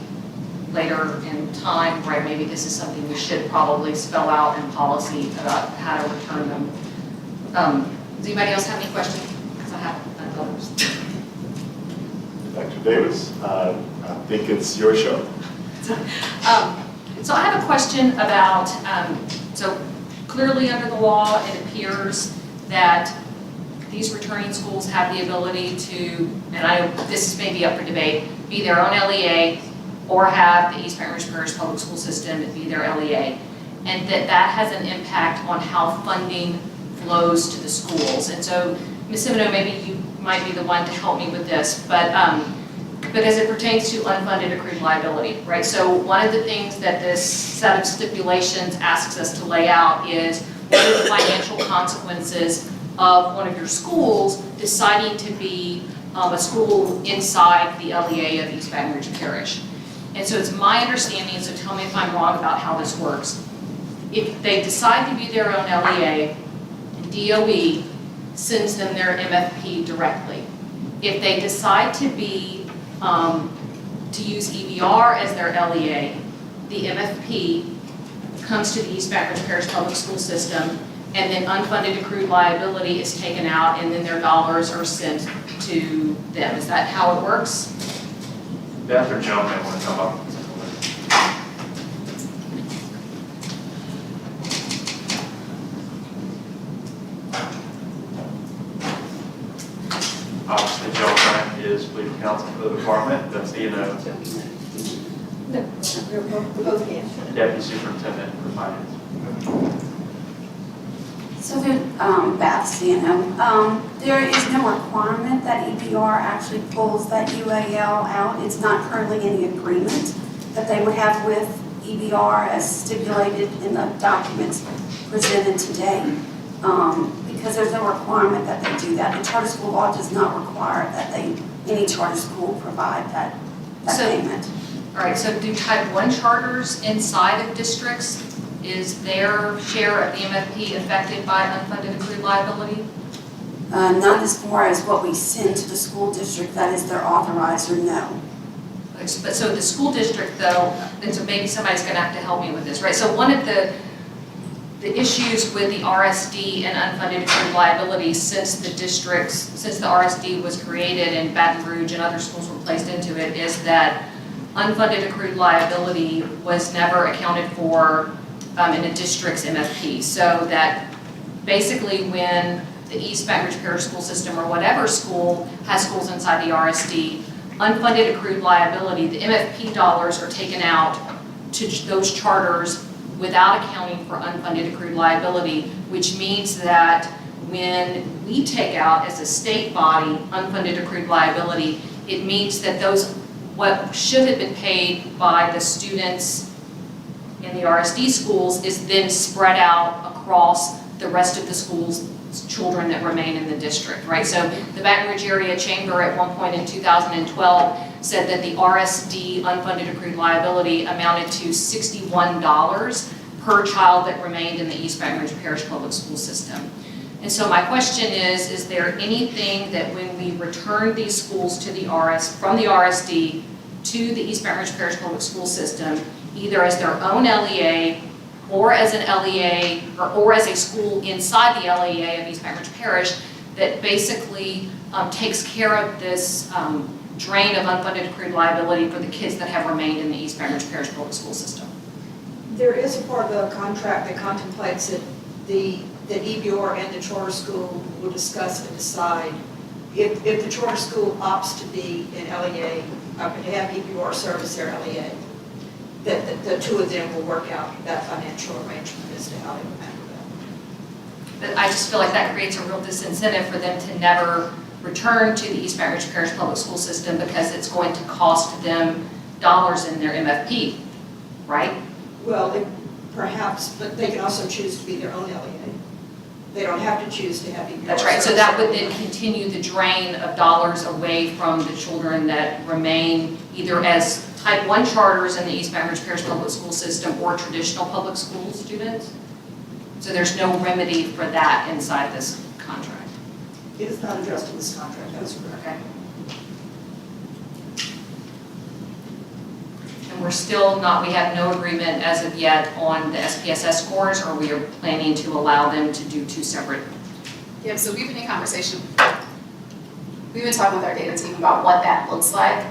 [SPEAKER 5] later in time, right, maybe this is something we should probably spell out in policy about how to return them. Does anybody else have any questions? Because I have others.
[SPEAKER 1] Dr. Davis, I think it's your show.
[SPEAKER 5] So I have a question about, so clearly under the law, it appears that these returning schools have the ability to, and I know this may be up for debate, be their own LEA or have the East Baton Rouge Parish Public School System be their LEA, and that has an impact on how funding flows to the schools. And so, Ms. Semino, maybe you might be the one to help me with this, but as it pertains to unfunded accrued liability, right? So one of the things that this set of stipulations asks us to lay out is what are the financial consequences of one of your schools deciding to be a school inside the LEA of East Baton Rouge Parish. And so it's my understanding, so tell me if I'm wrong about how this works. If they decide to be their own LEA, DOE sends them their MFP directly. If they decide to be, to use EBR as their LEA, the MFP comes to the East Baton Rouge Parish Public School System, and then unfunded accrued liability is taken out, and then their dollars are sent to them. Is that how it works?
[SPEAKER 9] Beth or Joe may want to come up. Obviously, Joe Grant is legal counsel for the department. That's the Deputy Superintendent for Finance.
[SPEAKER 15] So Beth, there is no requirement that EBR actually pulls that UAL out. It's not currently any agreement that they would have with EBR as stipulated in the documents presented today, because there's no requirement that they do that. The charter school law does not require that any charter school provide that payment.
[SPEAKER 5] All right, so do Type 1 charters inside of districts, is their share of the MFP affected by unfunded accrued liability?
[SPEAKER 15] Not as far as what we send to the school district, that is their authorizer, no.
[SPEAKER 5] But so the school district though, and so maybe somebody's gonna have to help me with this, right? So one of the issues with the RSD and unfunded accrued liability since the RSD was created and Baton Rouge and other schools were placed into it is that unfunded accrued liability was never accounted for in a district's MFP. So that basically when the East Baton Rouge Parish School System or whatever school has schools inside the RSD, unfunded accrued liability, the MFP dollars are taken out to those charters without accounting for unfunded accrued liability, which means that when we take out as a state body unfunded accrued liability, it means that those what should have been paid by the students in the RSD schools is then spread out across the rest of the schools' children that remain in the district, right? So the Baton Rouge Area Chamber at one point in 2012 said that the RSD unfunded accrued liability amounted to $61 per child that remained in the East Baton Rouge Parish Public School System. And so my question is there anything that when we return these schools to the from the RSD to the East Baton Rouge Parish Public School System, either as their own LEA or as an LEA or as a school inside the LEA of East Baton Rouge Parish that basically takes care of this drain of unfunded accrued liability for the kids that have remained in the East Baton Rouge Parish Public School System?
[SPEAKER 18] There is a part of the contract that contemplates that the EBR and the charter school will discuss and decide if the charter school opts to be an LEA, to have EBR service their LEA, that the two of them will work out that financial arrangement as to how they will handle that.
[SPEAKER 5] But I just feel like that creates a real disincentive for them to never return to the East Baton Rouge Parish Public School System because it's going to cost them dollars in their MFP, right?
[SPEAKER 18] Well, perhaps, but they can also choose to be their own LEA. They don't have to choose to have EBR.
[SPEAKER 5] That's right, so that would then continue the drain of dollars away from the children that remain either as Type 1 charters in the East Baton Rouge Parish Public School System or traditional public school students. So there's no remedy for that inside this contract.
[SPEAKER 18] It is not addressed in this contract, that's correct.
[SPEAKER 5] Okay. And we're still not, we have no agreement as of yet on the SPSS scores, or we are planning to allow them to do two separate.
[SPEAKER 3] Yeah, so we've been in conversation. We've been talking with our data team about what that looks like.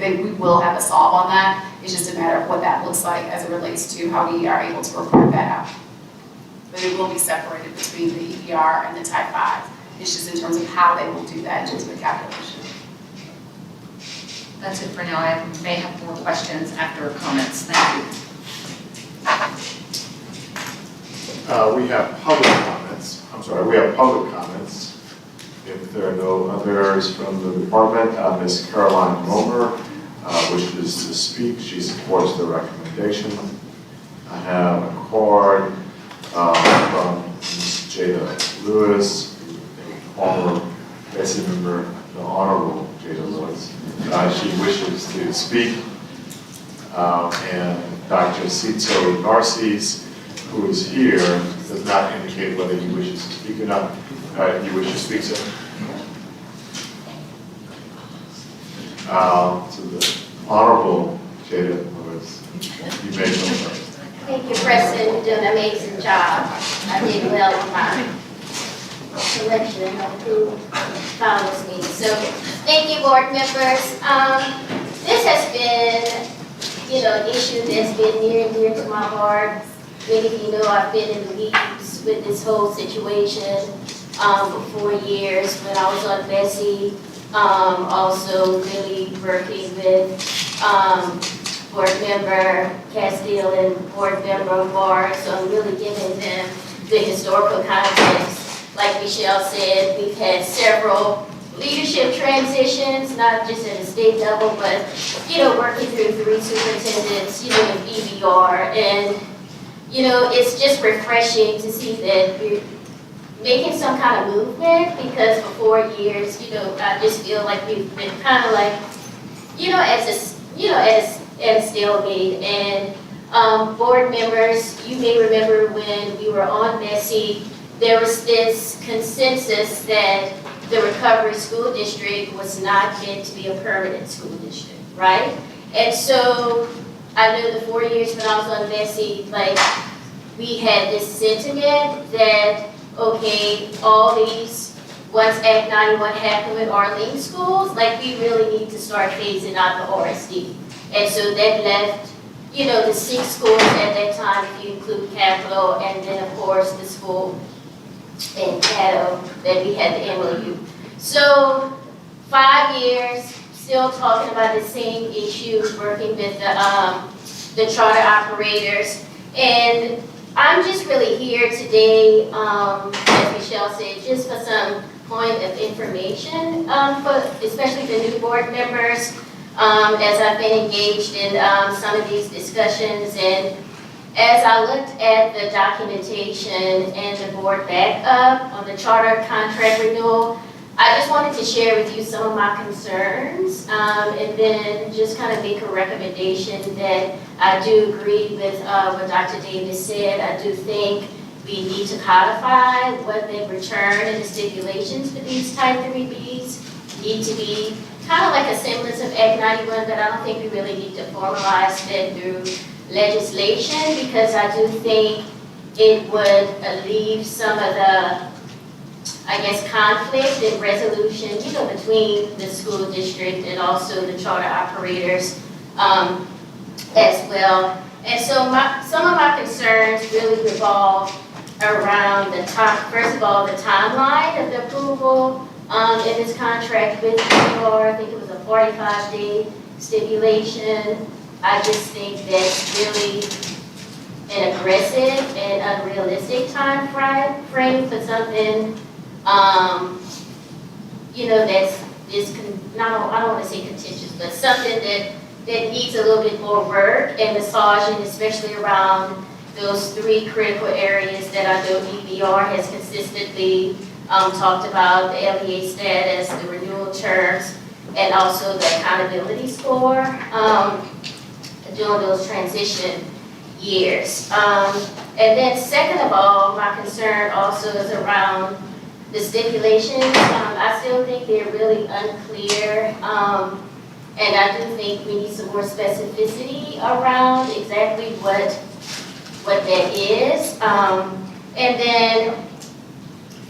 [SPEAKER 3] We will have a solve on that. It's just a matter of what that looks like as it relates to how we are able to report that out. But it will be separated between the EPR and the Type 5. It's just in terms of how they will do that into the calculation.
[SPEAKER 5] That's it for now. I may have more questions after comments. Thank you.
[SPEAKER 1] We have public comments. We have public comments. If there are no others from the department, Ms. Caroline Romer wishes to speak. She supports the recommendation. I have a card from Ms. Jada Lewis, a former BESE member, the Honorable Jada Lewis. She wishes to speak. And Dr. Cito Narcisse, who is here, does not indicate whether he wishes to speak or not. You wish to speak, sir? To the Honorable Jada Lewis, you may go first.
[SPEAKER 16] Thank you, Preston. You did an amazing job. I did well with my selection of who follows me. So, thank you, board members. This has been, an issue that's been near and dear to my heart. Many of you know I've been in the weeds with this whole situation for 4 years when I was on BESE. Also really working with board member Castile and board member Barr, so I'm really giving them the historical context. Like Michelle said, we've had several leadership transitions, not just at a state level, but, working through 3 superintendents, with EBR, and, it's just refreshing to see that we're making some kind of movement, because for 4 years, I just feel like we've been kind of like, as a stalemate. And board members, you may remember when we were on BESE, there was this consensus that the recovery school district was not meant to be a permanent school district, right? And so I know the 4 years when I was on BESE, we had this sentiment that, okay, all these, once Act 91 happened with Arlene schools, we really need to start phasing out the RSD. And so that left, the 6 schools at that time, if you include Capital, and then of course the school in Caddo that we had the MOU. So 5 years, still talking about the same issues, working with the charter operators. And I'm just really here today, as Michelle said, just for some point of information, especially the new board members. as I've been engaged in some of these discussions. And as I looked at the documentation and the board backup on the charter contract renewal, I just wanted to share with you some of my concerns, and then just kind of make a recommendation that I do agree with what Dr. Davis said. I do think we need to codify what the return and the stipulations for these type 3Bs need to be kind of like a semblance of Act 91, but I don't think we really need to formalize that through legislation, because I do think it would alleviate some of the, I guess, conflict and resolution, between the school district and also the charter operators as well. And so some of my concerns really revolve around first of all, the timeline of the approval in this contract with BESE. I think it was a 45-day stipulation. I just think that's really an aggressive and unrealistic time frame for something, I don't want to say contentious, but something that needs a little bit more work and massaging, especially around those 3 critical areas that I know EBR has consistently talked about: the LEA status, the renewal terms, and also the accountability score during those transition years. And then second of all, my concern also is around the stipulations. I still think they're really unclear, and I do think we need some more specificity around exactly what that is. And then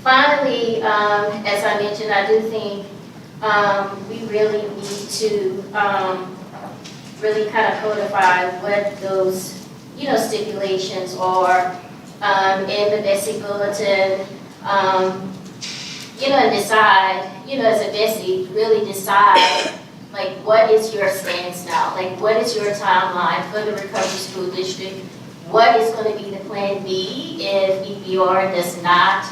[SPEAKER 16] finally, as I mentioned, I do think we really need to really kind of codify what those stipulations are in the BESE bulletin, and decide, as a BESE, really decide, like, what is your stance now? Like, what is your timeline for the recovery school district? What is going to be the plan B if EBR does not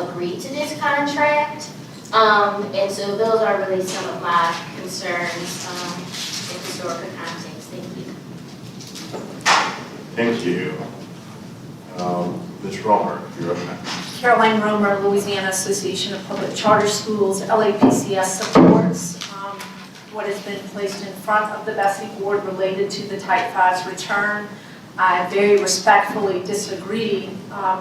[SPEAKER 16] agree to this contract? And so those are really some of my concerns in historical context. Thank you.
[SPEAKER 1] Thank you. Ms. Romer, you're up next.
[SPEAKER 2] Caroline Romer, Louisiana Association of Public Charter Schools, LAPCS supports what has been placed in front of the BESE board related to the Type 5's return. I very respectfully disagree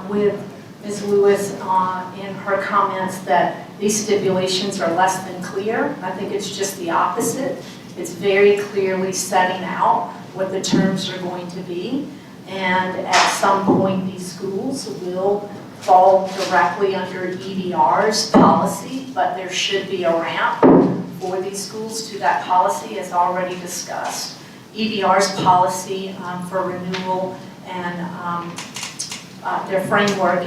[SPEAKER 2] with Ms. Lewis in her comments that these stipulations are less than clear. I think it's just the opposite. It's very clearly setting out what the terms are going to be, and at some point these schools will fall directly under EBR's policy, but there should be a ramp for these schools to that policy as already discussed. EBR's policy for renewal and their framework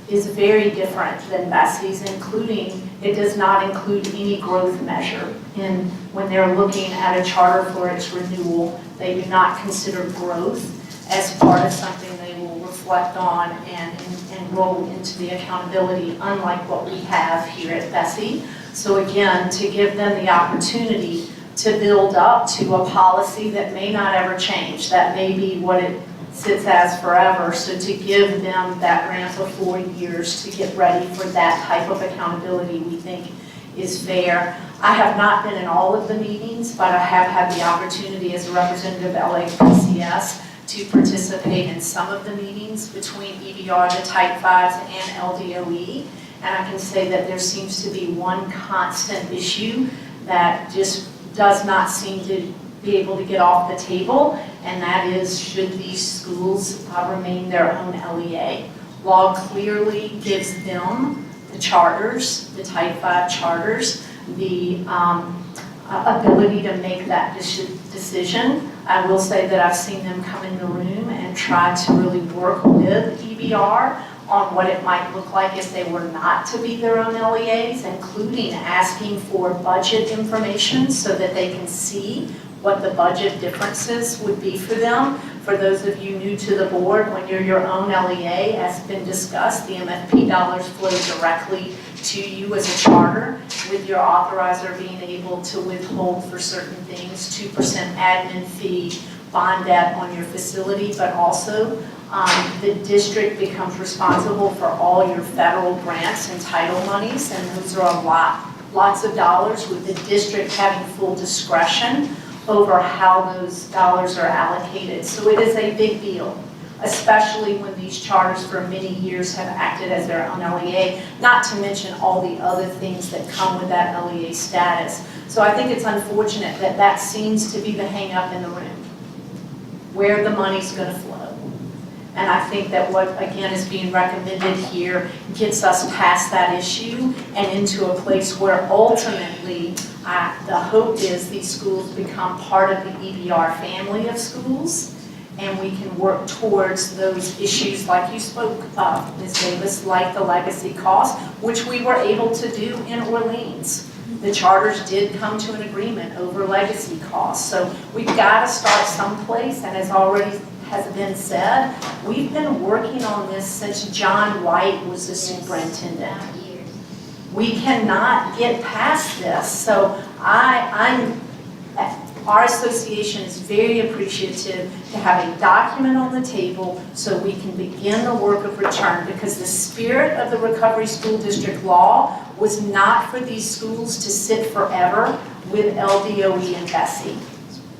[SPEAKER 2] is very different than BESE's, including, it does not include any growth measure. And when they're looking at a charter for its renewal, they do not consider growth as part of something they will reflect on and roll into the accountability, unlike what we have here at BESE. So again, to give them the opportunity to build up to a policy that may not ever change, that may be what it sits as forever. So to give them that ramp of 4 years to get ready for that type of accountability, we think is fair. I have not been in all of the meetings, but I have had the opportunity as a representative of LAPCS to participate in some of the meetings between EBR, the Type 5s, and LDOE. And I can say that there seems to be one constant issue that just does not seem to be able to get off the table, and that is, should these schools remain their own LEA? Law clearly gives them, the charters, the Type 5 charters, the ability to make that decision. I will say that I've seen them come in the room and try to really work with EBR on what it might look like if they were not to be their own LEAs, including asking for budget information so that they can see what the budget differences would be for them. For those of you new to the board, when you're your own LEA, as been discussed, the MFP dollars flow directly to you as a charter, with your authorizer being able to withhold for certain things, 2% admin fee, bond debt on your facility, but also the district becomes responsible for all your federal grants and title monies, and those are lots of dollars, with the district having full discretion over how those dollars are allocated. So it is a big deal, especially when these charters for many years have acted as their own LEA, not to mention all the other things that come with that LEA status. So I think it's unfortunate that that seems to be the hang up in the room, where the money's going to flow. And I think that what, again, is being recommended here gets us past that issue and into a place where ultimately the hope is these schools become part of the EBR family of schools, and we can work towards those issues like you spoke of, Ms. Davis, like the legacy cost, which we were able to do in Orleans. The charters did come to an agreement over legacy costs. So we've got to start someplace, and as already has been said, we've been working on this since John White was the superintendent. We cannot get past this. So our association is very appreciative to have a document on the table so we can begin the work of return, because the spirit of the Recovery School District law was not for these schools to sit forever with LDOE and BESE.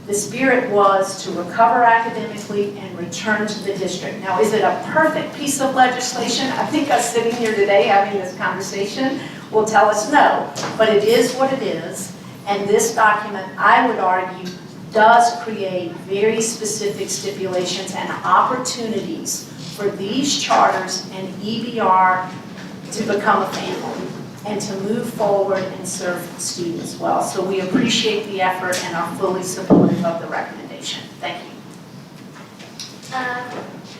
[SPEAKER 2] The spirit was to recover academically and return to the district. Now, is it a perfect piece of legislation? I think us sitting here today having this conversation will tell us no, but it is what it is. And this document, I would argue, does create very specific stipulations and opportunities for these charters and EBR to become a family and to move forward and serve students well. So we appreciate the effort and are fully supportive of the recommendation. Thank you.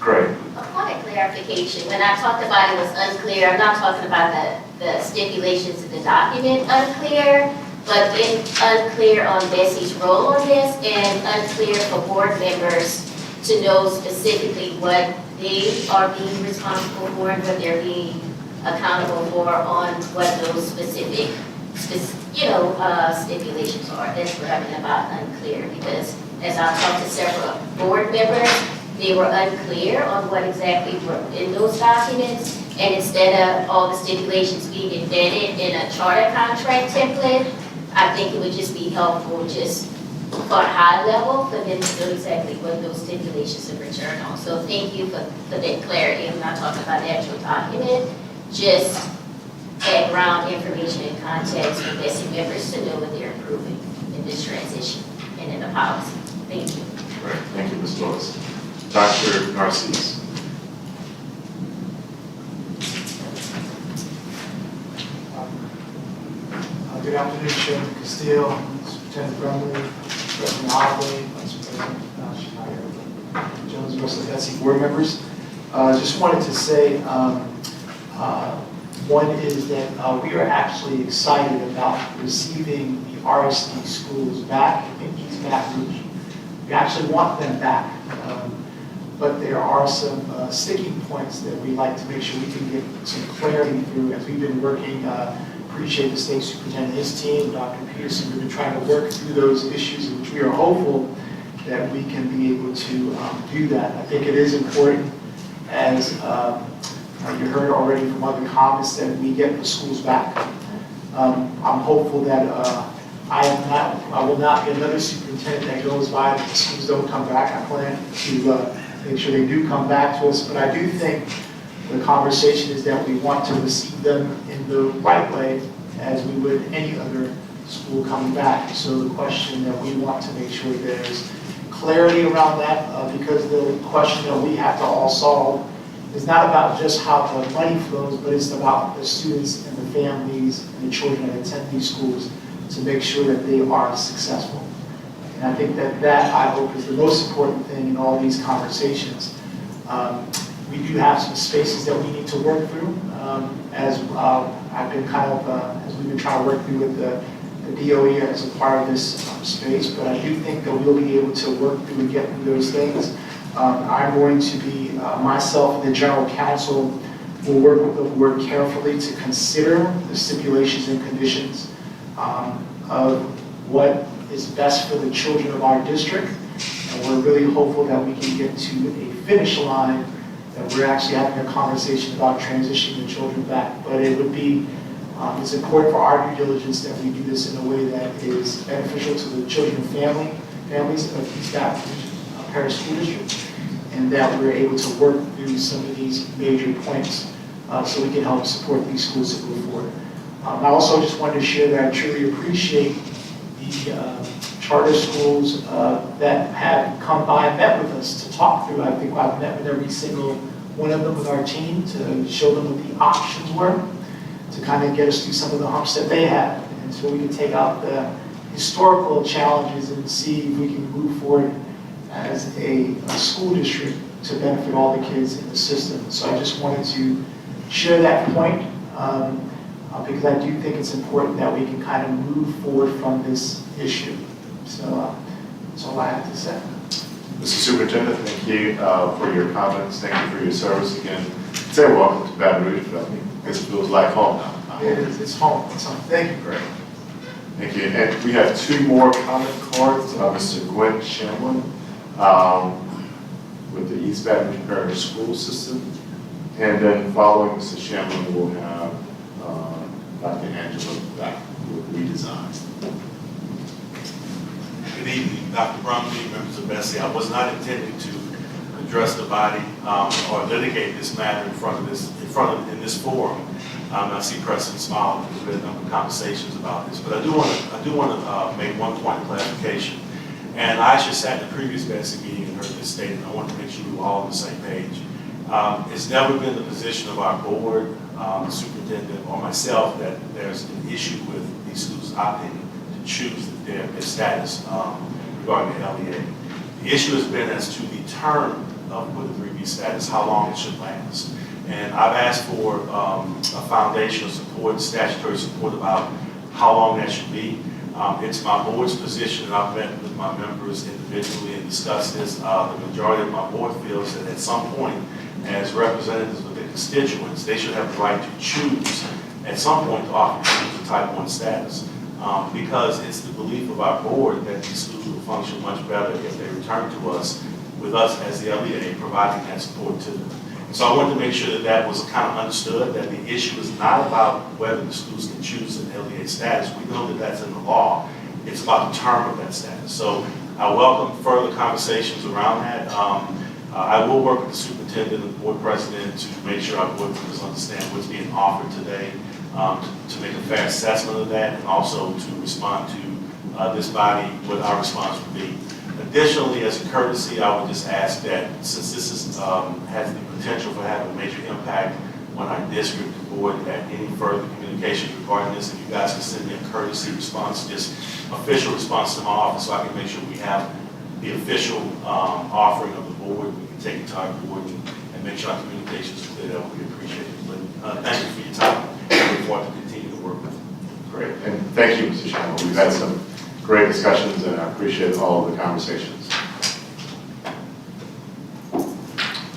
[SPEAKER 1] Great.
[SPEAKER 16] A point of clarification, when I talked about it was unclear, I'm not talking about the stipulations in the document unclear, but unclear on BESE's role on this, and unclear for board members to know specifically what they are being responsible for and what they're being accountable for on what those specific stipulations are. That's what I mean about unclear, because as I've talked to several board members, they were unclear on what exactly were in those documents, and instead of all the stipulations being embedded in a charter contract template, I think it would just be helpful just for a high level for them to know exactly what those stipulations of return on. So thank you for that clarity. I'm not talking about the actual document, just background information and context for BESE members to know what they're approving in this transition and in the policy. Thank you.
[SPEAKER 1] Great. Thank you, Ms. Lewis. Dr. Narcisse.
[SPEAKER 19] Good afternoon, Chairman Castile, Superintendent Brumley, President Holloway, Vice President Schneider, Jones, and rest of the BESE board members. Just wanted to say, one is that we are actually excited about receiving the RSD schools back in East Baton Rouge. We actually want them back, but there are some sticking points that we'd like to make sure we can get some clarity through as we've been working. Appreciate the state superintendent and his team, Dr. Peterson. We've been trying to work through those issues, which we are hopeful that we can be able to do that. I think it is important, as you heard already from other comments, that we get the schools back. I'm hopeful that I will not be another superintendent that goes by that the schools don't come back. I plan to make sure they do come back to us, but I do think the conversation is that we want to receive them in the right way as we would any other school coming back. So the question that we want to make sure there's clarity around that, because the question that we have to all solve is not about just how the money flows, but it's about the students and the families and the children that attend these schools to make sure that they are successful. And I think that I hope is the most important thing in all these conversations. We do have some spaces that we need to work through, as I've been as we've been trying to work through with the DOE as a part of this space, but I do think that we'll be able to work through and get through those things. I'm going to be, myself and the general counsel, We'll work with the board carefully to consider the stipulations and conditions of what is best for the children of our district. And we're really hopeful that we can get to a finish line, that we're actually having a conversation about transitioning the children back. But it would be, it's important for our due diligence that we do this in a way that is beneficial to the children and families of East Baton Rouge Parish School District, and that we're able to work through some of these major points so we can help support these schools to move forward. I also just wanted to share that I truly appreciate the charter schools that have come by and met with us to talk through. I think I've met with every single one of them with our team to show them what the options were, to kind of get us through some of the humps that they had, and so we can take out the historical challenges and see if we can move forward as a school district to benefit all the kids in the system. So I just wanted to share that point because I do think it's important that we can kind of move forward from this issue. So that's all I have to say.
[SPEAKER 1] Mr. Superintendent, thank you for your comments. Thank you for your service again. Say welcome to Baton Rouge, but I think this feels like home now.
[SPEAKER 19] It is. It's home. It's home. Thank you.
[SPEAKER 1] Great. Thank you. And we have two more comment cards. Mr. Gwen Shamlin with the East Baton Rouge Parish School System. And then following Mr. Shamlin, we'll have Dr. Angela back with redesign.
[SPEAKER 20] Good evening, Dr. Brumley, members of BESE. I was not intending to address the body or litigate this matter in this forum. I see Preston smiling because we've had a number of conversations about this, but I do want to make one point of clarification. And I actually sat in the previous BESE meeting and heard this statement. I want to make sure we were all on the same page. It's never been the position of our board, the superintendent, or myself that there's an issue with these schools opting to choose their status regarding the LEA. The issue has been as to the term of with the 3B status, how long it should last. And I've asked for a foundational support, statutory support about how long that should be. It's my board's position, and I've met with my members individually and discussed this. The majority of my board feels that at some point, as representatives of the constituents, they should have the right to choose at some point to offer students a Type 1 status. Because it's the belief of our board that these schools will function much better if they return to us, with us as the LEA providing that support to them. And so I wanted to make sure that that was kind of understood, that the issue is not about whether the schools can choose an LEA status. We know that that's in the law. It's about the term of that status. So I welcome further conversations around that. I will work with the superintendent and the board president to make sure our board members understand what's being offered today, to make a fair assessment of that, and also to respond to this body what our response would be. Additionally, as a courtesy, I would just ask that since this is, has the potential for having a major impact on our district board, that any further communication regarding this, if you guys can send me a courtesy response, just official response to my office, so I can make sure we have the official offering of the board. We can take it to our board and make sure our communication is clear. That would be appreciated. But thank you for your time. I look forward to continue to work with you.
[SPEAKER 1] Great. And thank you, Mr. Shamlin. We've had some great discussions, and I appreciate all of the conversations.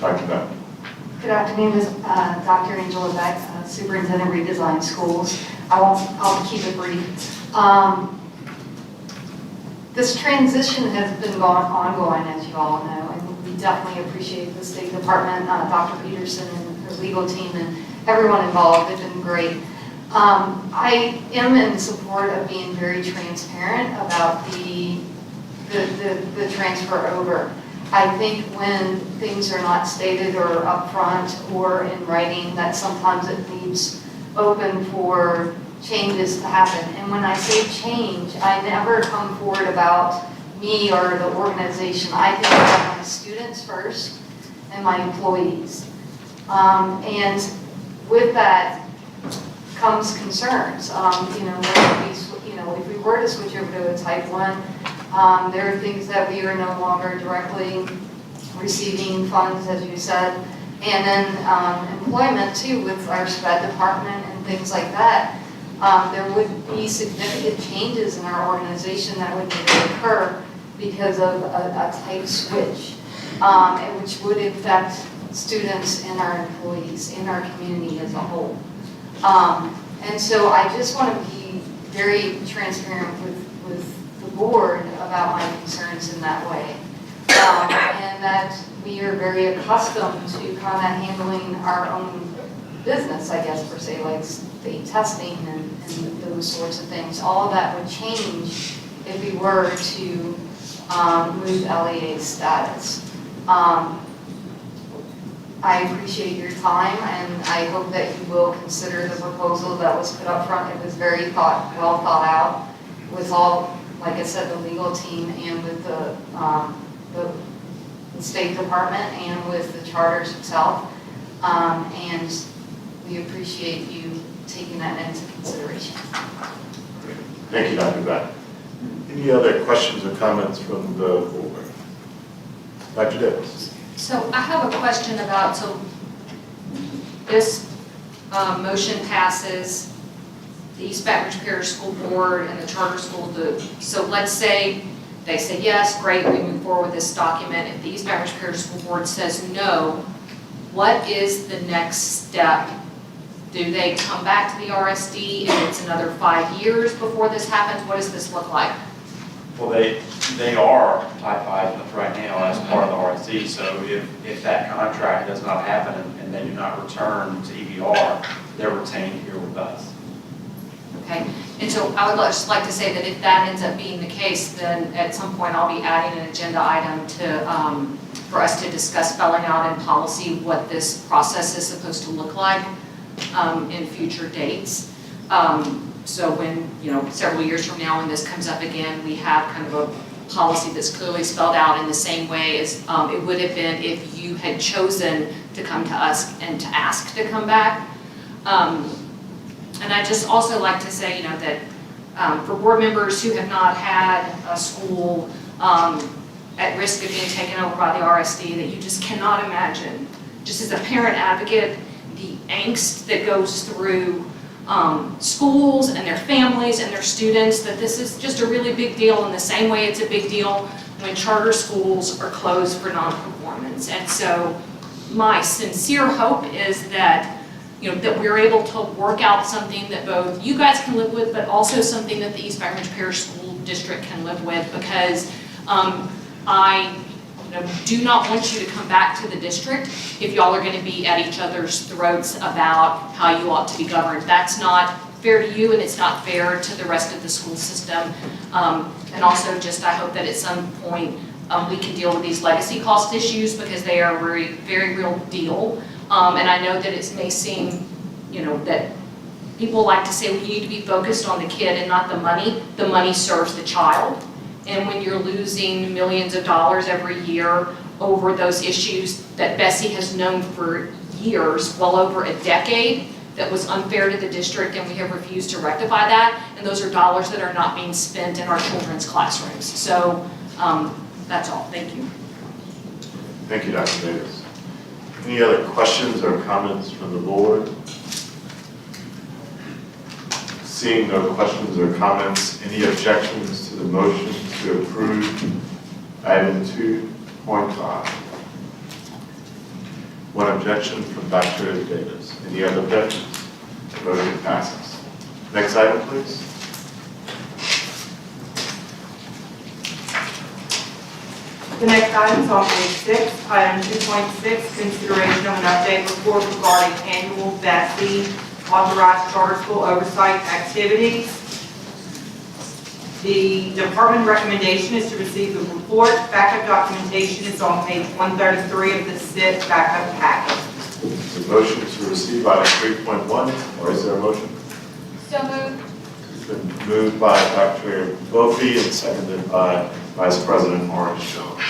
[SPEAKER 1] Dr. Beck.
[SPEAKER 21] Good afternoon, Dr. Angela Beck, Superintendent Redesign Schools. I'll keep it brief. This transition has been ongoing, as you all know, and we definitely appreciate the State Department, Dr. Peterson and her legal team, and everyone involved. They've been great. I am in support of being very transparent about the transfer over. I think when things are not stated or upfront or in writing, that sometimes it leaves open for changes to happen. And when I say change, I never come forward about me or the organization. I think about my students first and my employees. And with that comes concerns. If we were to switch over to a Type 1, there are things that we are no longer directly receiving funds, as you said, and then employment too with our SPED department and things like that. There would be significant changes in our organization that would need to occur because of a type switch, which would affect students and our employees and our community as a whole. And so I just want to be very transparent with the board about my concerns in that way. And that we are very accustomed to kind of handling our own business, I guess, per se, like state testing and those sorts of things. All of that would change if we were to move LEA's status. I appreciate your time, and I hope that you will consider the proposal that was put up front. It was very well thought out with all, like I said, the legal team and with the State Department and with the charters itself. And we appreciate you taking that into consideration.
[SPEAKER 1] Thank you, Dr. Beck. Any other questions or comments from the board? Dr. Davis.
[SPEAKER 5] So I have a question about, so this motion passes, the East Baton Rouge Parish School Board and the charter school, so let's say they say yes, great, we move forward with this document. If the East Baton Rouge Parish School Board says no, what is the next step? Do they come back to the RSD and it's another 5 years before this happens? What does this look like?
[SPEAKER 11] Well, they are Type 5 right now as part of the RSD, so if that contract does not happen and they do not return to EBR, they're retained here with us.
[SPEAKER 5] Okay, and so I would just like to say that if that ends up being the case, then at some point I'll be adding an agenda item to, for us to discuss spelling out in policy what this process is supposed to look like in future dates. So when, several years from now when this comes up again, we have kind of a policy that's clearly spelled out in the same way as it would have been if you had chosen to come to us and to ask to come back. And I just also like to say, that for board members who have not had a school at risk of being taken over by the RSD, that you just cannot imagine, just as a parent advocate, the angst that goes through schools and their families and their students, that this is just a really big deal in the same way it's a big deal when charter schools are closed for non-performance. And so my sincere hope is that, that we're able to work out something that both you guys can live with, but also something that the East Baton Rouge Parish School District can live with, because I do not want you to come back to the district if y'all are going to be at each other's throats about how you ought to be governed. That's not fair to you, and it's not fair to the rest of the school system. And also just I hope that at some point we can deal with these legacy cost issues, because they are a very, very real deal. And I know that it may seem, that people like to say we need to be focused on the kid and not the money. The money serves the child. And when you're losing millions of dollars every year over those issues that BESE has known for years, well over a decade, that was unfair to the district, and we have refused to rectify that, and those are dollars that are not being spent in our children's classrooms. So that's all. Thank you.
[SPEAKER 1] Thank you, Dr. Davis. Any other questions or comments from the board? Seeing no questions or comments, any objections to the motion to approve item 2.5? One objection from Dr. Davis. Any other objections? The motion passes. Next item, please.
[SPEAKER 4] The next item is on page 6, item 2.6, consideration of an update report regarding annual BESE authorized charter school oversight activities. The department recommendation is to receive the report. Backup documentation is on page 133 of the SIP backup packet.
[SPEAKER 1] The motion to receive item 3.1, or is there a motion?
[SPEAKER 13] So moved.
[SPEAKER 1] It's been moved by Dr. Bofi and seconded by Vice President Orange Jones.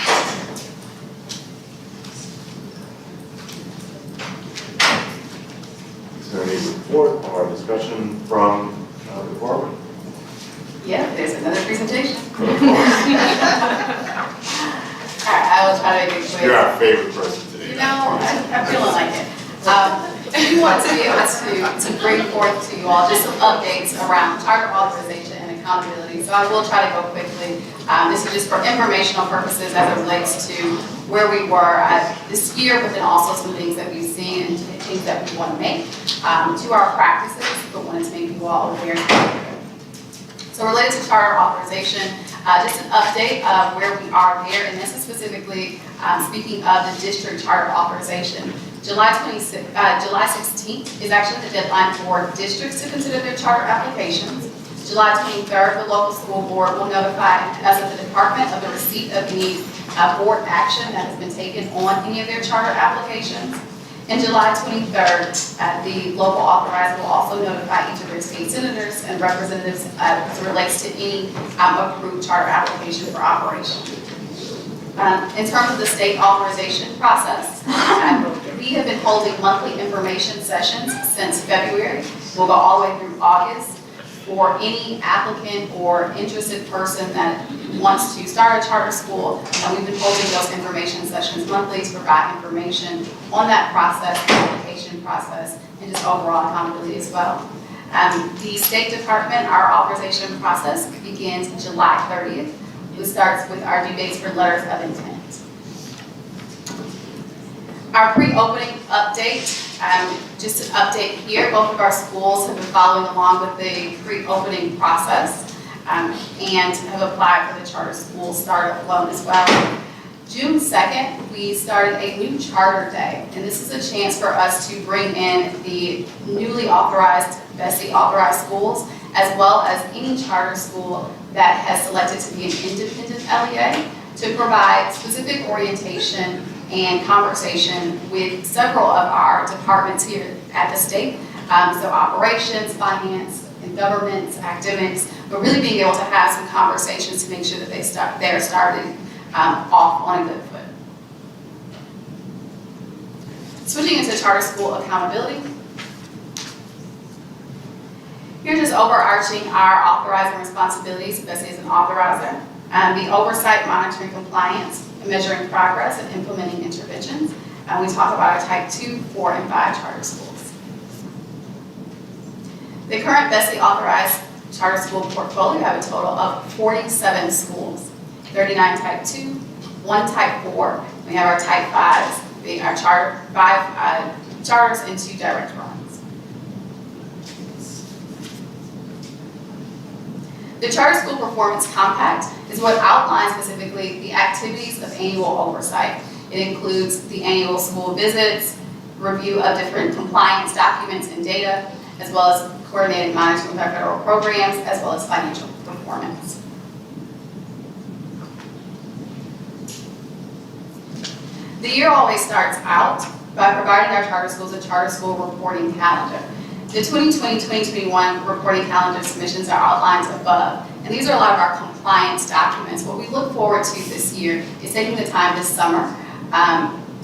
[SPEAKER 1] Is there any report or discussion from the department?
[SPEAKER 3] Yeah, there's another presentation. All right, I will try to make it quick.
[SPEAKER 1] You're our favorite person today.
[SPEAKER 3] I'm feeling like it. We want to be able to bring forth to you all just some updates around charter authorization and accountability. So I will try to go quickly. This is just for informational purposes as it relates to where we were this year, but then also some things that we've seen and things that we want to make to our practices, but wanted to make you all aware. So related to charter authorization, just an update of where we are there, and this is specifically speaking of the district charter authorization. July 16th is actually the deadline for districts to consider their charter applications. July 23rd, the local school board will notify us at the department of the receipt of any board action that has been taken on any of their charter applications. And July 23rd, the local authorizer will also notify each of their state senators and representatives as it relates to any approved charter application for operation. In terms of the state authorization process, we have been holding monthly information sessions since February. We'll go all the way through August for any applicant or interested person that wants to start a charter school. And we've been holding those information sessions monthly to provide information on that process, the application process, and just overall accountability as well. The State Department, our authorization process begins July 30th. It starts with our due dates for letters of intent. Our pre-opening update, just an update here, both of our schools have been following along with the pre-opening process and have applied for the charter school startup loan as well. June 2nd, we started a new charter day, and this is a chance for us to bring in the newly authorized, BESE authorized schools, as well as any charter school that has selected to be an independent LEA, to provide specific orientation and conversation with several of our departments here at the state. So operations, finance, and government, academics, but really being able to have some conversations to make sure that they're starting off on a good foot. Switching into charter school accountability. Here's just overarching our authorizing responsibilities. BESE is an authorizer. The oversight, monitoring compliance, measuring progress, and implementing interventions. We talk about our type 2, 4, and 5 charter schools. The current BESE authorized charter school portfolio have a total of 47 schools, 39 type 2, 1 type 4. We have our type 5s, our charter 5 charters, and 2 direct runs. The Charter School Performance Compact is what outlines specifically the activities of annual oversight. It includes the annual school visits, review of different compliance documents and data, as well as coordinated monitoring of our federal programs, as well as financial performance. The year always starts out by providing our charter schools a charter school reporting calendar. The 2020-2021 reporting calendar submissions are outlined above, and these are a lot of our compliance documents. What we look forward to this year is taking the time this summer,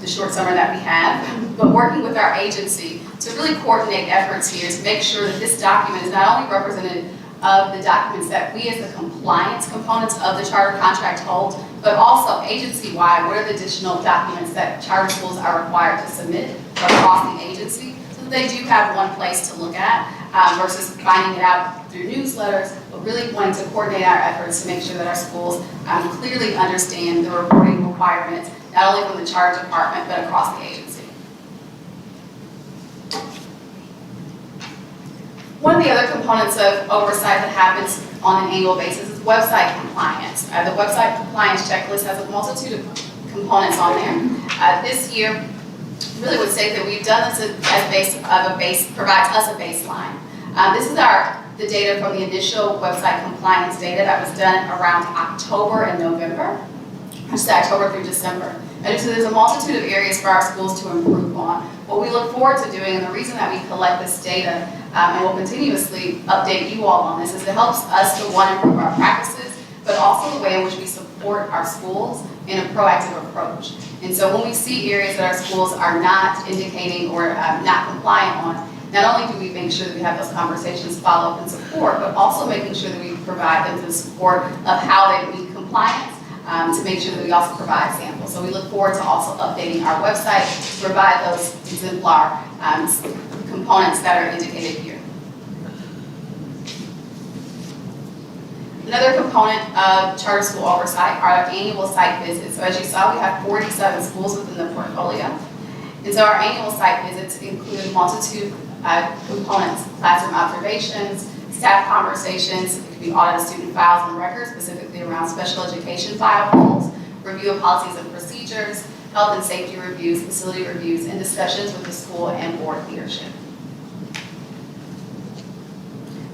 [SPEAKER 3] the short summer that we have, but working with our agency to really coordinate efforts here to make sure that this document is not only representative of the documents that we as the compliance components of the charter contract hold, but also agency-wide, what are the additional documents that charter schools are required to submit across the agency, so that they do have one place to look at versus finding it out through newsletters, but really wanting to coordinate our efforts to make sure that our schools clearly understand the reporting requirements, not only from the charter department, but across the agency. One of the other components of oversight that happens on an annual basis is website compliance. The website compliance checklist has a multitude of components on there. This year, really would say that we've done this as provides us a baseline. This is the data from the initial website compliance data that was done around October and November, which is October through December. And so there's a multitude of areas for our schools to improve on. What we look forward to doing, and the reason that we collect this data and will continuously update you all on this, is it helps us to, one, improve our practices, but also the way in which we support our schools in a proactive approach. And so when we see areas that our schools are not indicating or not compliant on, not only do we make sure that we have those conversations, follow up and support, but also making sure that we provide them the support of how they meet compliance to make sure that we also provide samples. So we look forward to also updating our website to provide those exemplar components that are indicated here. Another component of charter school oversight are our annual site visits. So as you saw, we have 47 schools within the portfolio. And so our annual site visits include a multitude of components: classroom observations, staff conversations, it could be audit of student files and records, specifically around special education file polls, review of policies and procedures, health and safety reviews, facility reviews, and discussions with the school and board leadership.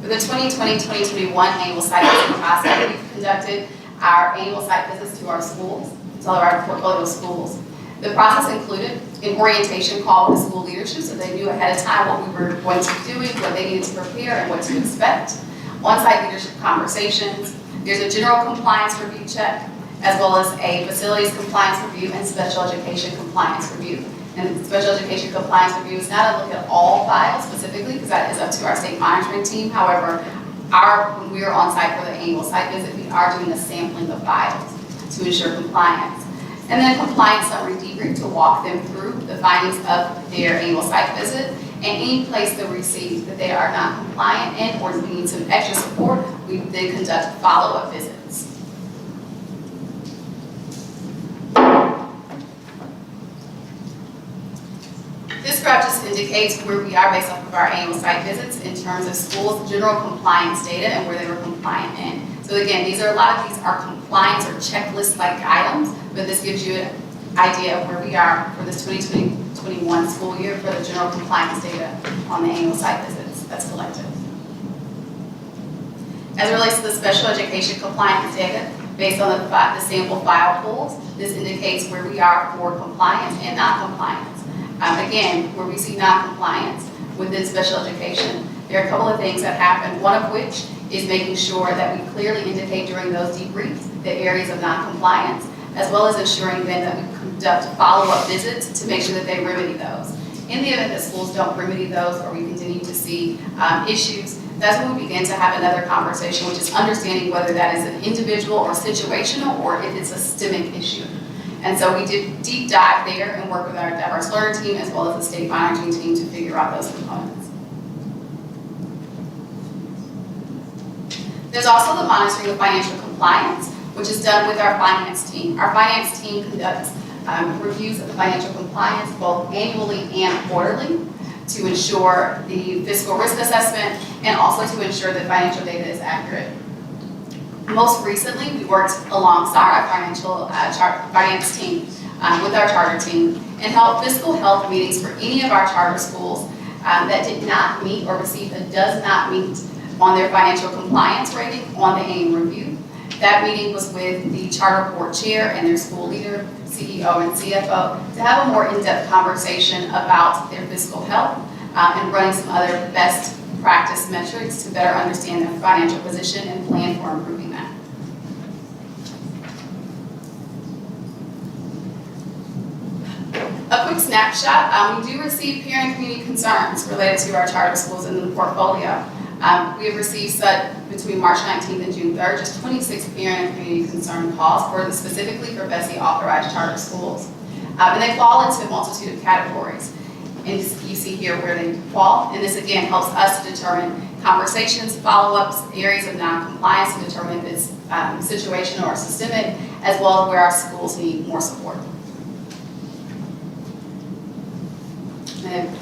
[SPEAKER 3] For the 2020-2021 annual site visit process, we've conducted our annual site visits to our schools, to all of our portfolio schools. The process included an orientation call with the school leadership so they knew ahead of time what we were going to be doing, what they needed to prepare, and what to expect. On-site leadership conversations. There's a general compliance review check, as well as a facilities compliance review and special education compliance review. And the special education compliance review is not a look at all files specifically, because that is up to our state monitoring team. However, when we are on site for the annual site visit, we are doing a sampling of files to ensure compliance. And then compliance summary debrief to walk them through the findings of their annual site visit, and any place they receive that they are not compliant in or we need some extra support, we then conduct follow-up visits. This graph just indicates where we are based off of our annual site visits in terms of schools' general compliance data and where they were compliant in. So again, a lot of these are compliance or checklist-like items, but this gives you an idea of where we are for this 2020-21 school year for the general compliance data on the annual site visits that's collected. As it relates to the special education compliance data, based on the sample file pools, this indicates where we are for compliance and non-compliance. Again, where we see non-compliance within special education, there are a couple of things that happen, one of which is making sure that we clearly indicate during those debriefs the areas of non-compliance, as well as ensuring then that we conduct follow-up visits to make sure that they remedy those. In the event that schools don't remedy those or we continue to see issues, that's when we begin to have another conversation, which is understanding whether that is an individual or situational or if it's a systemic issue. And so we did deep dive there and work with our diverse learner team as well as the state monitoring team to figure out those components. There's also the monitoring of financial compliance, which is done with our finance team. Our finance team conducts reviews of the financial compliance both annually and quarterly to ensure the fiscal risk assessment and also to ensure that financial data is accurate. Most recently, we worked alongside our finance team with our charter team and held fiscal health meetings for any of our charter schools that did not meet or received a does not meet on their financial compliance rating on the annual review. That meeting was with the charter board chair and their school leader, CEO and CFO, to have a more in-depth conversation about their fiscal health and running some other best practice metrics to better understand their financial position and plan for improving that. A quick snapshot, we do receive parent and community concerns related to our charter schools in the portfolio. We have received between March 19th and June 3rd, just 26 parent and community concern calls specifically for BESE authorized charter schools. And they fall into a multitude of categories. And you see here where they fall. And this again helps us to determine conversations, follow-ups, areas of non-compliance to determine if it's situational or systemic, as well as where our schools need more support. And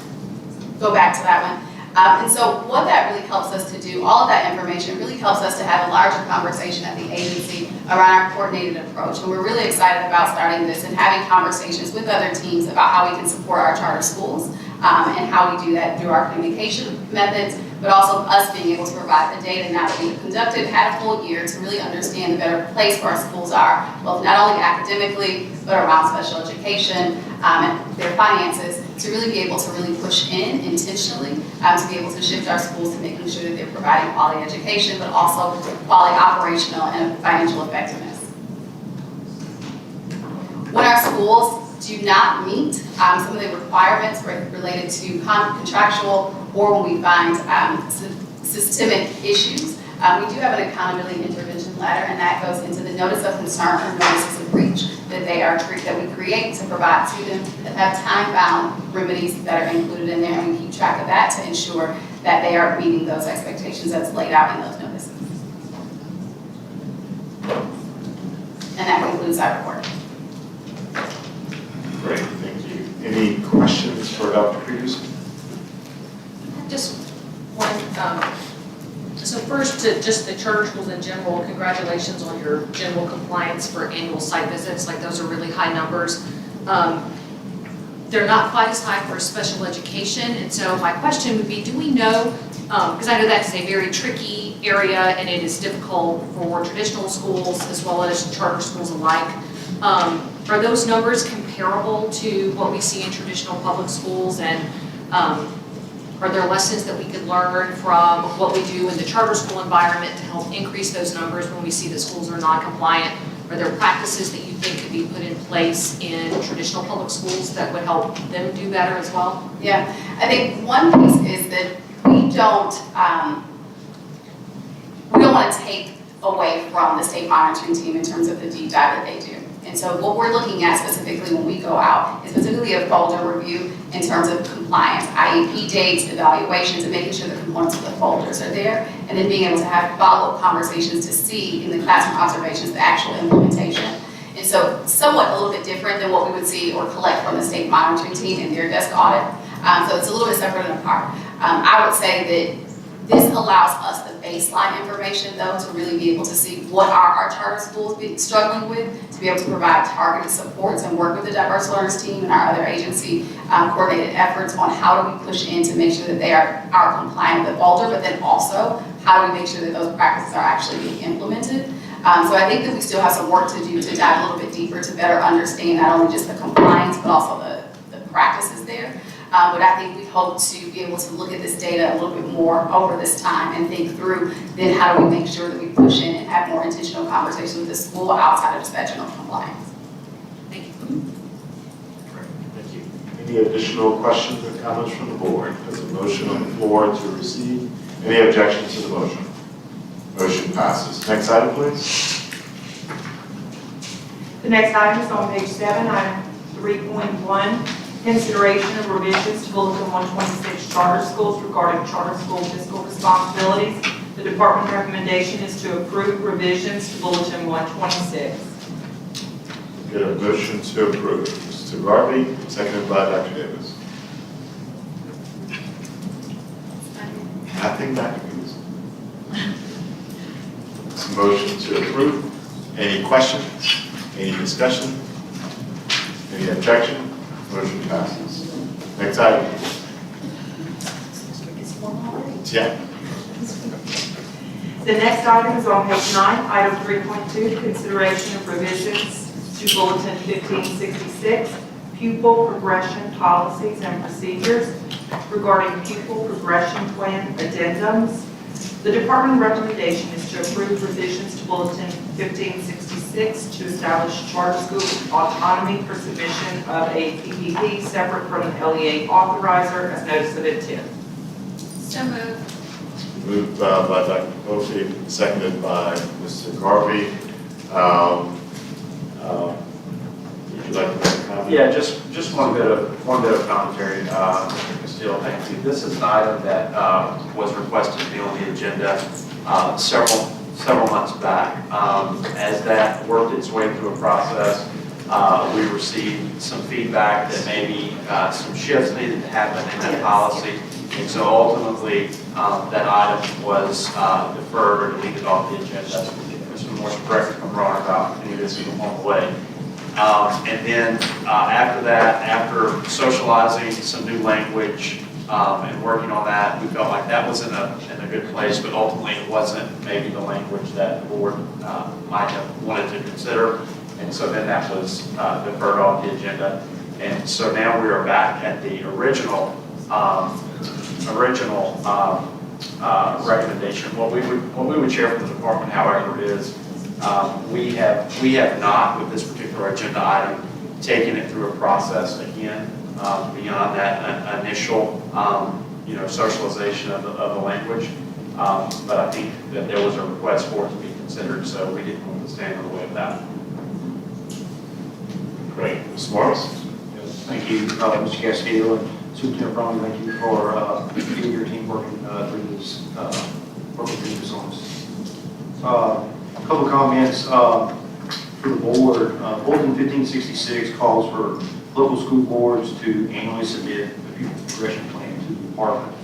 [SPEAKER 3] go back to that one. And so what that really helps us to do, all of that information really helps us to have a larger conversation at the agency around our coordinated approach. And we're really excited about starting this and having conversations with other teams about how we can support our charter schools and how we do that through our communication methods, but also us being able to provide the data now that we've had a full year to really understand the better place where our schools are, both not only academically, but around special education and their finances, to really be able to really push in intentionally to be able to shift our schools to making sure that they're providing quality education, but also quality operational and financial effectiveness. When our schools do not meet some of the requirements related to contractual or when we find systemic issues, we do have an accountability intervention letter, and that goes into the notice of concern or notices of breach that we create to provide to them that have time-bound remedies that are included in there, and we keep track of that to ensure that they are meeting those expectations that's laid out in those notices. includes that report.
[SPEAKER 1] Great, thank you. Any questions for Dr. Peterson?
[SPEAKER 5] Just one, so first to just the charter schools in general, congratulations on your general compliance for annual site visits, like those are really high numbers. They're not quite as high for special education, and so my question would be, do we know, because I know that is a very tricky area and it is difficult for traditional schools as well as charter schools alike. Are those numbers comparable to what we see in traditional public schools, and are there lessons that we could learn from what we do in the charter school environment to help increase those numbers when we see that schools are non-compliant? Are there practices that you think could be put in place in traditional public schools that would help them do better as well?
[SPEAKER 3] Yeah, I think one piece is that we don't want to take away from the state monitoring team in terms of the deep dive that they do. And so what we're looking at specifically when we go out is specifically a folder review in terms of compliance, IEP dates, evaluations, and making sure the components of the folders are there, and then being able to have follow-up conversations to see in the classroom observations the actual implementation. And so somewhat a little bit different than what we would see or collect from the state monitoring team in their desk audit. So it's a little bit separate and apart. I would say that this allows us the baseline information, though, to really be able to see what are our charter schools struggling with, to be able to provide targeted supports and work with the diverse learners team and our other agency coordinated efforts on how do we push in to make sure that they are compliant with the folder, but then also how do we make sure that those practices are actually being implemented. So I think that we still have some work to do to dive a little bit deeper to better understand not only just the compliance, but also the practices there. But I think we hope to be able to look at this data a little bit more over this time and think through then how do we make sure that we push in and have more intentional conversations with the school outside of just that general compliance.
[SPEAKER 5] Thank you.
[SPEAKER 1] Great, thank you. Any additional questions or comments from the board? There's a motion on the floor to receive. Any objections to the motion? Motion passes. Next item, please.
[SPEAKER 4] The next item is on page 7, item 3.1. Consideration of revisions to Bulletin 126 charter schools regarding charter school fiscal responsibilities. The department recommendation is to approve revisions to Bulletin 126.
[SPEAKER 1] Get a motion to approve. Mr. Garvey, seconded by Dr. Davis. Nothing, Dr. Davis. It's a motion to approve. Any questions? Any discussion? Any objection? Motion passes. Next item. Yeah.
[SPEAKER 4] The next item is on page 9, item 3.2, consideration of revisions to Bulletin 1566, pupil progression policies and procedures regarding pupil progression plan addendums. The department recommendation is to approve revisions to Bulletin 1566 to establish charter school autonomy for submission of a PPP separate from the LEA authorizer as notice of intent.
[SPEAKER 3] So moved.
[SPEAKER 1] Moved by Dr. Kofi, seconded by Mr. Garvey. Would you like to make a comment?
[SPEAKER 11] Yeah, just one bit of commentary, Mr. Castillo, thank you. This is an item that was requested to be on the agenda several months back. As that worked its way through a process, we received some feedback that maybe some shifts needed to happen in that policy. And so ultimately, that item was deferred or deleted off the agenda. Mr. Morse, correct me if I'm wrong about any of this along the way. And then after that, after socializing some new language and working on that, we felt like that was in a good place, but ultimately it wasn't maybe the language that the board might have wanted to consider. And so then that was deferred off the agenda. And so now we are back at the original recommendation. What we would share from the department, however, is we have not, with this particular agenda item, taken it through a process again beyond that initial socialization of the language. But I think that there was a request for it to be considered, so we didn't want to stand in the way of that.
[SPEAKER 1] Great. Mr. Morris?
[SPEAKER 12] Thank you, Mr. Castillo, and Superintendent Brown, thank you for you and your team working through this on this. A couple comments. for the board. Bulletin 1566 calls for local school boards to annually submit a pupil progression plan to the department.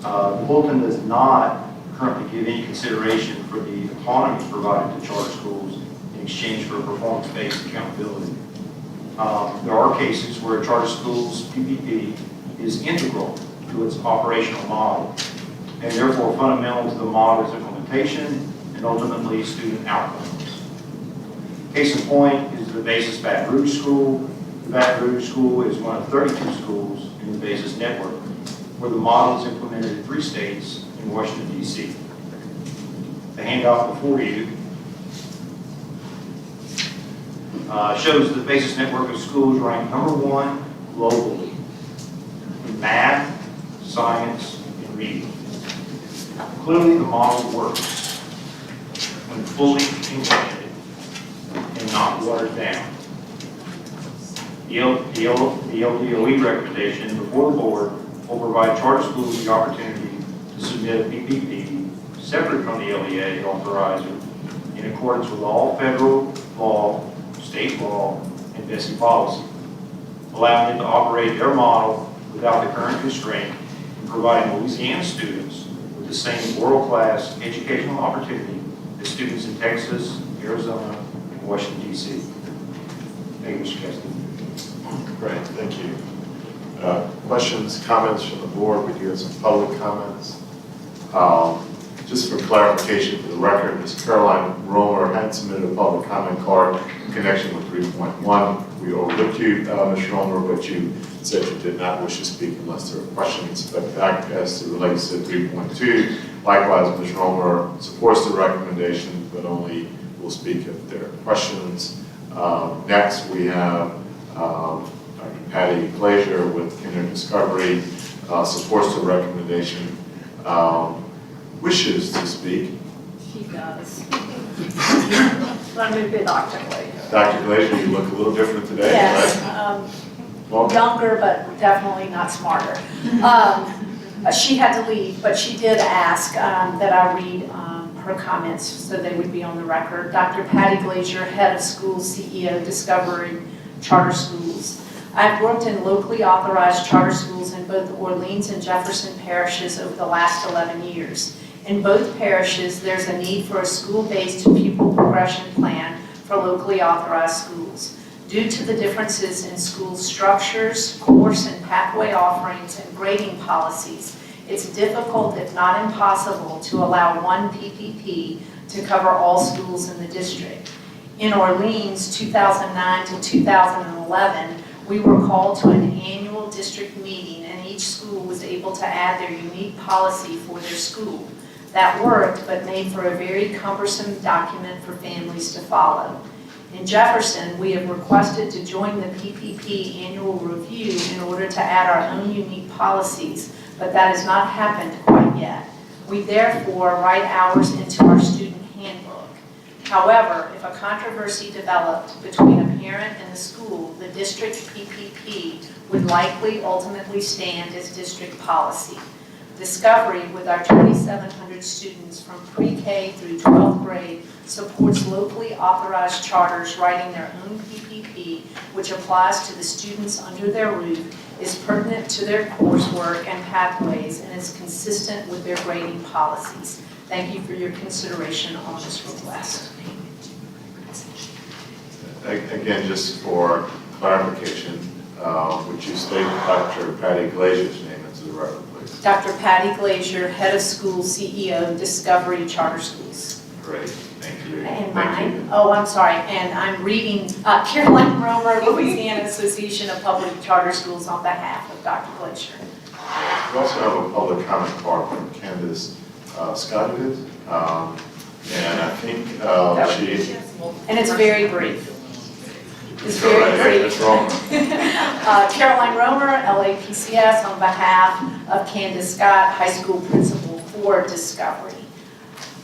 [SPEAKER 12] The bulletin does not currently give any consideration for the autonomy provided to charter schools in exchange for performance-based accountability. There are cases where a charter school's PPP is integral to its operational model and therefore fundamental to the model's implementation and ultimately student outcomes. Case in point is the BESE Baton Rouge School. The Baton Rouge School is one of 32 schools in the BESE network, where the model is implemented in 3 states in Washington, D.C. The handout before you shows the BESE network of schools ranked #1 globally in math, science, and reading. Clearly, the model works when fully implemented and not watered down. The LDOE recommendation before the board will provide charter schools the opportunity to submit a PPP separate from the LEA authorizer in accordance with all federal law, state law, and BESE policy, allowing them to operate their model without the current constraint and providing Louisiana students with the same world-class educational opportunity as students in Texas, Arizona, and Washington, D.C. Thank you, Mr. Kessler.
[SPEAKER 1] Great, thank you. Questions, comments from the board? We do have some public comments. Just for clarification for the record, Ms. Caroline Romer had submitted a public comment card in connection with 3.1. We overlooked you, Ms. Romer, but you said you did not wish to speak unless there are questions. But back as it relates to 3.2, likewise, Ms. Romer supports the recommendation, but only will speak if there are questions. Next, we have Dr. Patty Glazier with Kinder Discovery, supports the recommendation, wishes to speak.
[SPEAKER 2] She does. Let me be Dr. Glazier.
[SPEAKER 1] Dr. Glazier, you look a little different today,
[SPEAKER 7] Yes,
[SPEAKER 1] right?
[SPEAKER 7] younger, but definitely not smarter. She had to leave, but she did ask that I read her comments so they would be on the record. Dr. Patty Glazier, Head of Schools, CEO, Discovery Charter Schools. I've worked in locally authorized charter schools in both Orleans and Jefferson parishes over the last 11 years. In both parishes, there's a need for a school-based pupil progression plan for locally authorized schools. Due to the differences in school structures, course and pathway offerings, and grading policies, it's difficult, if not impossible, to allow one PPP to cover all schools in the district. In Orleans, 2009 to 2011, we were called to an annual district meeting, and each school was able to add their unique policy for their school. That worked, but made for a very cumbersome document for families to follow. In Jefferson, we have requested to join the PPP annual review in order to add our own unique policies, but that has not happened quite yet. We therefore write ours into our student handbook. However, if a controversy developed between a parent and the school, the district PPP would likely ultimately stand as district policy. Discovery, with our 2,700 students from pre-K through 12th grade, supports locally authorized charters writing their own PPP, which applies to the students under their roof, is pertinent to their coursework and pathways, and is consistent with their grading policies. Thank you for your consideration on this request.
[SPEAKER 1] Again, just for clarification, would you state Dr. Patty Glazier's name into the record, please?
[SPEAKER 7] Dr. Patty Glazier, Head of School, CEO, Discovery Charter Schools.
[SPEAKER 1] Great, thank you.
[SPEAKER 7] And
[SPEAKER 1] Thank you.
[SPEAKER 7] mine, oh, I'm sorry, and I'm reading Caroline Romer, Louisiana Association of Public Charter Schools on behalf of Dr. Glazier.
[SPEAKER 1] We also have a public comment card from Candace Scott, and I think she...
[SPEAKER 7] And it's very brief. It's very brief. Caroline Romer, LAPCS, on behalf of Candace Scott, High School Principal for Discovery.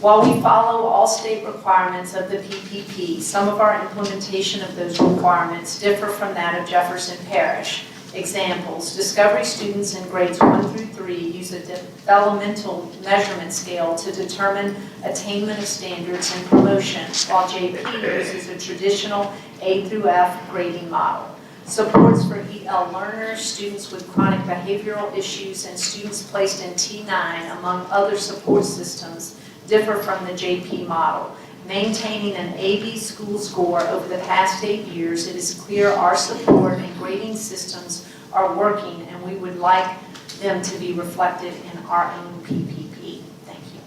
[SPEAKER 7] While we follow all state requirements of the PPP, some of our implementation of those requirements differ from that of Jefferson Parish. Examples, Discovery students in grades 1 through 3 use a developmental measurement scale to determine attainment of standards and promotion, while JP uses a traditional A through F grading model. Supports for EL learners, students with chronic behavioral issues, and students placed in T9, among other support systems, differ from the JP model. Maintaining an AB school score over the past 8 years, it is clear our support and grading systems are working, and we would like them to be reflected in our own PPP. Thank you.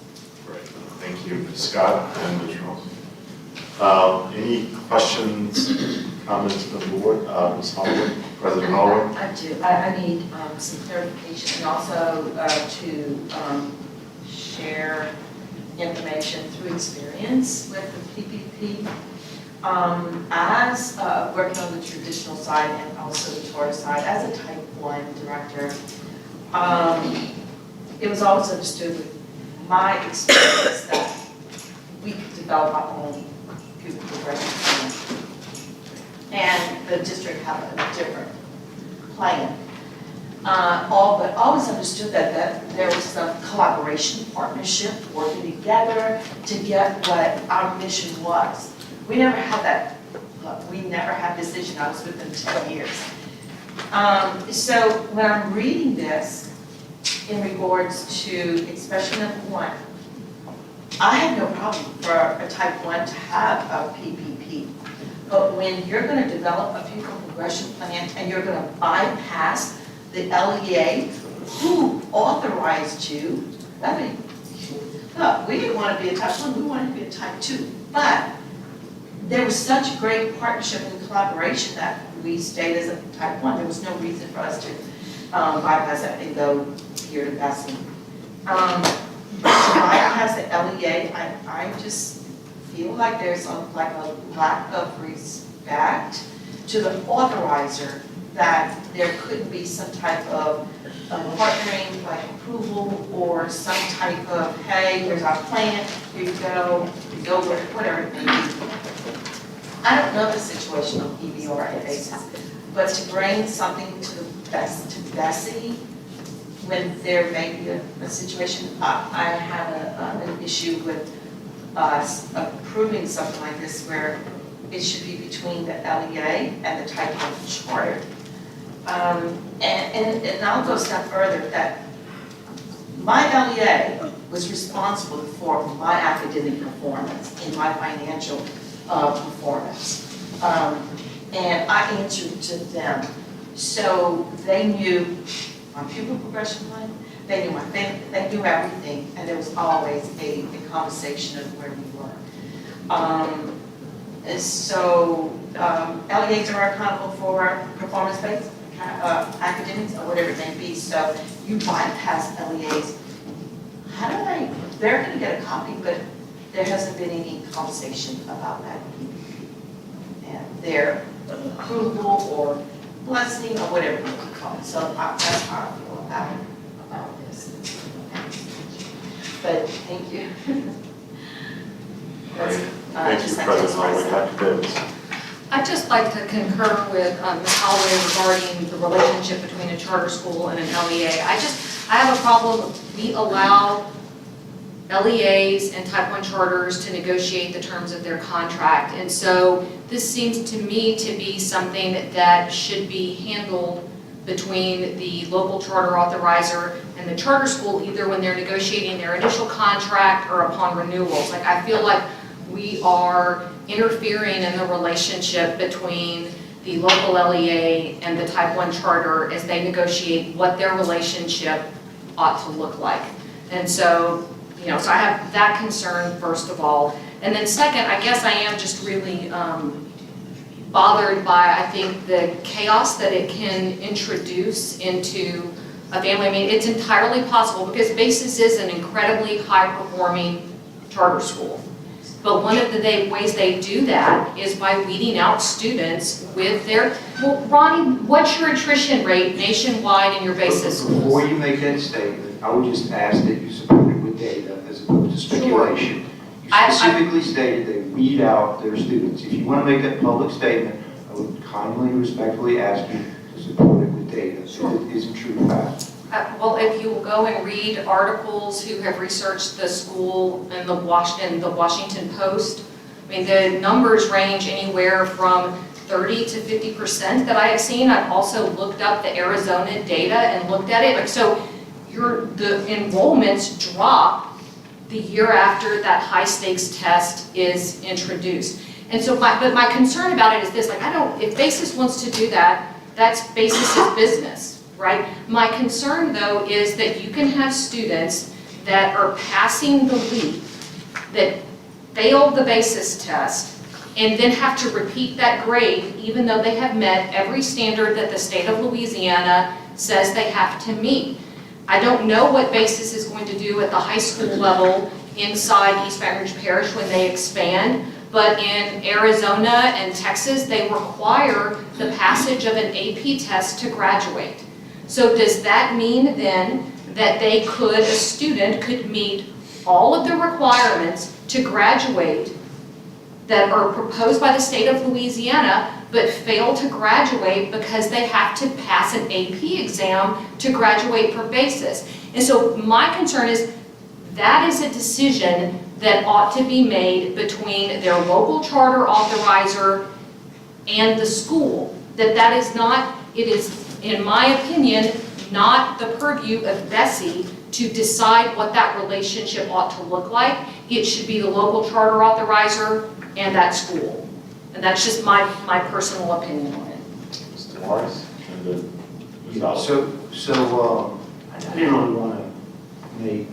[SPEAKER 1] Great, thank you, Ms. Scott and Ms. Ross. Any questions, comments from the board? Ms. Holloway, President Holloway?
[SPEAKER 6] I do. I need some clarification and also to share information through experience with the PPP. As working on the traditional side and also the charter side, as a type 1 director, it was always understood with my experience that we could develop our own pupil progression plan. And the district had a different plan. But always understood that there was some collaboration, partnership, working together to get what our mission was. We never had that, we never had this vision. I was with them 10 years. So when I'm reading this in regards to expression number 1, I have no problem for a type 1 to have a PPP. But when you're going to develop a pupil progression plan and you're going to bypass the LEA, who authorized you, I mean, look, we didn't want to be a type 1, we wanted to be a type 2. But there was such great partnership and collaboration that we stayed as a type 1. There was no reason for us to bypass that and go here to BESE. To bypass the LEA, I just feel like there's a lack of respect to the authorizer, that there couldn't be some type of partnering, like approval, or some type of, hey, here's our plan, here you go with it, whatever it may be. I don't know the situation of EBR and BESE, but to bring something to BESE, when there may be a situation, I have an issue with us approving something like this where it should be between the LEA and the type 1 charter. And I'll go a step further, that my LEA was responsible for my academic performance and my financial performance. And I answered to them. So they knew my pupil progression plan, they knew they knew everything, and there was always a conversation of where we were. LEAs are accountable for performance-based academics or whatever it may be, so you bypass LEAs. How do they're going to get a copy, but there hasn't been any conversation about that and their approval or blessing or whatever you call it. So that's how I feel about this. But thank you.
[SPEAKER 1] Great. Thank you, President Holloway. Dr. Davis.
[SPEAKER 5] I'd just like to concur with Ms. Holloway regarding the relationship between a charter school and an LEA. I have a problem. We allow LEAs and type 1 charters to negotiate the terms of their contract. And so this seems to me to be something that should be handled between the local charter authorizer and the charter school, either when they're negotiating their initial contract or upon renewals. Like, I feel like we are interfering in the relationship between the local LEA and the type 1 charter as they negotiate what their relationship ought to look like. And so, so I have that concern first of all. And then second, I guess I am just really bothered by, I think, the chaos that it can introduce into a family. I mean, it's entirely possible because BESE is an incredibly high-performing charter school. But one of the ways they do that is by weeding out students with their, well, Ronnie, what's your attrition rate nationwide in your BESE schools?
[SPEAKER 12] Before you make that statement, I would just ask that you support it with data as opposed to speculation. You specifically stated they weed out their students. If you want to make that public statement, I would kindly and respectfully ask you to
[SPEAKER 19] to support it with data. It isn't true fact.
[SPEAKER 5] Well, if you will go and read articles who have researched the school in the Washington Post, I mean, the numbers range anywhere from 30 to 50% that I have seen. I've also looked up the Arizona data and looked at it. Like, so the enrollments drop the year after that high stakes test is introduced. And so but my concern about it is this, like, if BASIS wants to do that, that's BASIS's business, right? My concern though is that you can have students that are passing the LEAP, that failed the BASIS test, and then have to repeat that grade even though they have met every standard that the state of Louisiana says they have to meet. I don't know what BASIS is going to do at the high school level inside East Baton Rouge Parish when they expand, but in Arizona and Texas, they require the passage of an AP test to graduate. So does that mean then that a student could meet all of the requirements to graduate that are proposed by the state of Louisiana, but fail to graduate because they have to pass an AP exam to graduate for BASIS? And so my concern is that is a decision that ought to be made between their local charter authorizer and the school. That is not, it is, in my opinion, not the purview of BESE to decide what that relationship ought to look like. It should be the local charter authorizer and that school. And that's just my personal opinion on it.
[SPEAKER 1] Mr. Morris? And then Ms. Oliver.
[SPEAKER 10] So I didn't really want to make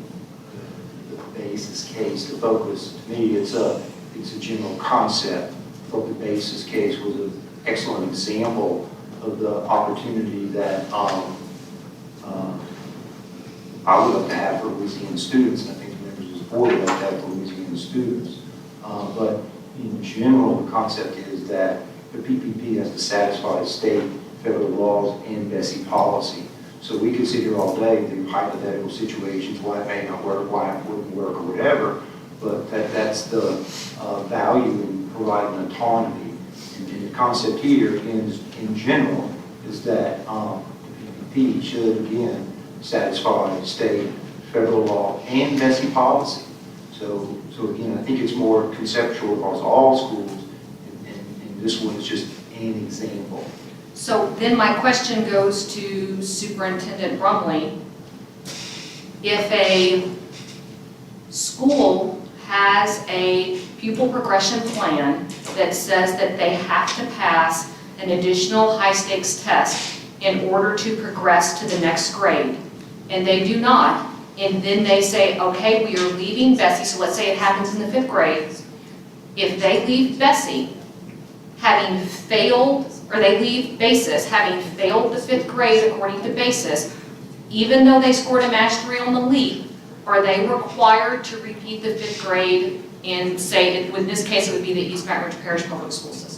[SPEAKER 10] the BASIS case the focus. To me, it's a general concept. I thought the BASIS case was an excellent example of the opportunity that I would like to have for Louisiana students, and I think the members of the board would like to have for Louisiana students. But in general, the concept is that the PPP has to satisfy state, federal laws, and BESE policy. So we could sit here all day through hypothetical situations, why it may not work, why it wouldn't work, or whatever, but that's the value in providing autonomy. And the concept here, again, in general, is that the PPP should, again, satisfy state, federal law, and BESE policy. So again, I think it's more conceptual across all schools, and this one is just an example.
[SPEAKER 5] So then my question goes to Superintendent Brumley. If a school has a pupil progression plan that says that they have to pass an additional high-stakes test in order to progress to the next grade, and they do not, and then they say, okay, we are leaving BESE, so let's say it happens in the 5th grade. If they leave BESE having failed, or they leave BASIS having failed the 5th grade according to BASIS, even though they scored a mastery on the LEAP, are they required to repeat the 5th grade in, say, in this case, it would be the East Baton Rouge Parish Public School System?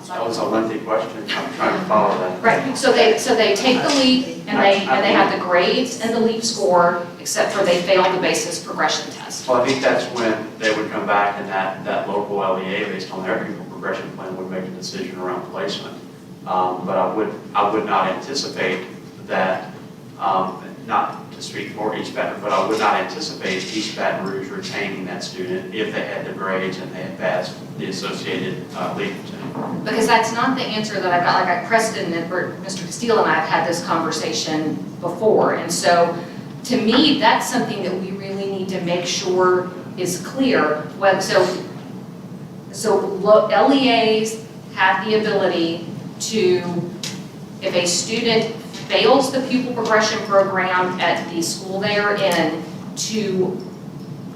[SPEAKER 11] That was a lengthy question. I'm trying to follow that.
[SPEAKER 5] Right, so they take the LEAP and they have the grades and the LEAP score, except for they failed the BASIS progression test.
[SPEAKER 11] Well, I think that's when they would come back and that local LEA, based on their pupil progression plan, would make a decision around placement. But I would not anticipate that, not to speak for East Baton, but I would not anticipate East Baton Rouge retaining that student if they had the grades and they had passed the associated LEAP exam.
[SPEAKER 5] Because that's not the answer that I got. Like Preston and Mr. Castile and I have had this conversation before. And so to me, that's something that we really need to make sure is clear. So LEAs have the ability to, if a student fails the pupil progression program at the school they are in, to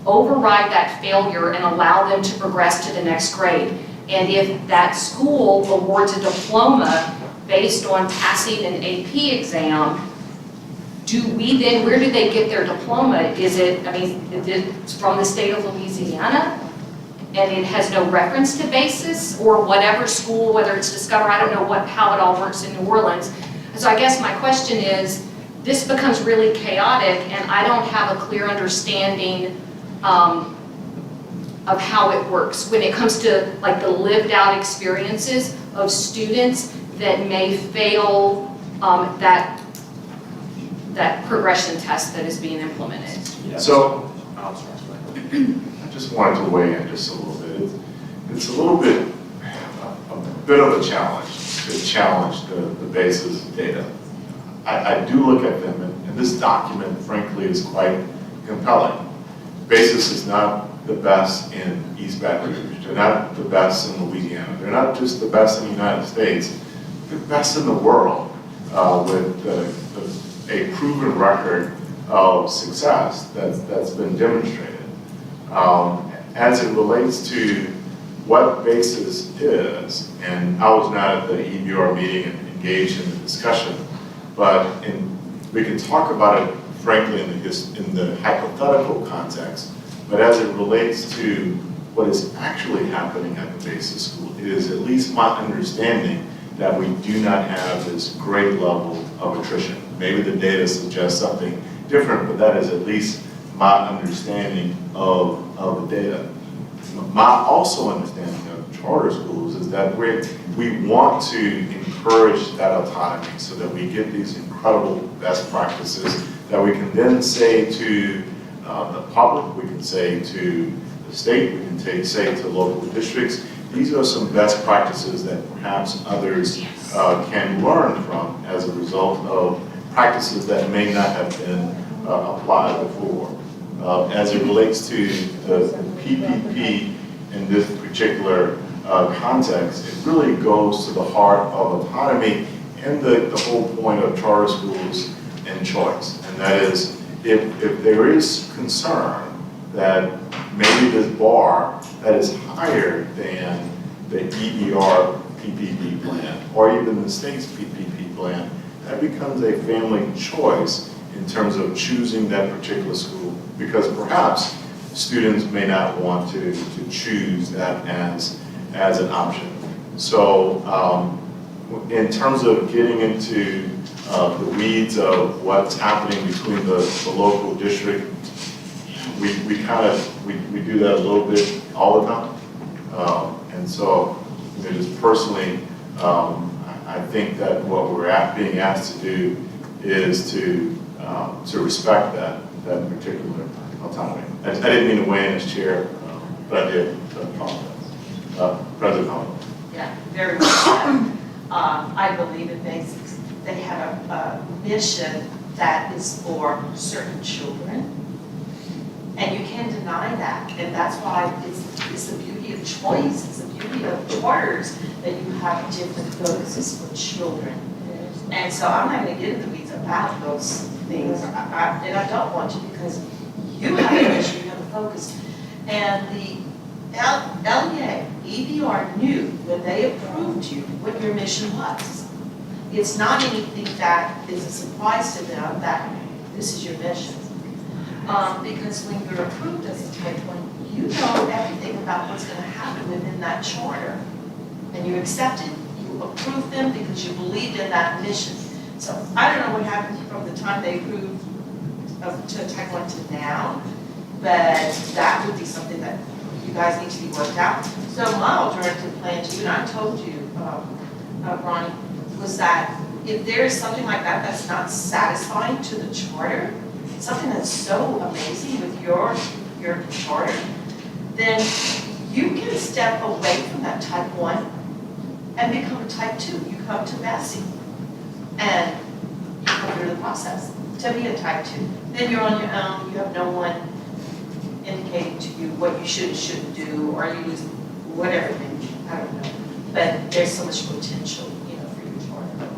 [SPEAKER 5] override that failure and allow them to progress to the next grade. And if that school awards a diploma based on passing an AP exam, do we then, where do they get their diploma? Is it, I mean, it's from the state of Louisiana, and it has no reference to BASIS, or whatever school, whether it's Discover, I don't know how it all works in New Orleans. So I guess my question is, this becomes really chaotic, and I don't have a clear understanding of how it works when it comes to like the lived out experiences of students that may fail that progression test that is being implemented.
[SPEAKER 1] So, I just wanted to weigh in just a little bit. It's a little bit, a bit of a challenge to challenge the BESE's data. I do look at them, and this document, frankly, is quite compelling. BESE is not the best in East Baton Rouge. They're not the best in Louisiana. They're not just the best in the United States. They're the best in the world with a proven record of success that's been demonstrated. As it relates to what BESE is, and I was not at the EBR meeting and engaged in the discussion, but we can talk about it frankly in the hypothetical context, but as it relates to what is actually happening at the BESE school, it is at least my understanding that we do not have this great level of attrition. Maybe the data suggests something different, but that is at least my understanding of the data. My also understanding of charter schools is that we want to encourage that autonomy so that we get these incredible best practices that we can then say to the public, we can say to the state, we can say to local districts. These are some best practices that perhaps others can learn from as a result of practices that may not have been applied before. As it relates to the PPP in this particular context, it really goes to the heart of autonomy and the whole point of charter schools and choice. And that is, if there is concern that maybe this bar that is higher than the EBR PPP plan or even the state's PPP plan, that becomes a family choice in terms of choosing that particular school, because perhaps students may not want to choose that as an option. So in terms of getting into the weeds of what's happening between the local district, we do that a little bit all the time. And so just personally, I think that what we're being asked to do is to respect that particular autonomy. I didn't mean to weigh in as chair, but I did apologize. President Holland.
[SPEAKER 14] Yeah, very well. I believe in BESE. They have a mission that is for certain children, and you can't deny that. And that's why it's the beauty of choice. It's the beauty of charters that you have different focuses for children. And so I'm not going to get into the weeds about those things, and I don't want to, because you have a mission, you have a focus. And the LEA, EBR knew when they approved you what your mission was. It's not anything that is a surprise to them that this is your mission. Because when you're approved as a type 1, you know everything about what's going to happen within that charter. And you accepted, you approved them because you believed in that mission. So I don't know what happened from the time they approved to type 1 to now, but that would be something that you guys need to be worked out. So my alternative plan to you, and I told you, Ronnie, was that if there is something like that that's not satisfying to the charter, something that's so amazing with your charter, then you can step away from that type 1 and become a type 2. You come to BESE and you go through the process to be a type 2. Then you're on your own, you have no one indicating to you what you should and shouldn't do, or you lose whatever, maybe, I don't know. But there's so much potential, for your charter.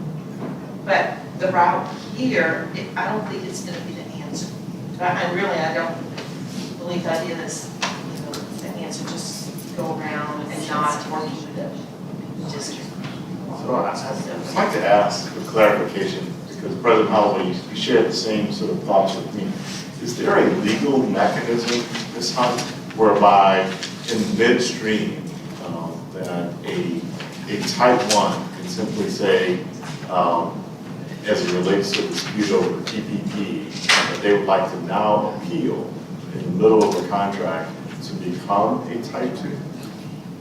[SPEAKER 14] But the route here, I don't think it's going to be the answer. I don't believe the idea that's, the answer, just go around and not working with the district.
[SPEAKER 1] So I'd like to ask for clarification, because President Holloway, you shared the same sort of thoughts with me. Is there a legal mechanism, Ms. Hunt, whereby in midstream that a type 1 can simply say, as it relates to the dispute over the PPP, that they would like to now appeal in the middle of the contract to become a type 2?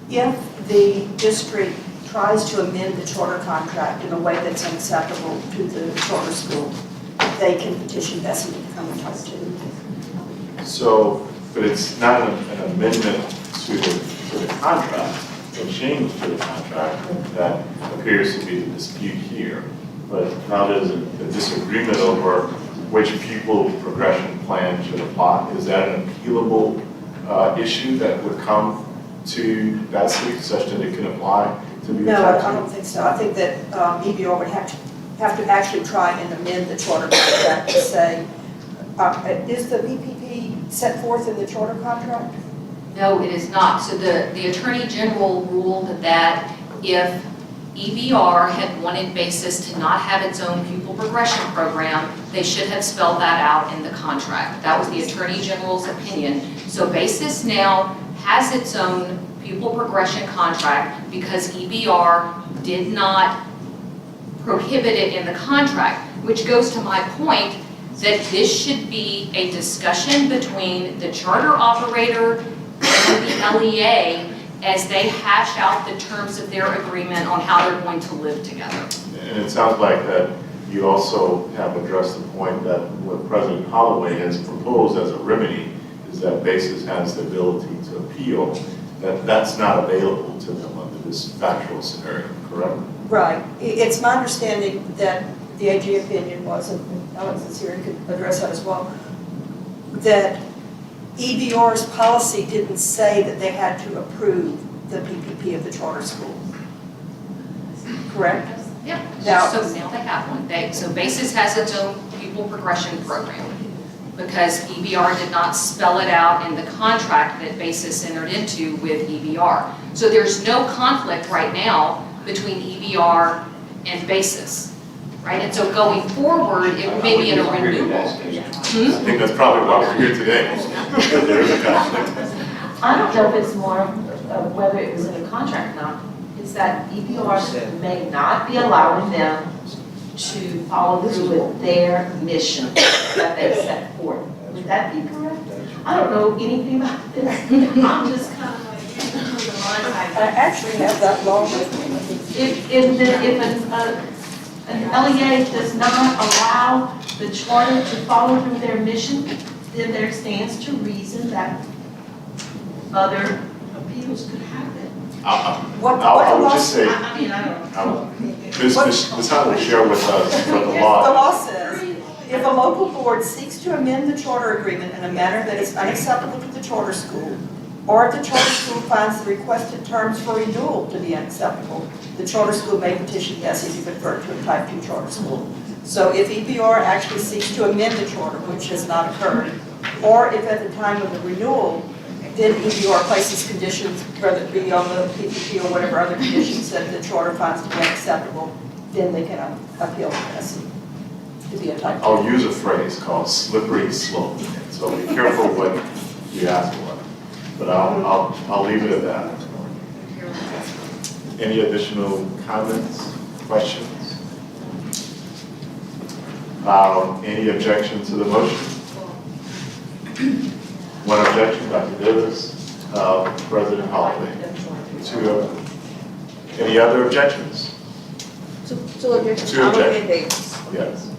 [SPEAKER 18] If the district tries to amend the charter contract in a way that's unacceptable to the charter school, they can petition BESE to become a type 2.
[SPEAKER 1] So, but it's not an amendment to the contract, a change to the contract that appears to be the dispute here. But now there's a disagreement over which pupil progression plan should apply. Is that an appealable issue that would come to that city such that it can apply to be a
[SPEAKER 18] No,
[SPEAKER 1] type
[SPEAKER 18] I
[SPEAKER 1] 2?
[SPEAKER 18] don't think so. I think that EBR would have to actually try and amend the charter contract to say, is the BPP set forth in the charter contract?
[SPEAKER 5] No, it is not. So the Attorney General ruled that if EBR had wanted BESE to not have its own pupil progression program, they should have spelled that out in the contract. That was the Attorney General's opinion. So BESE now has its own pupil progression contract because EBR did not prohibit it in the contract, which goes to my point that this should be a discussion between the charter operator and the LEA as they hash out the terms of their agreement on how they're going to live together.
[SPEAKER 1] And it sounds like that you also have addressed the point that what President Holloway has proposed as a remedy is that BESE has the ability to appeal, that's not available to them under this factual scenario, correct?
[SPEAKER 18] Right. It's my understanding that the AG opinion was, and Alex is here and could address that as well, that EBR's policy didn't say that they had to approve the PPP of the charter school. Correct?
[SPEAKER 5] Yeah.
[SPEAKER 18] Now-
[SPEAKER 5] So now they have one. So BESE has its own pupil progression program because EBR did not spell it out in the contract that BESE entered into with EBR. So there's no conflict right now between EBR and BESE, right? And so going forward, it may be in a renewal.
[SPEAKER 1] I think that's probably why we're here today, because there is a conflict.
[SPEAKER 6] I don't know if it's more of whether it was in a contract or not. It's that EBR may not be allowing them to follow through with their mission that they set forth. Would that be correct? I don't know anything about this. I'm just kind of like,
[SPEAKER 18] I actually have that law with me.
[SPEAKER 6] if an LEA does not allow the charter to follow through their mission, then there stands to reason that other appeals could happen.
[SPEAKER 1] I would just say,
[SPEAKER 6] I mean, I don't know.
[SPEAKER 1] this I will share with us what the
[SPEAKER 18] The
[SPEAKER 1] law.
[SPEAKER 18] law says, if a local board seeks to amend the charter agreement in a manner that is unacceptable to the charter school, or if the charter school finds the requested terms for renewal to be unacceptable, the charter school may petition BESE to convert to a type 2 charter school. So if EBR actually seeks to amend the charter, which has not occurred, or if at the time of the renewal, then EBR places conditions, whether it be on the PPP or whatever other conditions that the charter finds to be unacceptable, then they can appeal to BESE to be a type 2.
[SPEAKER 1] I'll use a phrase called slippery slope, so be careful what you ask for. But I'll leave it at that. Any additional comments, questions? Any objection to the motion? One objection, Dr. Davis, President Holloway. Any other objections?
[SPEAKER 18] Two objections.
[SPEAKER 1] Two objections. Yes.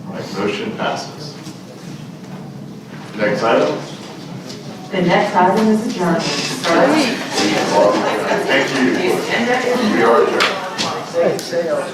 [SPEAKER 1] All right, motion passes. Next item?
[SPEAKER 6] The next item is adjournment.
[SPEAKER 1] Thank you. We are adjourned.
[SPEAKER 19] Sales.